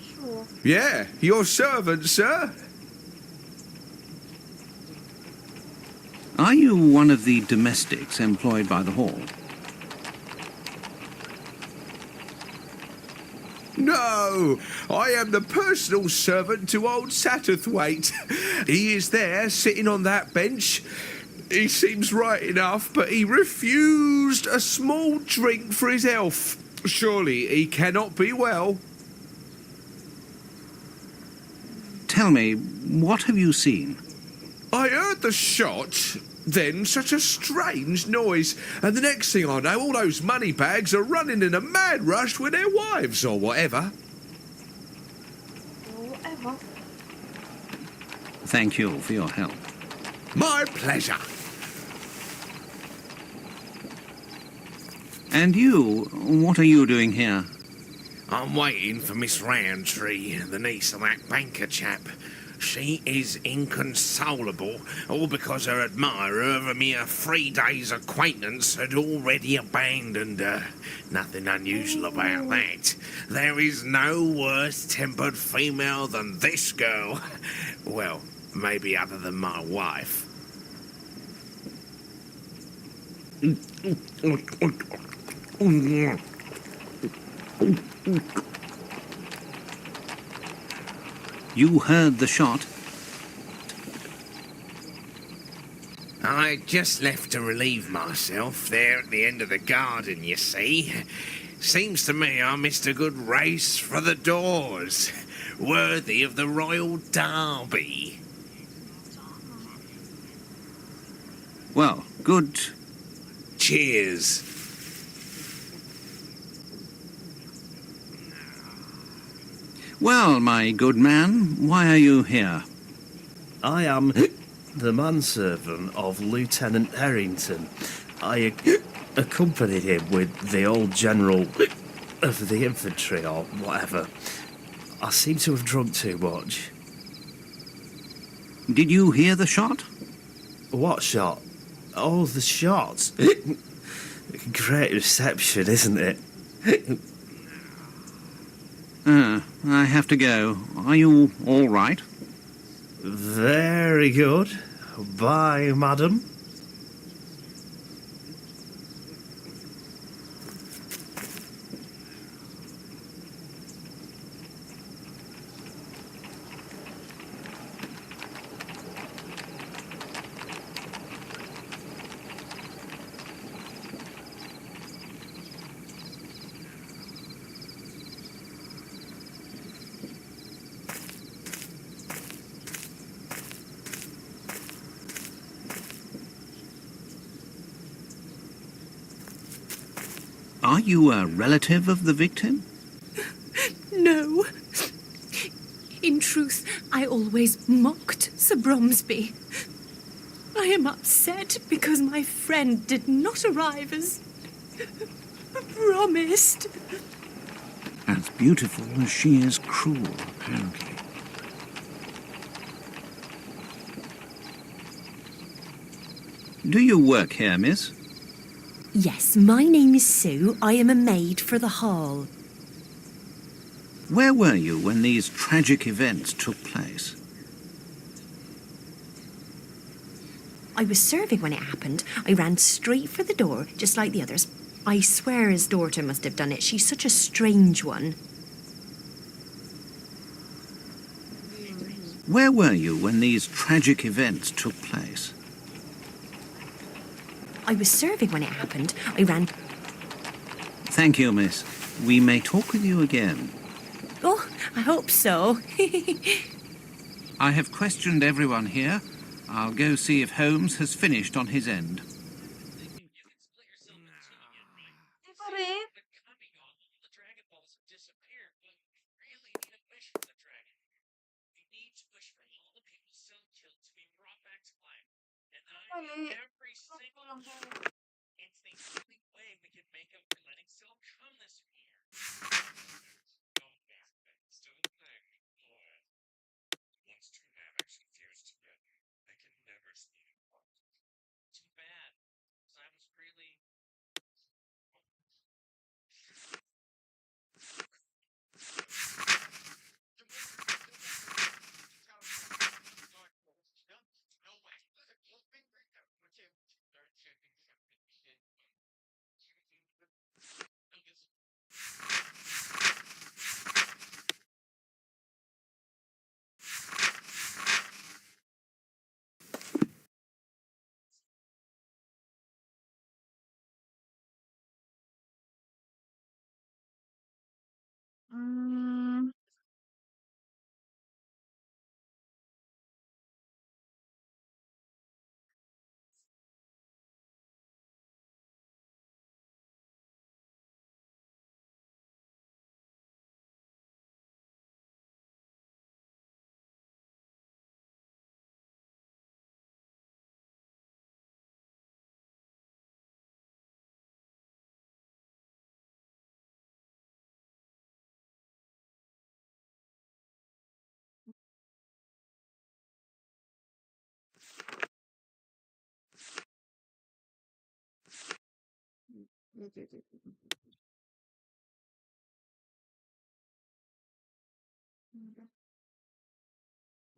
Sure. Yeah, your servant, sir. Are you one of the domestics employed by the hall? No, I am the personal servant to old Satterthwaite. He is there, sitting on that bench. He seems right enough, but he refused a small drink for his health. Surely he cannot be well. Tell me, what have you seen? I heard the shot, then such a strange noise, and the next thing I know, all those money bags are running in a mad rush with their wives or whatever. Or whatever. Thank you for your help. My pleasure. And you, what are you doing here? I'm waiting for Miss Roundtree, the niece of that banker chap. She is inconsolable, all because her admirer of a mere 3 days' acquaintance had already abandoned her. Nothing unusual about that. There is no worse-tempered female than this girl. Well, maybe other than my wife. You heard the shot? I just left to relieve myself there at the end of the garden, you see. Seems to me I missed a good race for the doors. Worthy of the Royal Derby. Well, good. Cheers. Well, my good man, why are you here? I am the manservant of Lieutenant Harrington. I accompanied him with the old general of the infantry or whatever. I seem to have drunk too much. Did you hear the shot? What shot? Oh, the shot. Great reception, isn't it? I have to go. Are you all right? Very good. Bye, madam. Are you a relative of the victim? No. In truth, I always mocked Sir Bromsby. I am upset because my friend did not arrive as promised. As beautiful as she is cruel, apparently. Do you work here, miss? Yes, my name is Sue. I am a maid for the hall. Where were you when these tragic events took place? I was serving when it happened. I ran straight for the door, just like the others. I swear his daughter must have done it. She's such a strange one. Where were you when these tragic events took place? I was serving when it happened. I ran Thank you, miss. We may talk with you again. Oh, I hope so. I have questioned everyone here. I'll go see if Holmes has finished on his end. Di pa rin? Mali. Bakit ko lang siya- Hmm.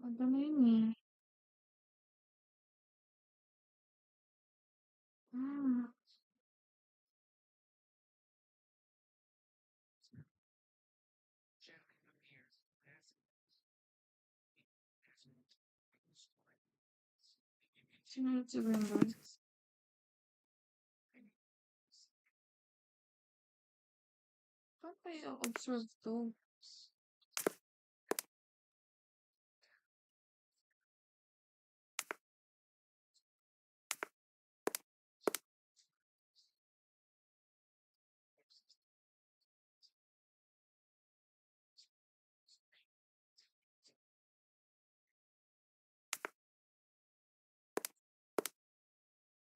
Ano na yun eh. Ah. Sinunod si Wendell. Paano kaya observe to?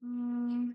Hmm.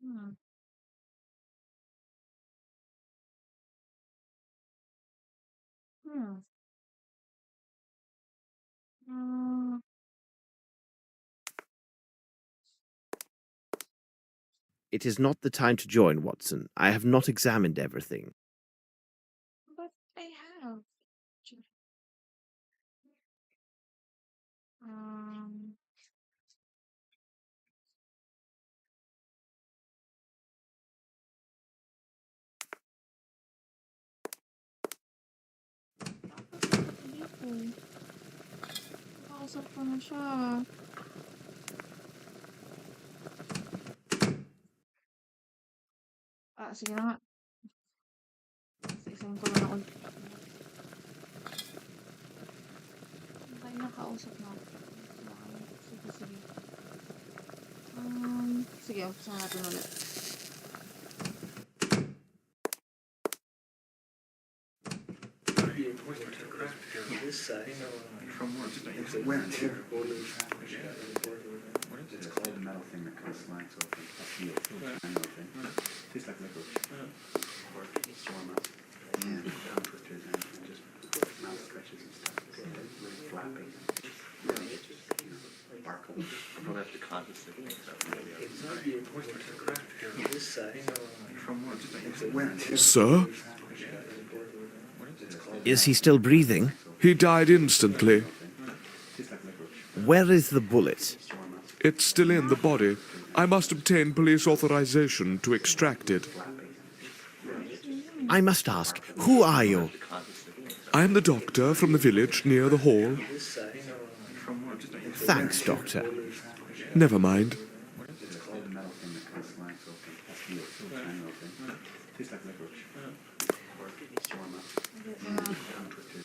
Hmm. Hmm. Hmm. It is not the time to join, Watson. I have not examined everything. But I have. Um. Hindi ko. Nakausap ko na siya. Ah, sige na nga. Isa-isahin ko na ulit. Ay, nakausap na ako. Sige, sige. Sige, umpisa natin ulit. This side, from wear and tear. What is it? It's all the metal thing that kind of slides open. That's the angle thing. Tastes like licorice. Or warm up. And tongue twisters and just mouth stretches and stuff. Really flapping. Sparkle. Don't have to consciously think so. It's not the important to craft here. This side. From what? Where? Sir? Is he still breathing? He died instantly. Where is the bullet? It's still in the body. I must obtain police authorization to extract it. I must ask, who are you? I am the doctor from the village near the hall. Thanks, Doctor. Never mind.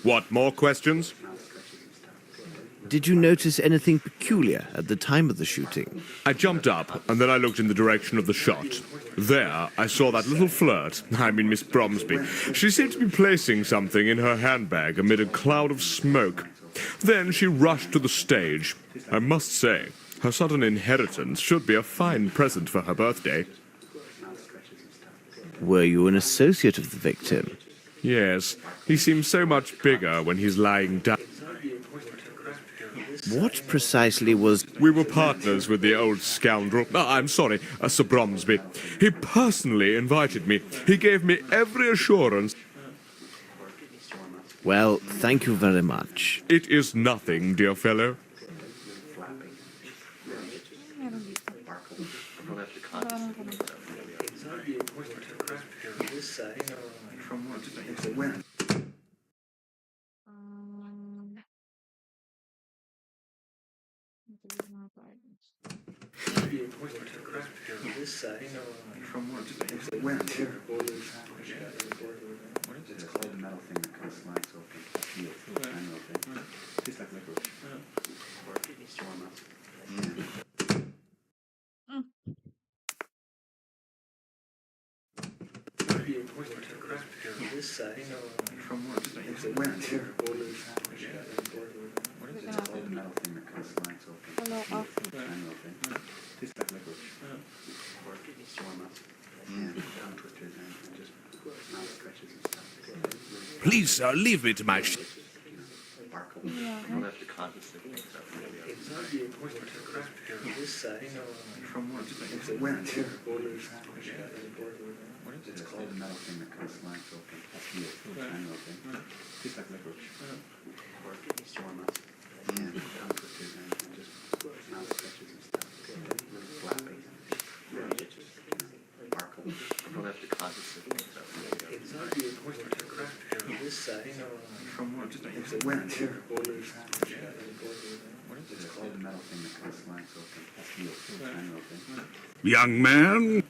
What, more questions? Did you notice anything peculiar at the time of the shooting? I jumped up, and then I looked in the direction of the shot. There, I saw that little flirt, Miss Bromsby. She seemed to be placing something in her handbag amid a cloud of smoke. Then she rushed to the stage. I must say, her sudden inheritance should be a fine present for her birthday. Were you an associate of the victim? Yes, he seems so much bigger when he's lying down. What precisely was... We were partners with the old scoundrel. I'm sorry, Sir Bromsby. He personally invited me. He gave me every assurance. Well, thank you very much. It is nothing, dear fellow. Please, sir, leave me to my... Young man,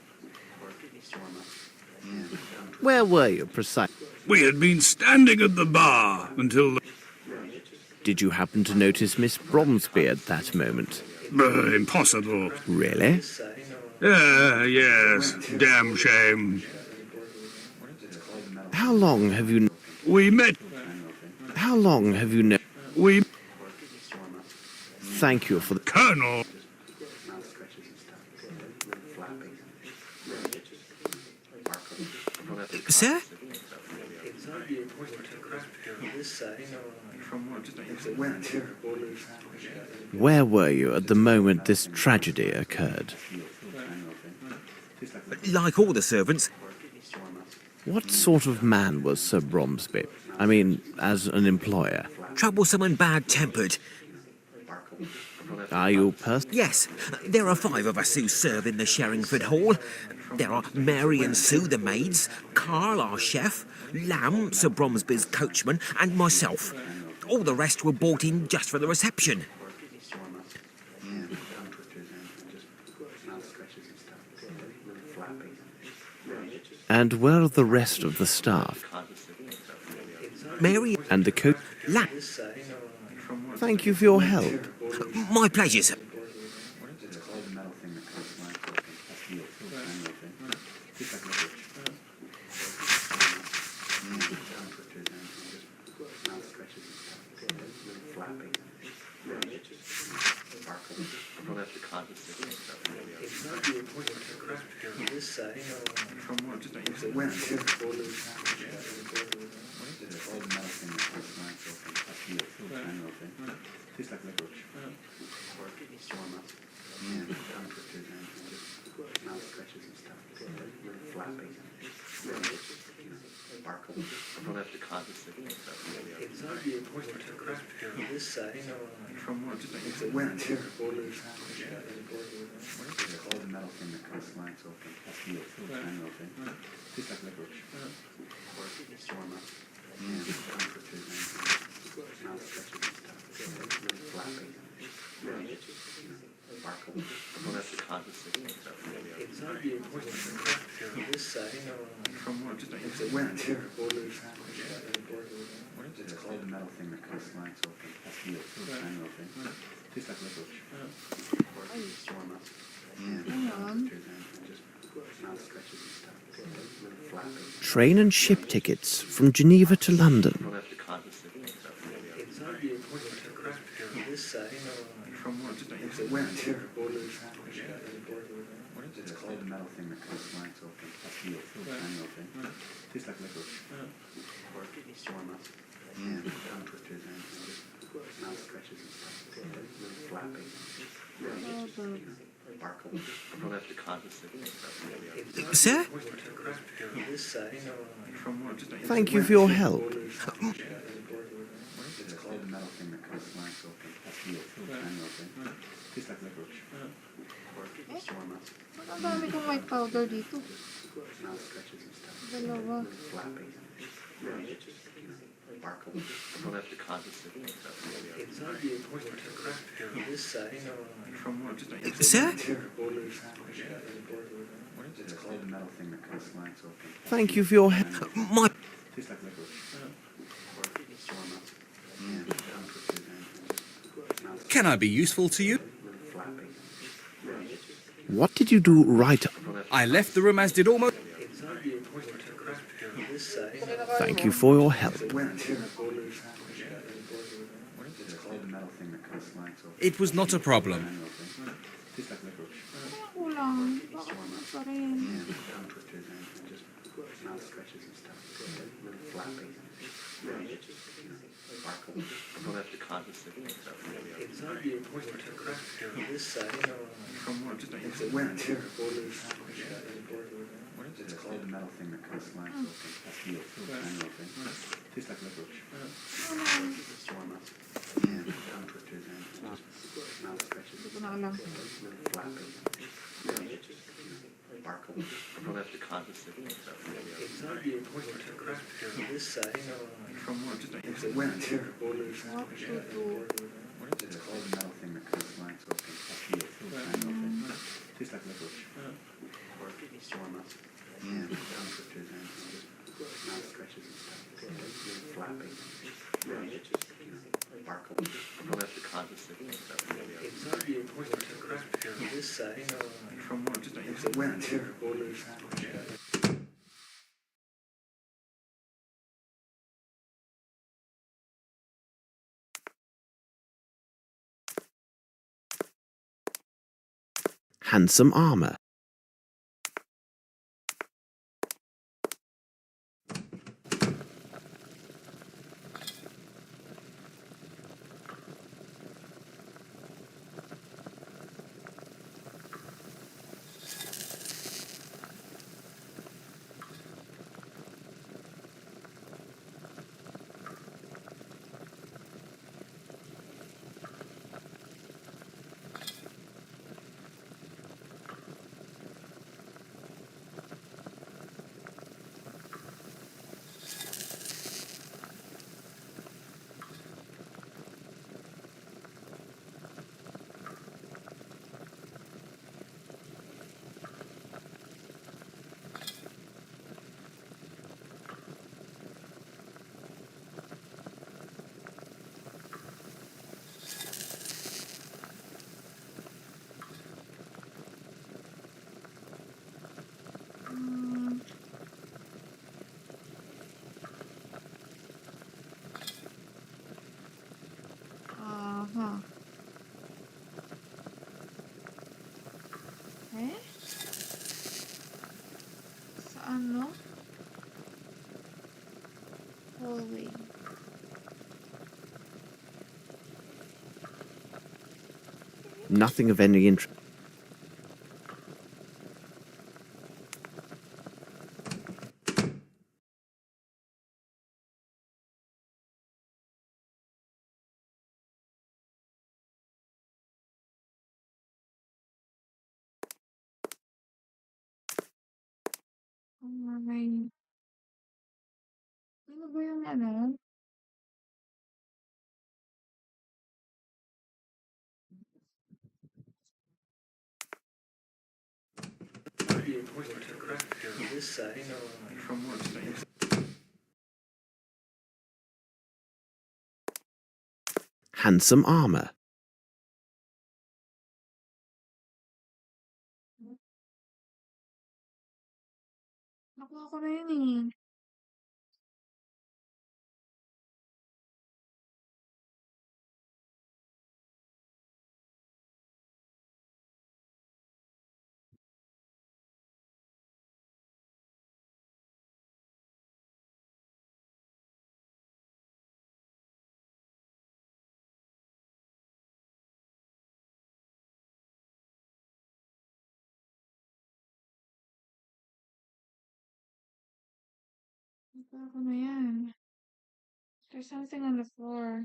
Where were you precisely? We had been standing at the bar until... Did you happen to notice Miss Bromsby at that moment? Impossible. Really? Yes, damn shame. How long have you... We met... How long have you known... We... Thank you for the... Colonel... Sir? Where were you at the moment this tragedy occurred? Like all the servants. What sort of man was Sir Bromsby? I mean, as an employer. Troublesome and bad-tempered. Are you Yes, there are 5 of us who serve in the Sherringford Hall. There are Mary and Sue, the maids, Carl, our chef, Lamb, Sir Bromsby's coachman, and myself. All the rest were brought in just for the reception. And where are the rest of the staff? Mary and the coach? Lamb. Thank you for your help. My pleasure, sir. Don't have to wear and tear. All the metal thing that kind of slides open. That's the angle thing. Tastes like licorice. Or storm up. Yeah, tongue twisters and just mouth stretches and stuff. Little flapping. Sparkle. I'm gonna have to concentrate on stuff. It's not the important to grab this side. From what? It's a wear and tear. All the metal thing that kind of slides open. That's the angle thing. Tastes like licorice. Or storm up. Yeah, tongue twisters and mouth stretches and stuff. Little flapping. Sparkle. I'm gonna have to concentrate on stuff. It's not the important to grab this side. From what? It's a wear and tear. All the metal thing that kind of slides open. That's the angle thing. Tastes like licorice. Or storm up. Yeah, tongue twisters and just mouth stretches and stuff. Little flapping. Train and ship tickets from Geneva to London. I'm gonna have to concentrate on stuff. It's not the important to grab this side. From what? It's a wear and tear. All the metal thing that kind of slides open. That's the angle thing. Tastes like licorice. Or storm up. Yeah, tongue twisters and just mouth stretches and stuff. Little flapping. Sparkle. I'm gonna have to concentrate on stuff. Sir? This side. From what? Thank you for your help. The metal thing that kind of slides open. That's the angle thing. Tastes like licorice. Or storm up. Ang dami kong white powder dito. Mouth stretches and stuff. Dalawa. Flapping. Sparkle. I'm gonna have to concentrate on stuff. It's not the important to grab this side. From what? Sir? It's the metal thing that kind of slides open. Thank you for your help. My... Tastes like licorice. Or storm up. Yeah, tongue twisters and just mouth Can I be useful to you? flapping. What did you do right? I left the room as did almost... It's not the important to grab this side. Thank you for your help. Wear and tear. The metal thing that kind of slides open. It was not a problem. Tastes like licorice. Kulang. Bakit pa rin? Yeah, tongue twisters and just mouth stretches and stuff. Little flapping. Sparkle. I'm gonna have to concentrate on stuff. It's not the important to grab this side. From what? It's a wear and tear. It's the metal thing that kind of slides open. That's the angle thing. Tastes like licorice. Storm up. Yeah, tongue twisters and just mouth stretches. Hindi ko na alam. Little flapping. Sparkle. I'm gonna have to concentrate on stuff. It's not the important to grab this side. From what? It's a wear and tear. What to do? It's the metal thing that kind of slides open. That's the angle thing. Tastes like licorice. Or storm up. Yeah, tongue twisters and just mouth stretches and stuff. Little flapping. Sparkle. I'm gonna have to concentrate on stuff. It's not the important to grab this side. From what? It's a wear and tear. Handsome armour. hallway. Nothing of any interest. May... Ano ba yung ano? Handsome armor. Nakuha ko na yun eh. Nakuha ko na yan. There's something on the floor.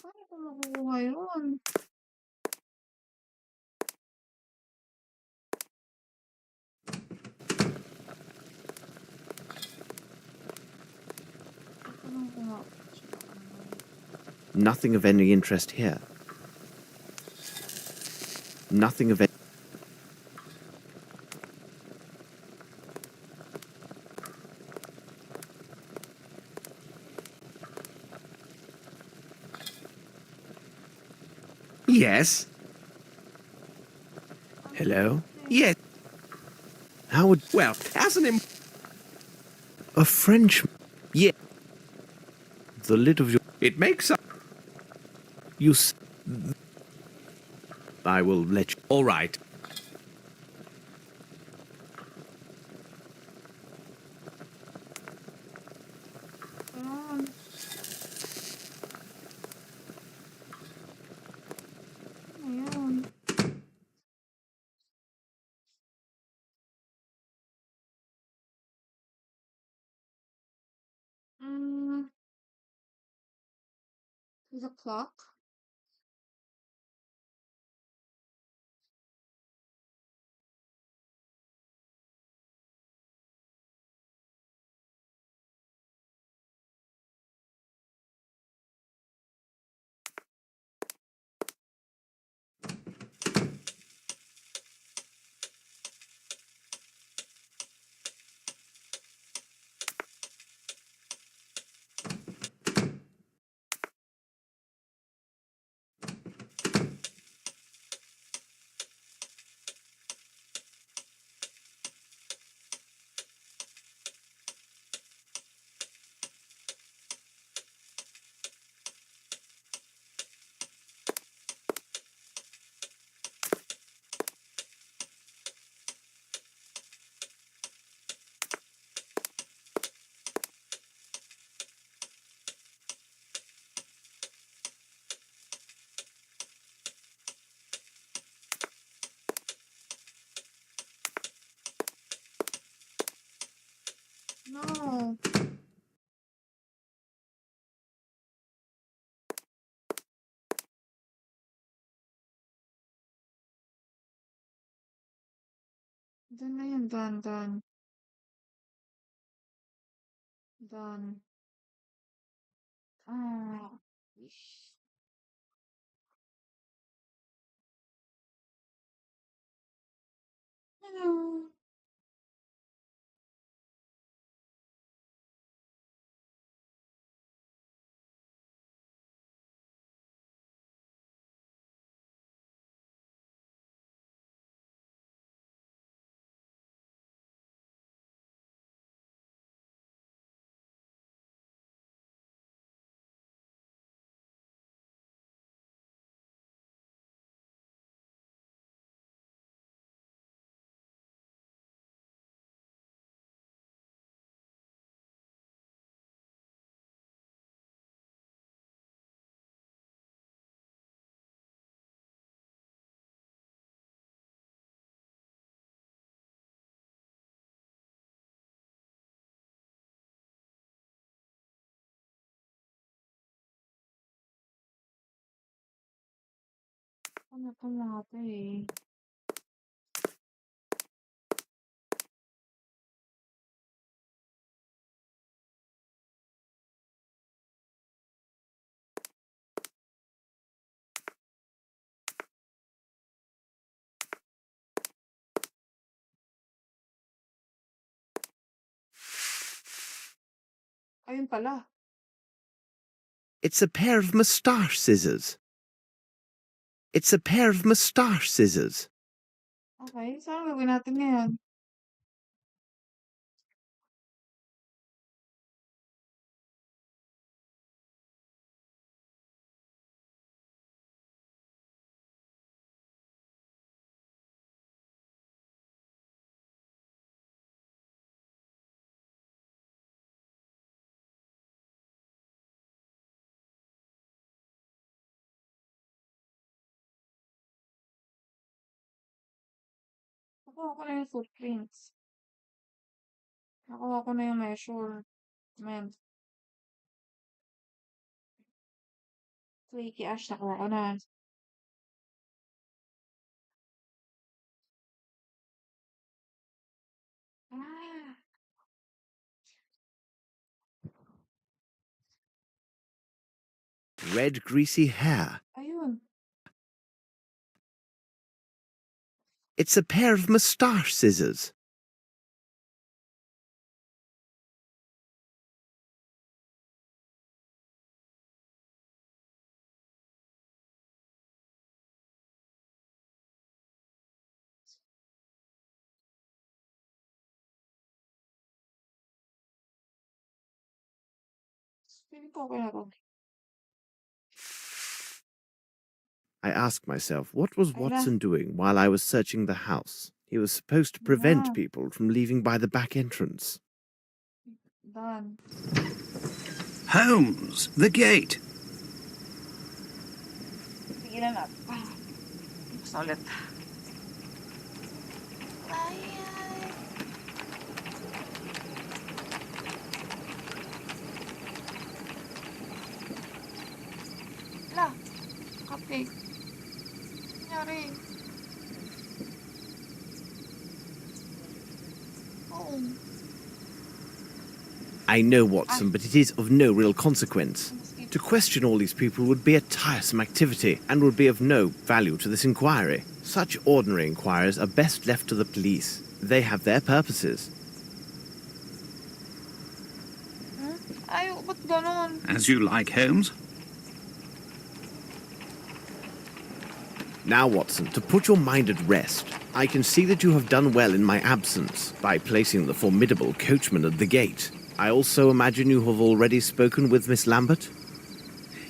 Paano ko makukuha yun? Paano ko nga? Nothing of any interest here. Nothing of any... Yes. Hello? Yes. How would... Well, as an A Frenchman? Yeah. The lid of your... It makes up. You... I will let you... All right. Ayun. Ayun. Mm, the clock? No. Done na yun. Done, done. Done. Ah. Ish. Hello. Ano 'tong mga 'to, eh. Ayun pala. It's a pair of moustache scissors. It's a pair of moustache scissors. Okey, so anong gagawin natin ngayon? Nakuha ko na yung footprints. Nakuha ko na yung measurement. Flaky ash nakuha ko na. Ah, Red greasy hair. ayun. It's a pair of moustache scissors. Feeling ko okey na 'to. I ask myself, what was Okey na. Watson doing while I was searching the house? He was supposed to Yun na. prevent people from leaving by the back entrance. Done. Holmes, the gate. Tigilan natin. Buksan ulit. Hala, cupcake. Nangyari? Oo. I know, Watson, but it is of no real consequence. To question all these people would be a tiresome activity and would be of no value to this inquiry. Such ordinary inquiries are best left to the police. They have their purposes. Ay, ba't ganon? As you like, Holmes. Now, Watson, to put your mind at rest, I can see that you have done well in my absence by placing the formidable coachman at the gate. I also imagine you have already spoken with Miss Lambert?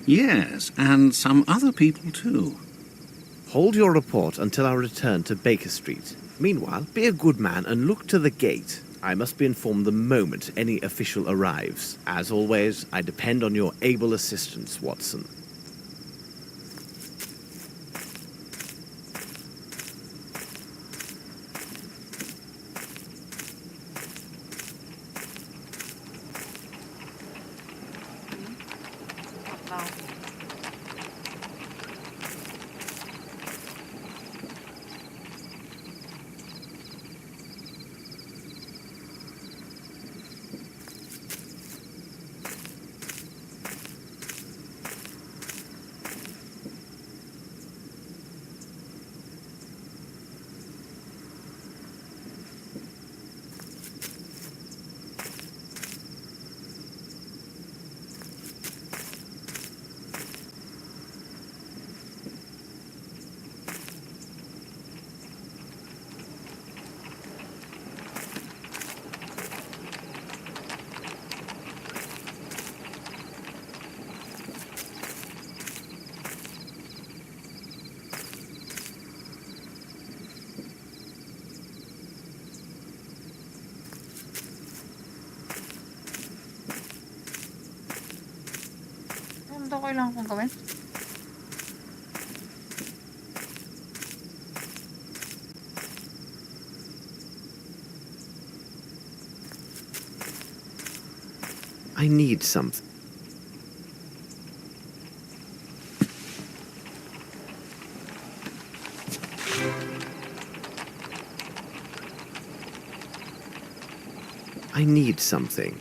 Yes, and some other people too. Hold your report until I return to Baker Street. Meanwhile, be a good man and look to the gate. I must be informed the moment any official arrives. As always, I depend on your able assistance, Watson. What now? Ano daw kailangan kong gawin? I need something. I need something.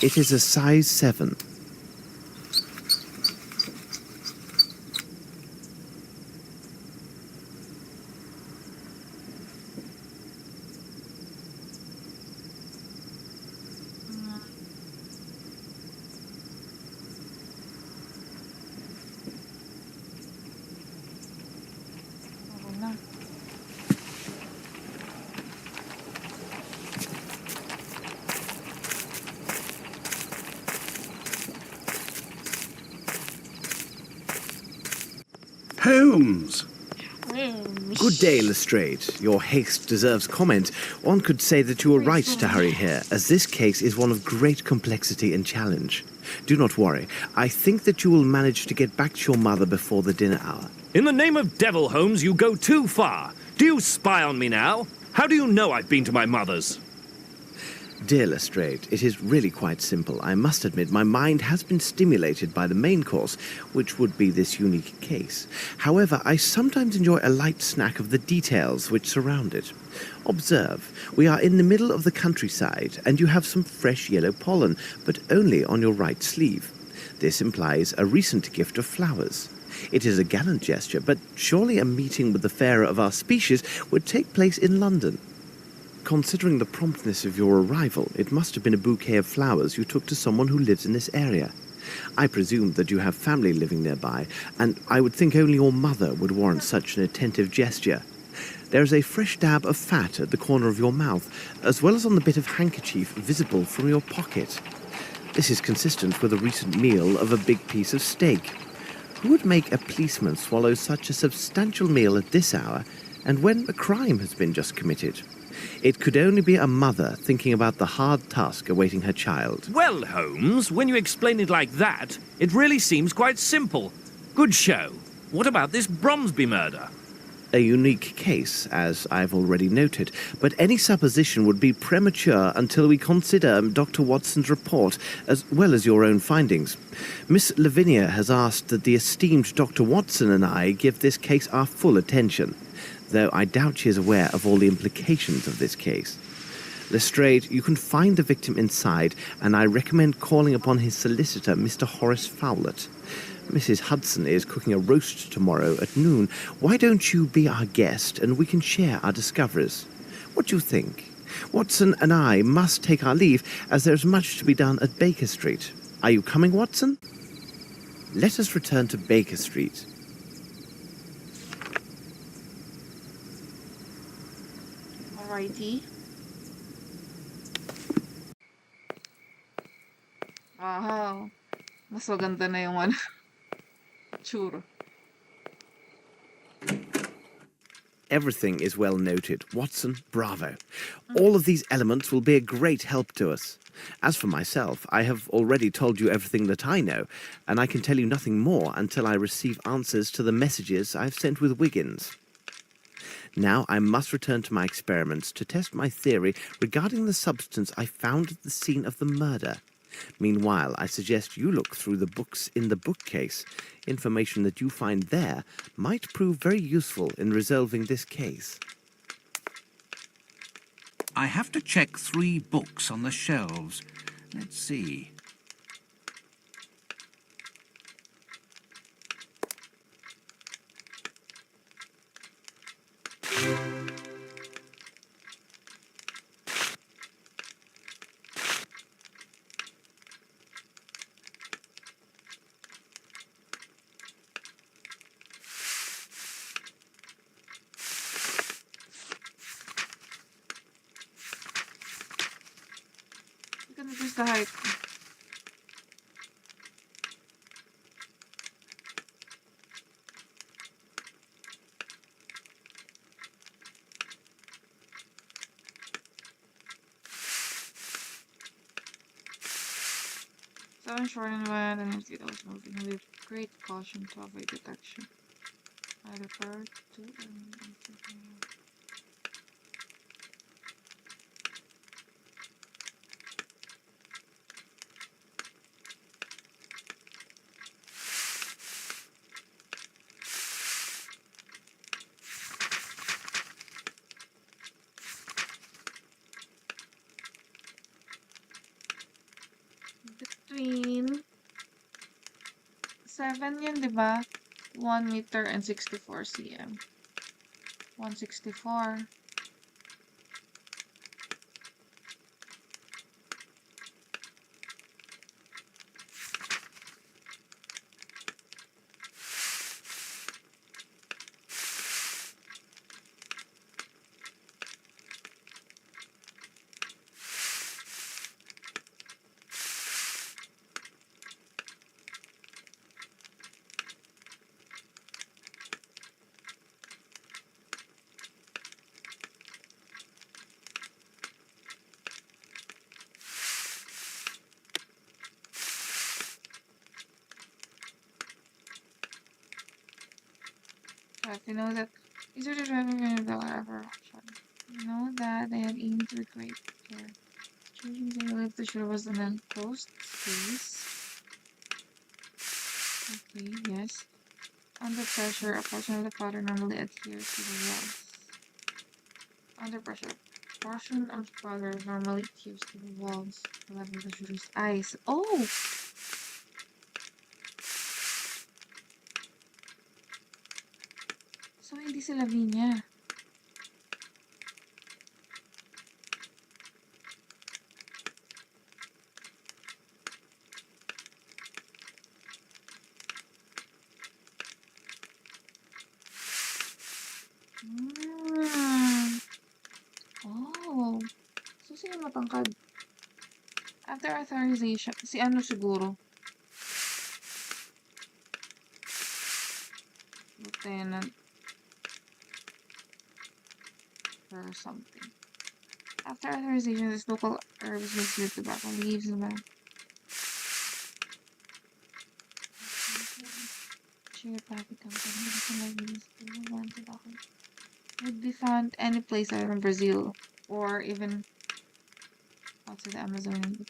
It is a size 7. Okay na. Holmes! Good day, Lestrade. Your haste deserves comment. One could say that you were right to hurry here, as this case is one of great complexity and challenge. Do not worry. I think that you will manage to get back to your mother before the dinner hour. In the name of devil, Holmes, you go too far. Do you spy on me now? How do you know I've been to my mother's? Dear Lestrade, it is really quite simple. I must admit my mind has been stimulated by the main course, which would be this unique case. However, I sometimes enjoy a light snack of the details which surround it. Observe, we are in the middle of the countryside, and you have some fresh yellow pollen, but only on your right sleeve. This implies a recent gift of flowers. It is a gallant gesture, but surely a meeting with the fairer of our species would take place in London. Considering the promptness of your arrival, it must have been a bouquet of flowers you took to someone who lives in this area. I presume that you have family living nearby, and I would think only your mother would warrant such an attentive gesture. There is a fresh dab of fat at the corner of your mouth, as well as on the bit of handkerchief visible from your pocket. This is consistent with a recent meal of a big piece of steak. Who would make a policeman swallow such a substantial meal at this hour, and when a crime has been just committed? It could only be a mother thinking about the hard task awaiting her child. Well, Holmes, when you explain it like that, it really seems quite simple. Good show. What about this Bromsby murder? A unique case, as I've already noted, but any supposition would be premature until we consider Dr. Watson's report, as well as your own findings. Miss Lavinia has asked that the esteemed Dr. Watson and I give this case our full attention, though I doubt she is aware of all the implications of this case. Lestrade, you can find the victim inside, and I recommend calling upon his solicitor, Mr. Horace Fowlett. Mrs. Hudson is cooking a roast tomorrow at noon. Why don't you be our guest, and we can share our discoveries? What do you think? Watson and I must take our leave, as there's much to be done at Baker Street. Are you coming, Watson? Let us return to Baker Street. Alrighty. Wow. Mas maganda na yung ano. Tsura. Everything is well noted. Watson, bravo. All of these elements will be a great help to us. As for myself, I have already told you everything that I know, and I can tell you nothing more until I receive answers to the messages I've sent with Wiggins. Now I must return to my experiments to test my theory regarding the substance I found at the scene of the murder. Meanwhile, I suggest you look through the books in the bookcase. Information that you find there might prove very useful in resolving this case. I have to check 3 books on the shelves. Let's see. I'm gonna use the height. Seven short and wide, and see those moving with great caution to avoid detection. I refer to 7 yun, di ba? 1 meter and 64 cm. 164. But you know that these are the driving the ever option. You know that they had aimed with great care. Changing the lift the shore was an enclosed space. Okay, yes. Under pressure, a portion of the powder normally adheres to the walls. Under pressure, a portion of powder normally adheres to the walls. The level of the shooter's eyes. Oh! So, hindi sila Lavinia. Oh. So, sino matangkad? After authorization, si ano siguro? Lieutenant or something. After authorization, this local herbs mixed with tobacco leaves and Sherlock company tobacco would be found any place other than Brazil or even outside the Amazon.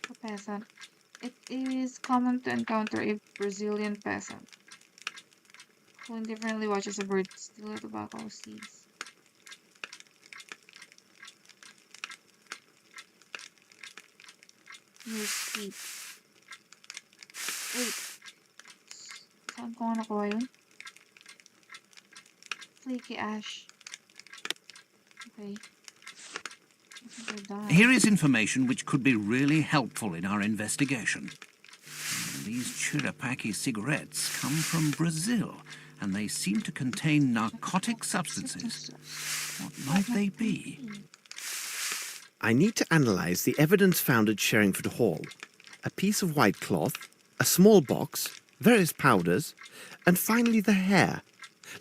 A peasant. It is common to encounter a Brazilian peasant who indifferently watches a bird steal tobacco seeds. Near street. Wait. Saan ko nga nakuha yun? Flaky ash. Okay. Here is information which could be really helpful in our investigation. These Chirapaki cigarettes come from Brazil, and they seem to contain narcotic substances. What might they be? I need to analyse the evidence found at Sherringford Hall. A piece of white cloth, a small box, various powders, and finally the hair.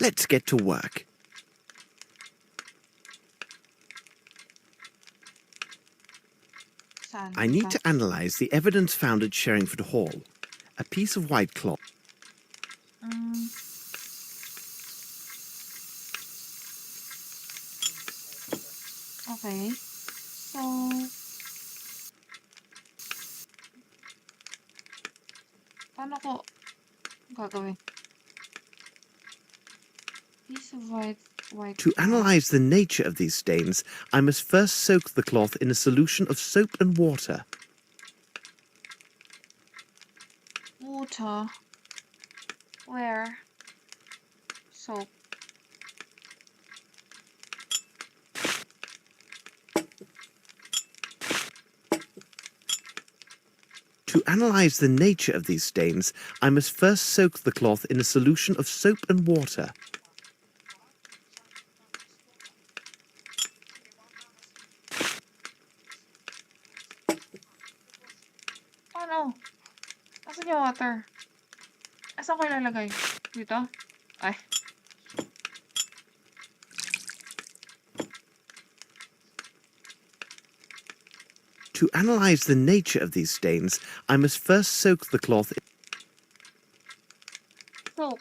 Let's get to work. I need to analyse the evidence found at Sherringford Hall. A piece of white cloth. Okay. So, paano ko gagawin? Piece of white To analyse the nature of these stains, I must first soak the cloth in a solution of soap and water. water. Where? Soap. To analyse the nature of these stains, I must first soak the cloth in a solution of soap and water. Oh no! Asan yung water? Asan ko ilalagay? Dito? Ay. To analyse the nature of these stains, I must first soak the cloth. Soap.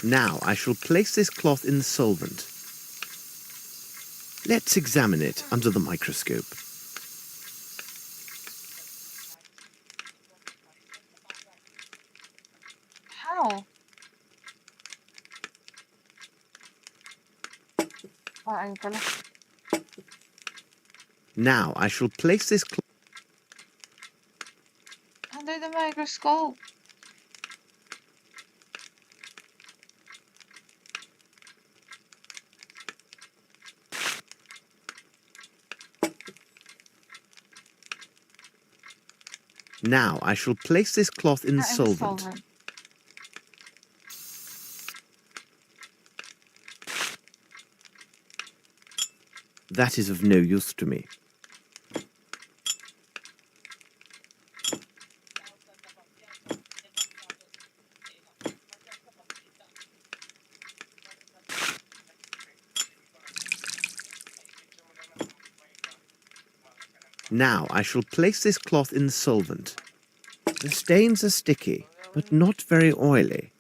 Now I shall place this cloth in the solvent. Let's examine it under the microscope. Ay, pala. Now I shall place this Under the microscope. Now I shall place this cloth in solvent. Solvent. That is of no use to me. Now I shall place this cloth in solvent. The stains are sticky, but not very oily.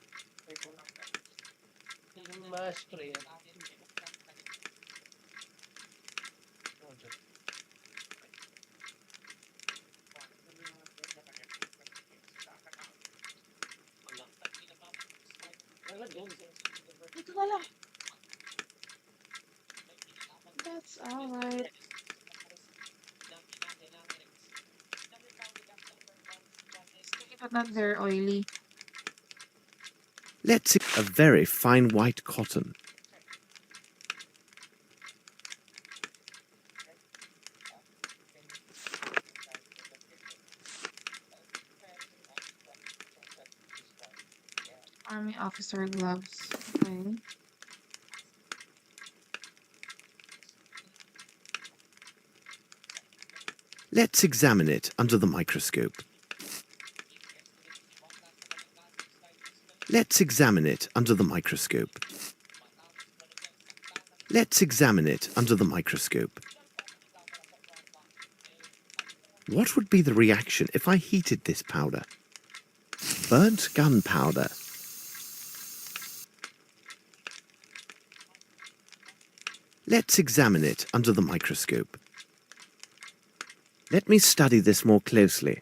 Ito na lang. That's alright. Sticky but not very oily. Let's see a very fine white cotton. Army officer gloves. Okay. Let's examine it under the microscope. Let's examine it under the microscope. Let's examine it under the microscope. What would be the reaction if I heated this powder? Burnt gunpowder. Let's examine it under the microscope. Let me study this more closely.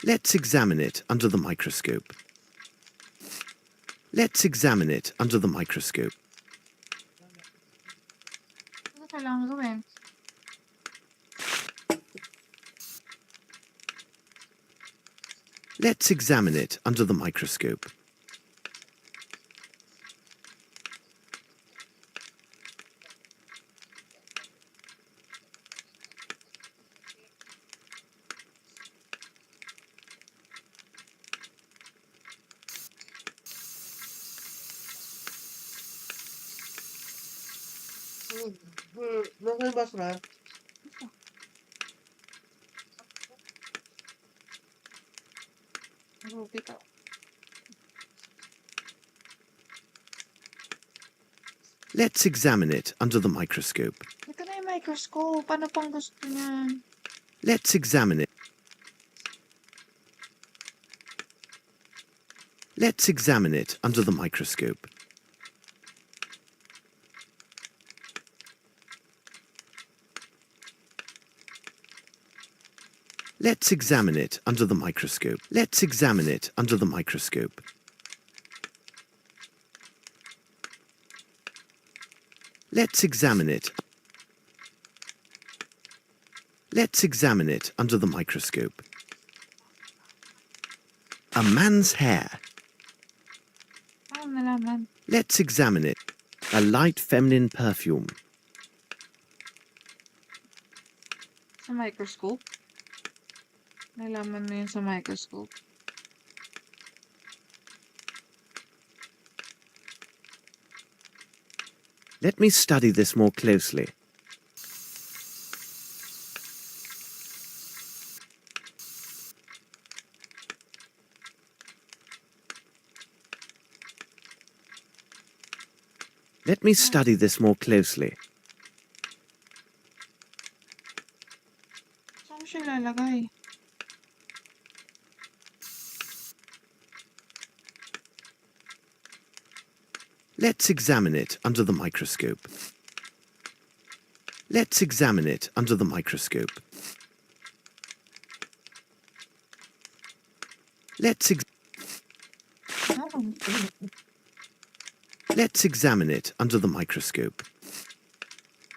Let's examine it under the microscope. Let's examine it under the microscope. Ano kailangan gawin? Let's examine it under the microscope. Let's examine it under the microscope. Ito na yung microscope. Ano pang gusto niyan? Let's examine it. Let's examine it under the microscope. Let's examine it under the microscope. Let's examine it under the microscope. Let's examine it. Let's examine it under the microscope. A man's hair. Paano nalaman? Let's examine it. A light feminine perfume. Sa microscope? Nalaman mo yun sa microscope. Let me study this more closely. Let me study this more closely. Saan mo siya ilalagay? Let's examine it under the microscope. Let's examine it under the microscope. Let's examine it under the microscope.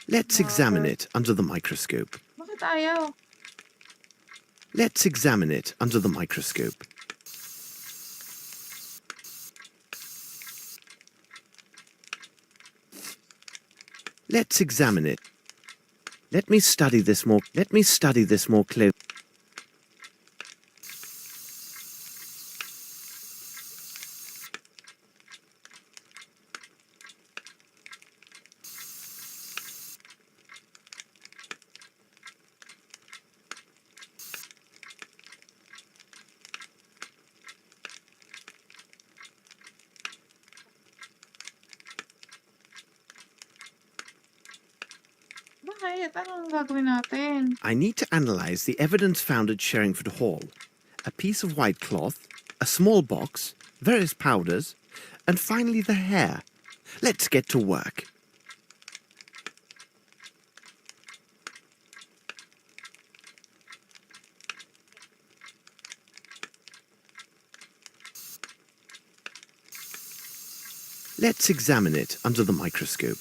Let's examine it under the microscope. Bakit ayaw? Let's examine it under the microscope. Let's examine it. Let me study this more closely. Bakit? Anong gagawin natin? I need to analyze the evidence found at Sherringford Hall. A piece of white cloth, a small box, various powders, and finally the hair. Let's get to work. Let's examine it under the microscope.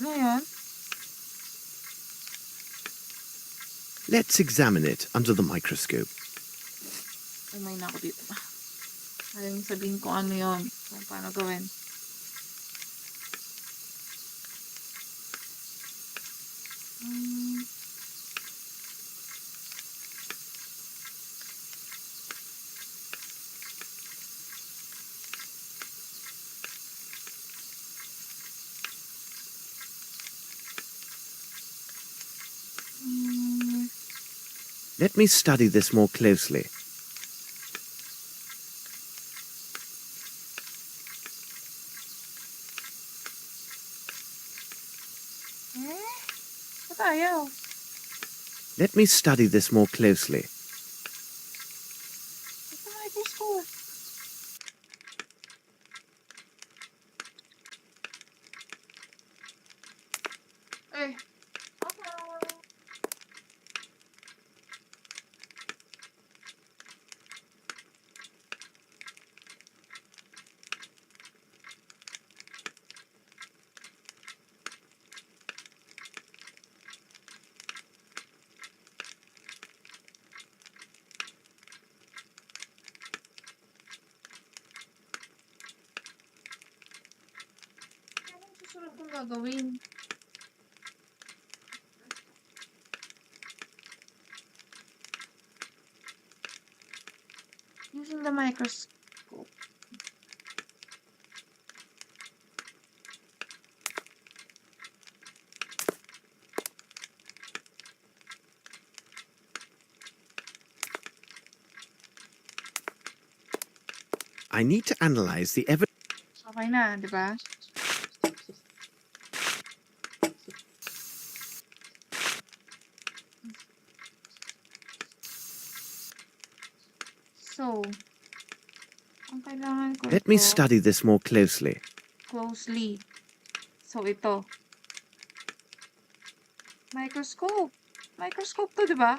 Ngayon, Let's examine it under the microscope. umay na ako dito. Ayaw yung sabihin ko ano yun, kung paano gawin. Let me study this more closely. Ba't ayaw? Let me study this more closely. Ito microscope. Eh. Anong susunod kong gagawin? Using the microscope. I need to analyze the evidence. Okay na, di ba? So, ang kailangan ko Let me ito study this more closely. closely. So, ito. Microscope. Microscope to, di ba?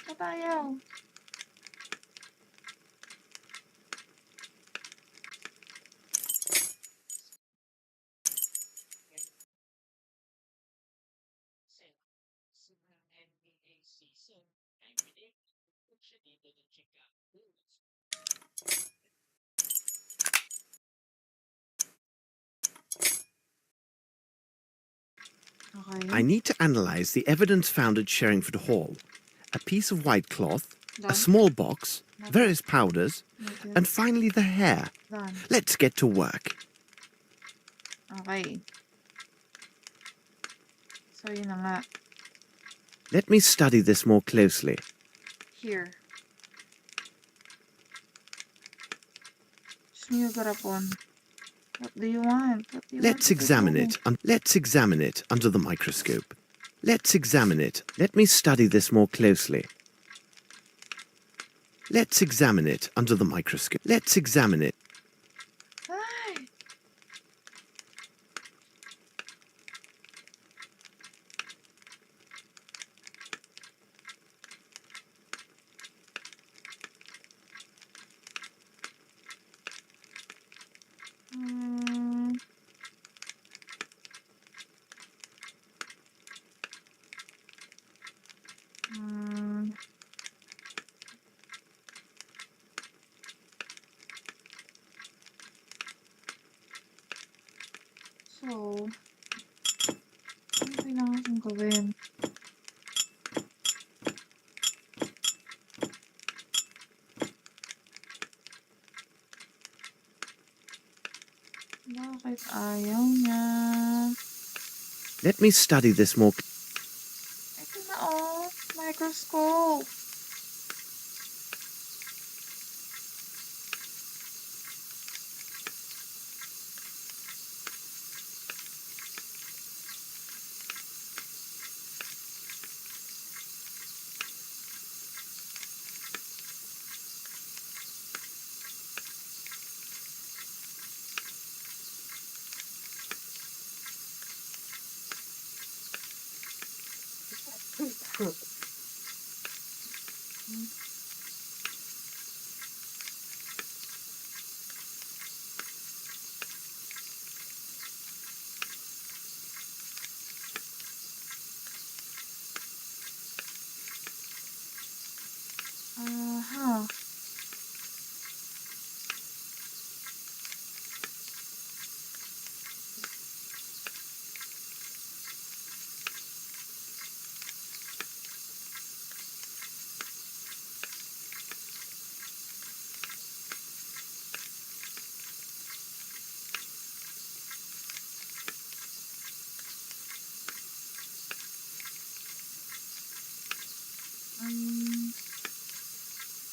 Patayaw. Okay. I need to analyze the evidence found at Sherringford Hall. A piece of white cloth, a Done. small box, various powders, Okay. and finally the hair. Done. Let's get to work. Okay. So, yun na nga. Let me study this more closely. Here. Smil garapon. What do you want? What do you Let's want me to examine do? it. Let's examine it under the microscope. Let's examine it. Let me study this more closely. Let's examine it under the microscope. Let's examine it. Ay. Mm. Mm. So, ano kailangan kong gawin? Bakit ayaw niya? Let me study this more. Ito na oh, microscope. Huh.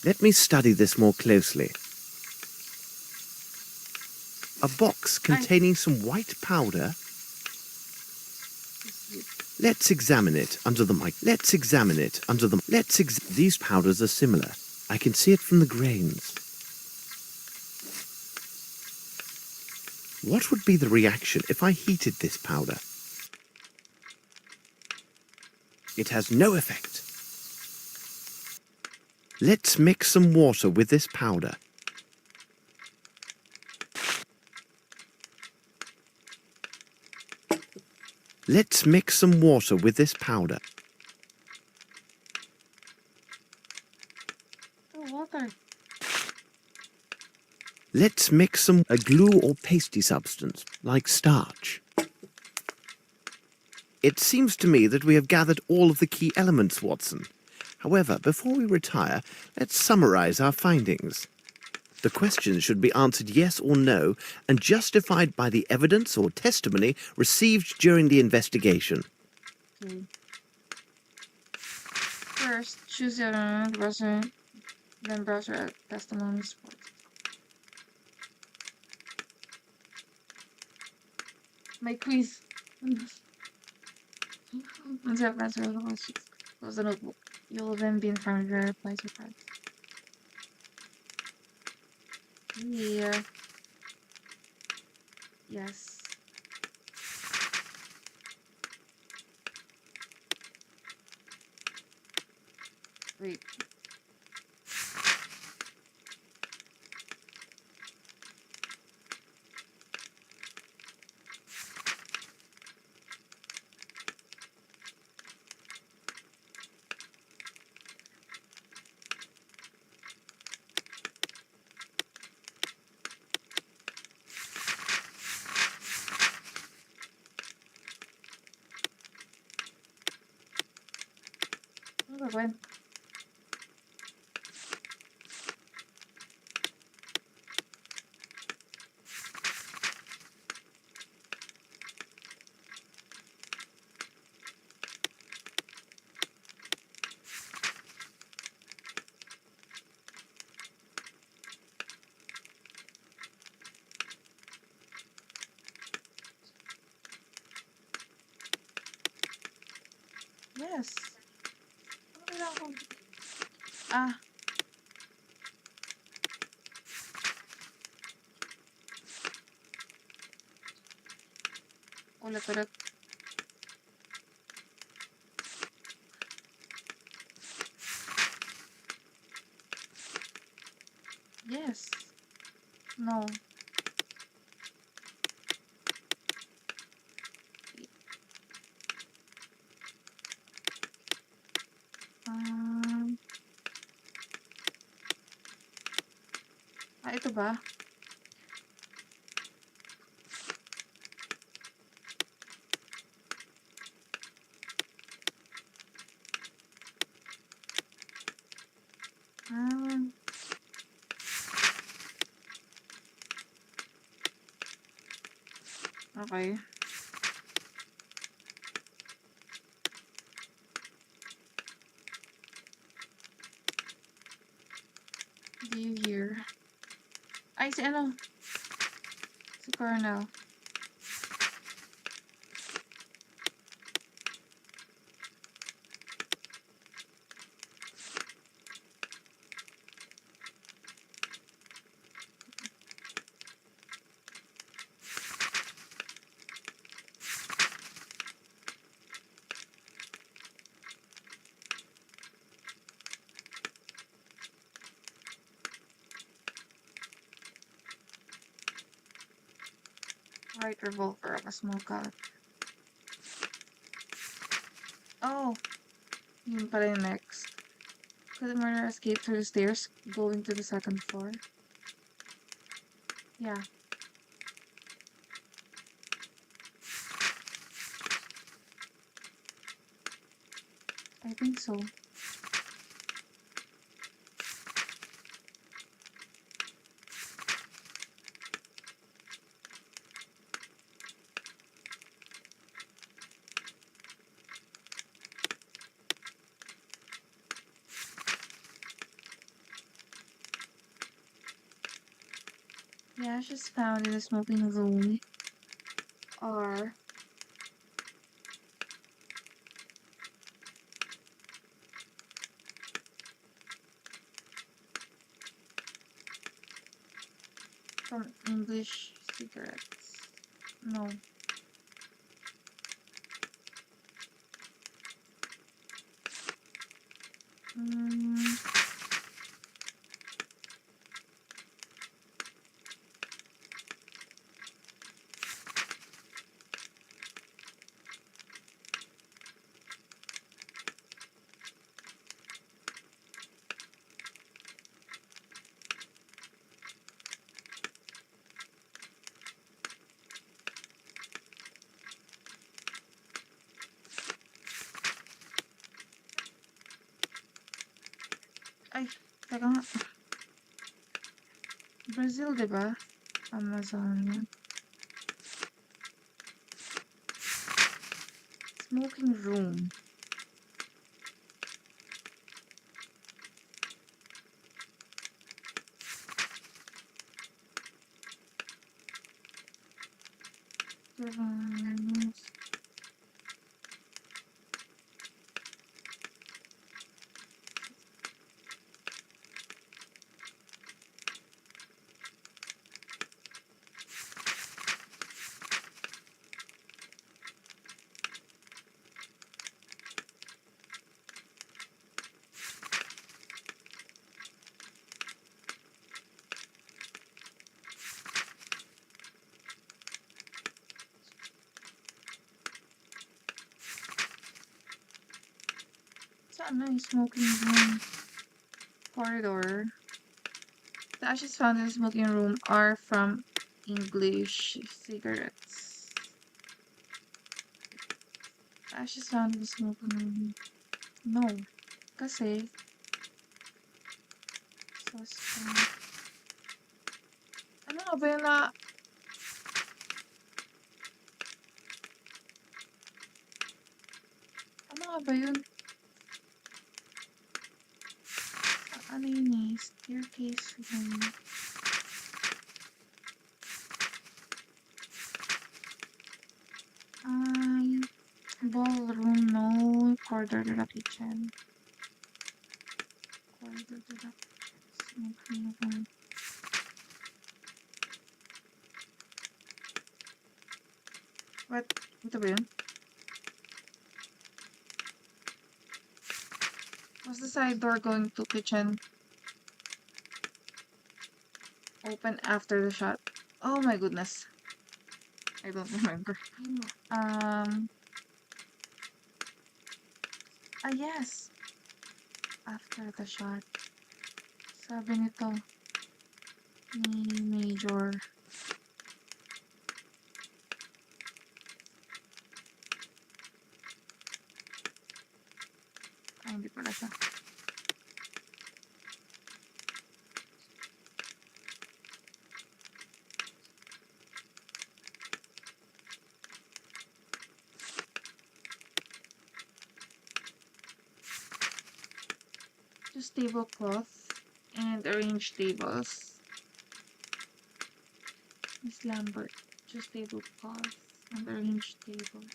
Let me study this more closely. A box containing some white powder. Let's examine it under the mic. Let's examine it under the. These powders are similar. I can see it from the grains. What would be the reaction if I heated this powder? It has no effect. Let's mix some water with this powder. Let's mix some water with this powder. Oh, water. Let's mix a glue or pasty substance, like starch. It seems to me that we have gathered all of the key elements, Watson. However, before we retire, let's summarize our findings. The questions should be answered yes or no and justified by the evidence or testimony received during the investigation. Okay. First, choose the browser, then browser testimony support. My quiz. Once you have answered all the questions, close the notebook. You will then be informed of your replies or cards. Yeah. Yes. Wait. Ano gagawin? Yes. Ano kailangan kong... Ah. Ulit-ulit. Yes. No. Ito ba? Okay. Do you hear? Ay, si ano? Si Colonel. Right revolver of a small gun. Oh, yun pala yung next. Could the murderer escape through the stairs going to the second floor? Yeah. I think so. The ashes found in the smoking room are from English cigarettes. No. Ay, teka nga. Brazil, diba? Amazon. Smoking room. Saan na yung smoking room? Corridor. The ashes found in the smoking room are from English cigarettes. The ashes found in the smoking room. No. Kasi suspect. Ano nga ba yun na... Ano nga ba yun? Ano yun eh? Staircase room. Ballroom, no. Corridor to the kitchen. Corridor to the smoking room. But Ito ba yun? Was the side door going to kitchen open after the shot? Oh my goodness. I don't remember. Yes. After the shot. Sabi nito ni Major. Ay, hindi pala siya. Just tablecloth and arrange tables. Miss Lambert, just tablecloth and arrange table.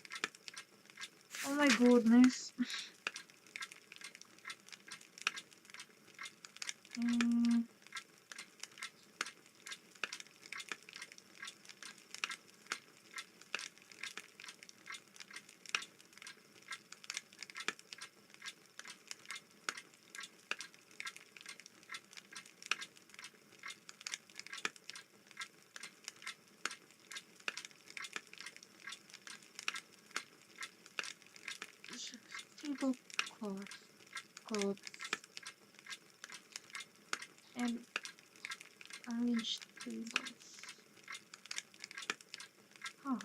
Oh my goodness. Tablecloth. Clothes. And arrange tables. Huh.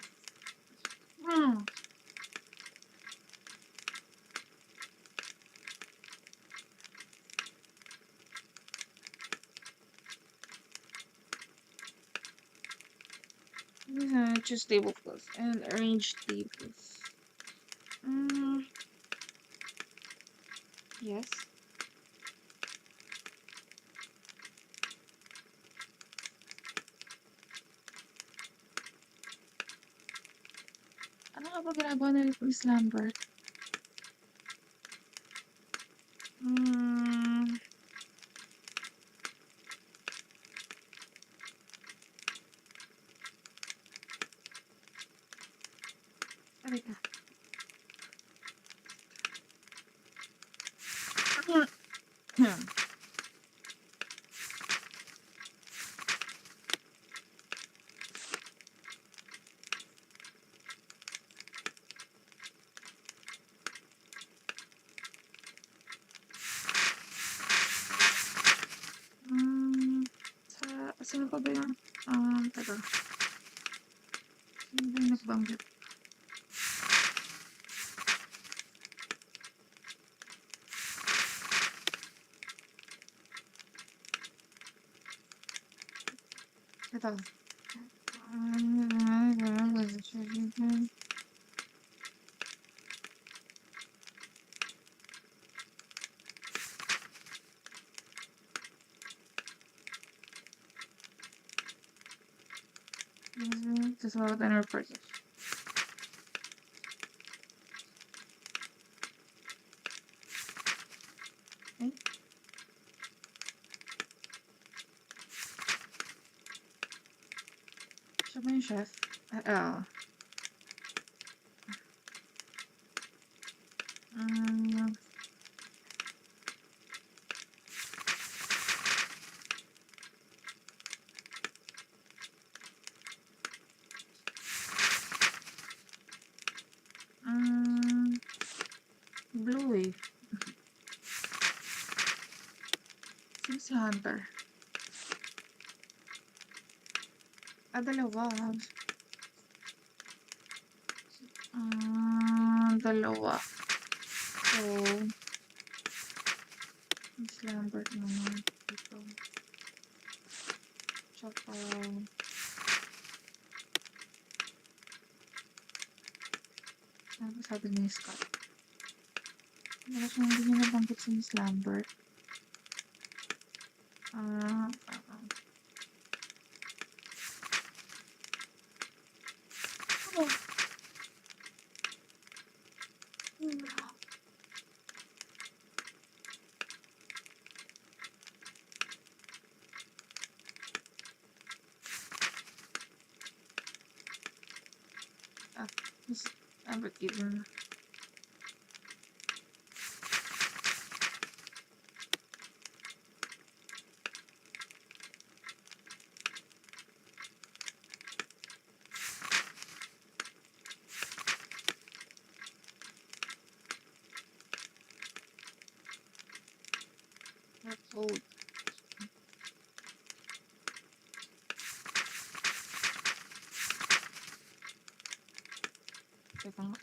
Just tablecloths and arrange tables. Yes. Ano nga ba ginagawa ni Miss Lambert? Halika. Sino pa ba yun? Teka. Sino ba yung nagbanggit? Ito. Just about an purchase. Okay. Siya ba yung chef? Blue eh. Sino si Hunter? Dalawa. Dalawa. So, Miss Lambert naman. Dito. Tsaka, ano ba sabi ni Scott? Wala siya hindi niya nabanggit si Miss Lambert. But even... That's old. Teka nga.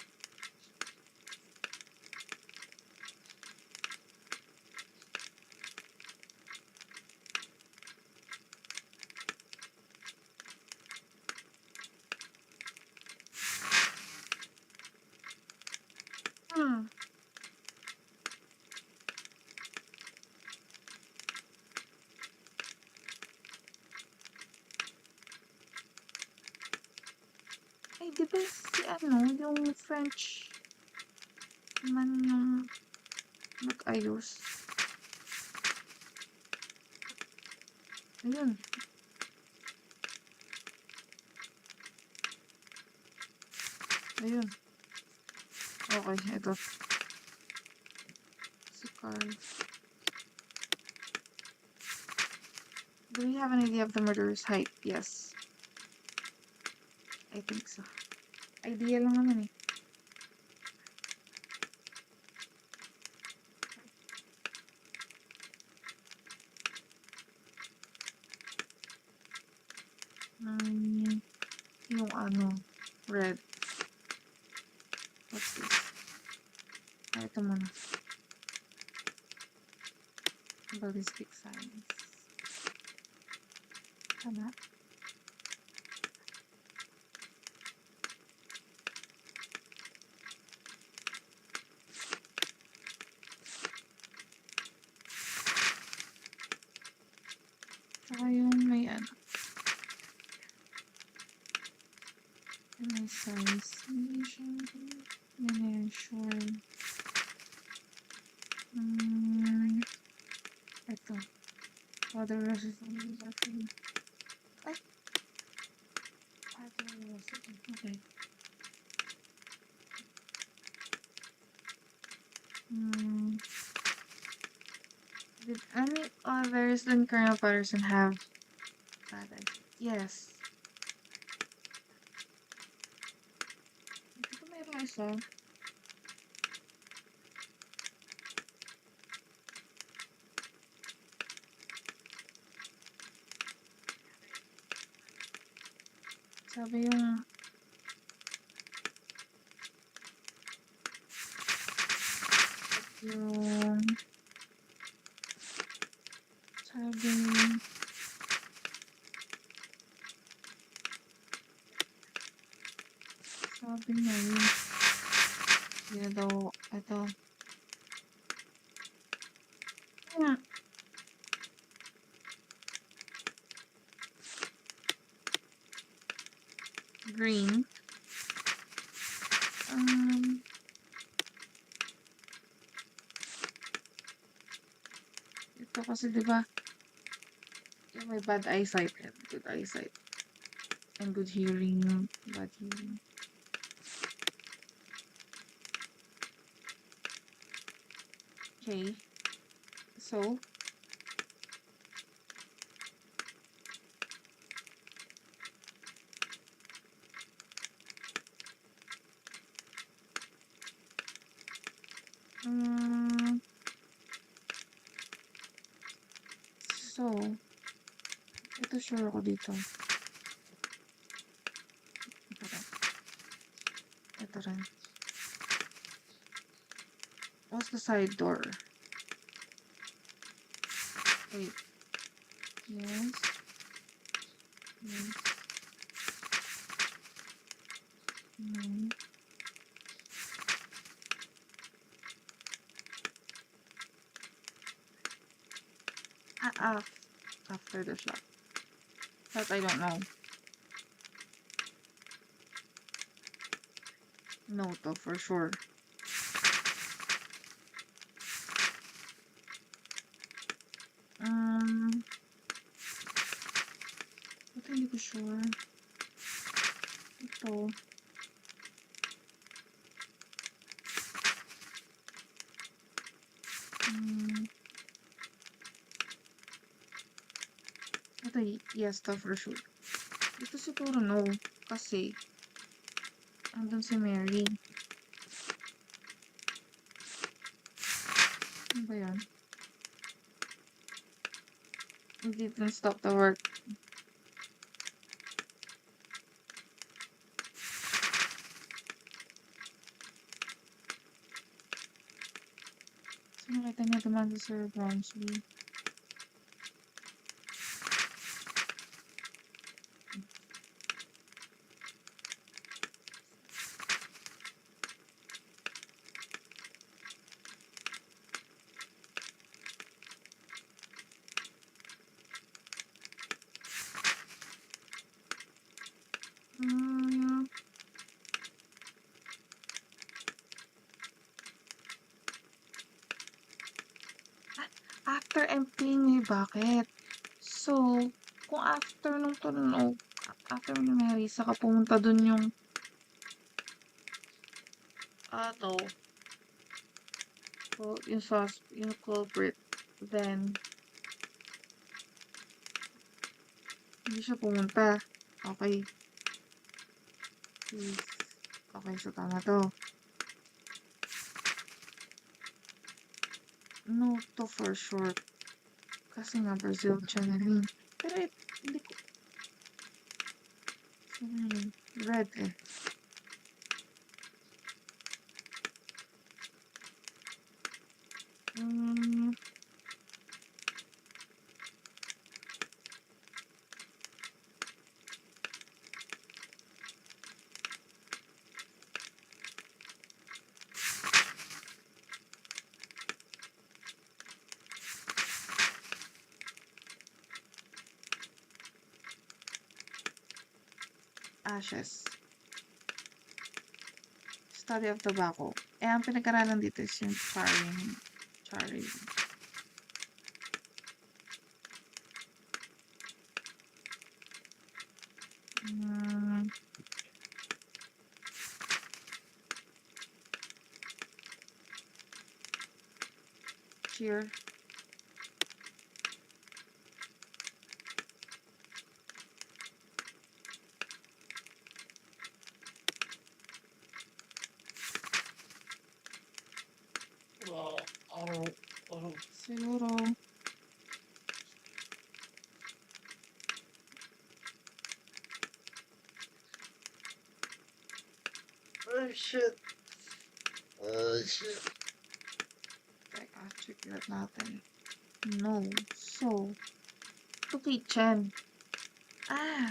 Ay, di ba si ano, yung French man yung nag-ayos? Ayun. Ayun. Okay, ito. Si Carl. Do we have an idea of the murderer's height? Yes. I think so. Idea lang naman eh. Yung ano, red. What's this? Ito muna. Ballistic science. Tama. Tsaka yung may ano. May science. Sure. Ito. Other recipes. Ay! Other recipes. Okay. Did any others than Colonel Patterson have bad ideas? Yes. Hindi ko meron isa. Sabi yung sabi niya yun. Hindi daw, ito. Green. Ito kasi diba, yung may bad eyesight and good eyesight. And good hearing, bad hearing. Okay. So, ito sure ako dito. Ito rin. What's the side door? Wait. Yes. Yes. No. After the shot. That I don't know. No to for sure. Ito hindi ko sure. Ito. Ito, yes to for sure. Ito siguro no. Kasi, andun si Mary. Ano ba yun? It didn't stop the work. So, nakita niya naman si Sir Bromsby. After emptying may bucket. So, kung after nung tunog, after ni Mary, saka pumunta dun yung yung culprit, then hindi siya pumunta. Okay. Please. Okay, so tama to. No to for sure. Kasi nga Brazil channeling. Pero hindi ko. Red eh. Ashes. Study of tobacco. Eh, ang pinag-aralan dito is yung charring. Cheer. Siguro. Oh, shit. Shit. Teka, check that natin. No. So, to kitchen.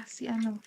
Si ano.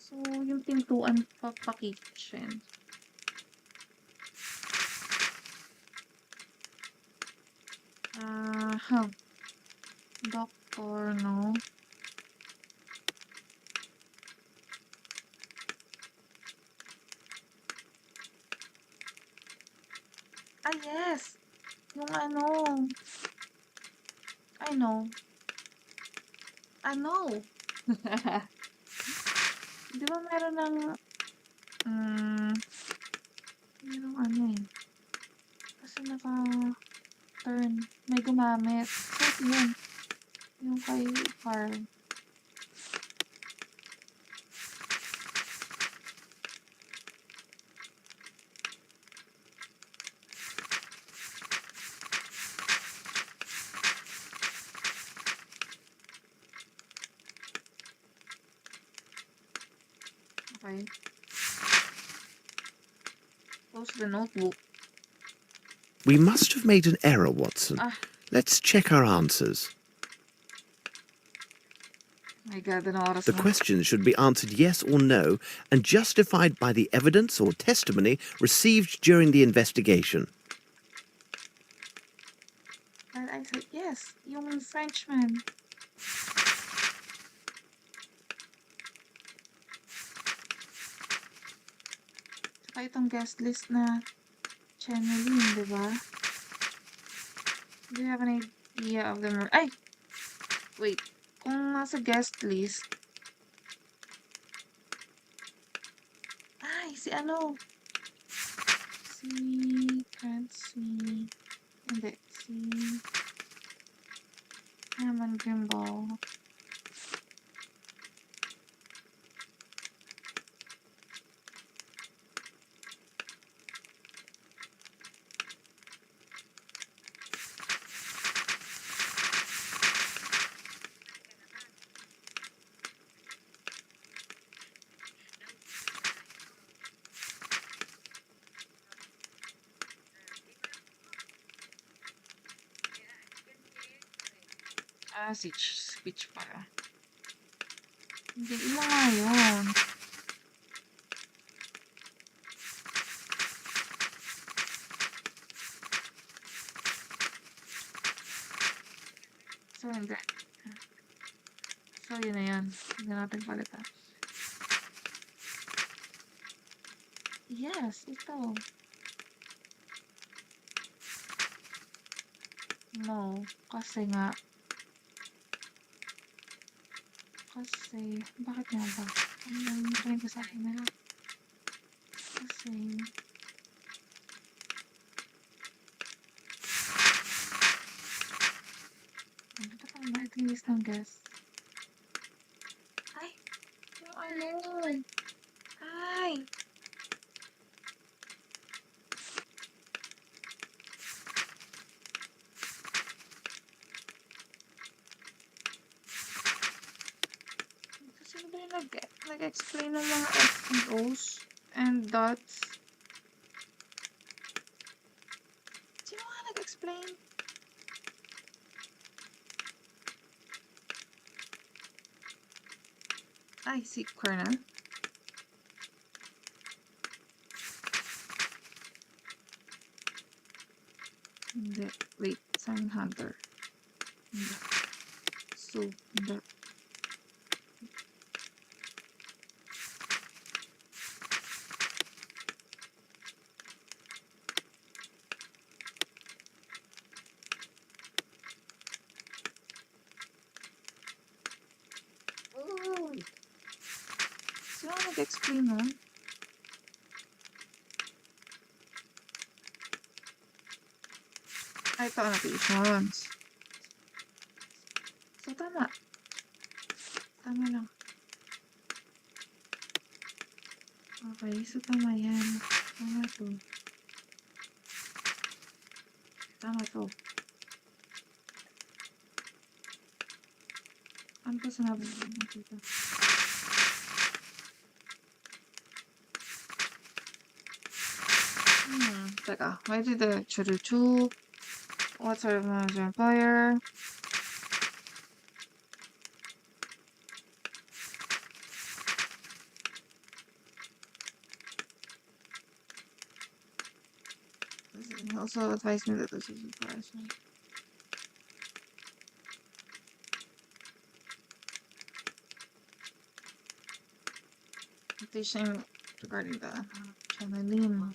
So, yung pintuan pa-kitchen. Doctor, no? Yes! Yung ano. I know. Di ba meron ng merong ano eh. Kasi naka-turn. May gumamit. So, yun. Yung kay Carl. Okay. Close the notebook. We must have made an error, Watson. Let's check our answers. My God, ano oras The na? questions should be answered yes or no and justified by the evidence or testimony received during the investigation. And I said, yes, yung Frenchman. Saka itong guest list na channeling, di ba? Do you have an idea of them? Ay! Wait. Kung nasa guest list, ay, si ano? Si hindi, si Herman Grimble. Speech pala. Hindi, ilan nga yun? So, hindi. So, yun na yan. Hindi natin palitan. Yes, ito. No, kasi nga, bakit nga ba? Ang train ko sa akin na lang. Kasi, ano pa ang waiting list ng guest? Ay! Yung ano? Ay! Kasi ba yung nag-explain ng mga X and O's and dots? Sino nga nag-explain? Ay, si Colonel. Hindi. Wait. Sign Hunter. Hindi. So, hindi. Oh! Sino nga nag-explain nun? Ay, ito annotations. So, tama. Tama lang. Okay, so tama yan. Tama to. Tama to. Ano pa sinabi ko dito? Teka. Why did the Churuchu? What sort of manager employer? He also advised me that this is embarrassing. Teaching regarding the channeling.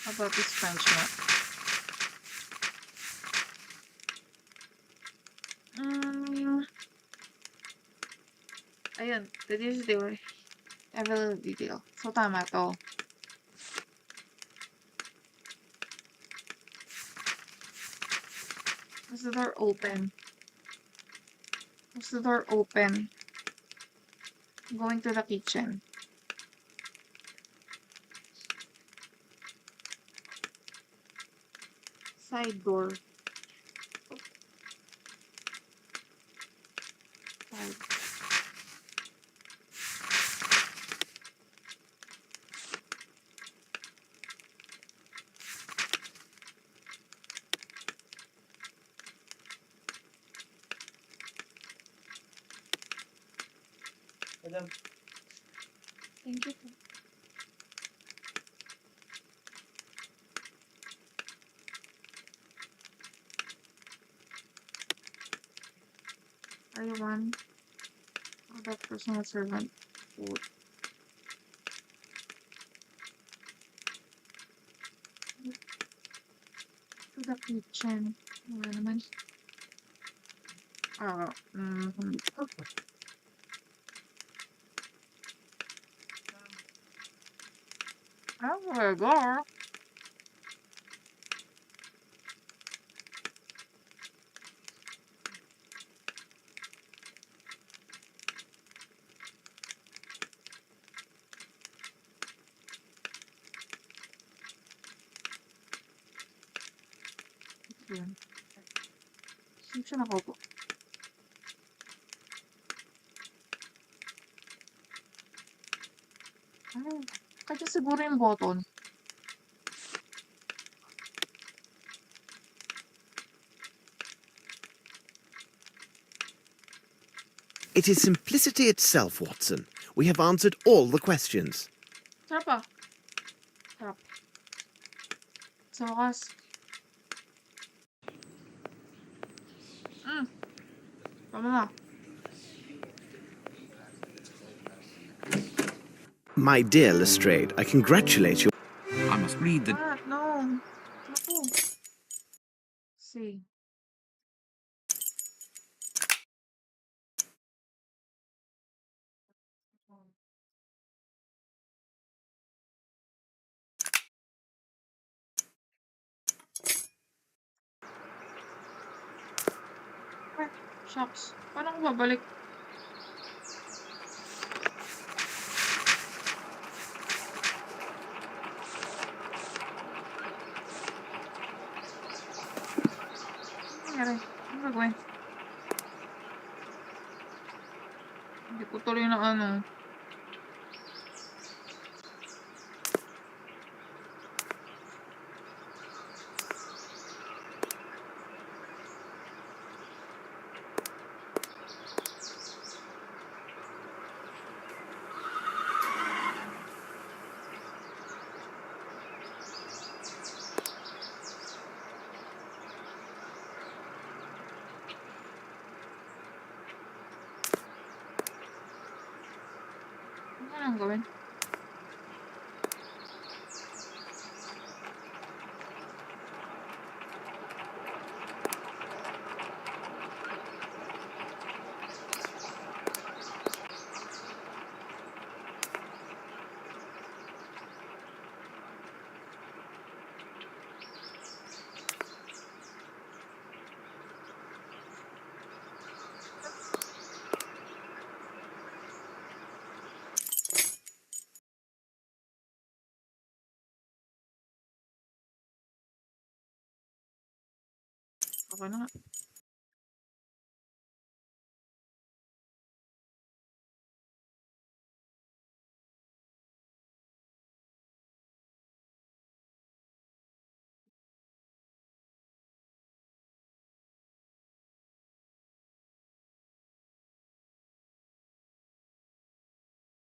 How about this Frenchman? Ayun, the dishes they were every detail. So tama to. Was the door open? Was the door open? Going to the kitchen. Side door. Side. Thank you. Are you one? Oh, that personal servant. Food. To the kitchen. Wala naman. Oh my god. Yun. Saan siya nakaupo? Ano? Kaya siguro yung button. It is simplicity itself, Watson. We have answered all the questions. Sarap ah. Sarap. Sa wakas. Tama na. My dear Lestrade, I congratulate you. I must read the... Ah, no. Naku. See. Ah, shucks. Paano ko babalik? Ano nangyari? Ano gagawin? Hindi ko tuloy na ano. Ano nang gawin? Okay na nga.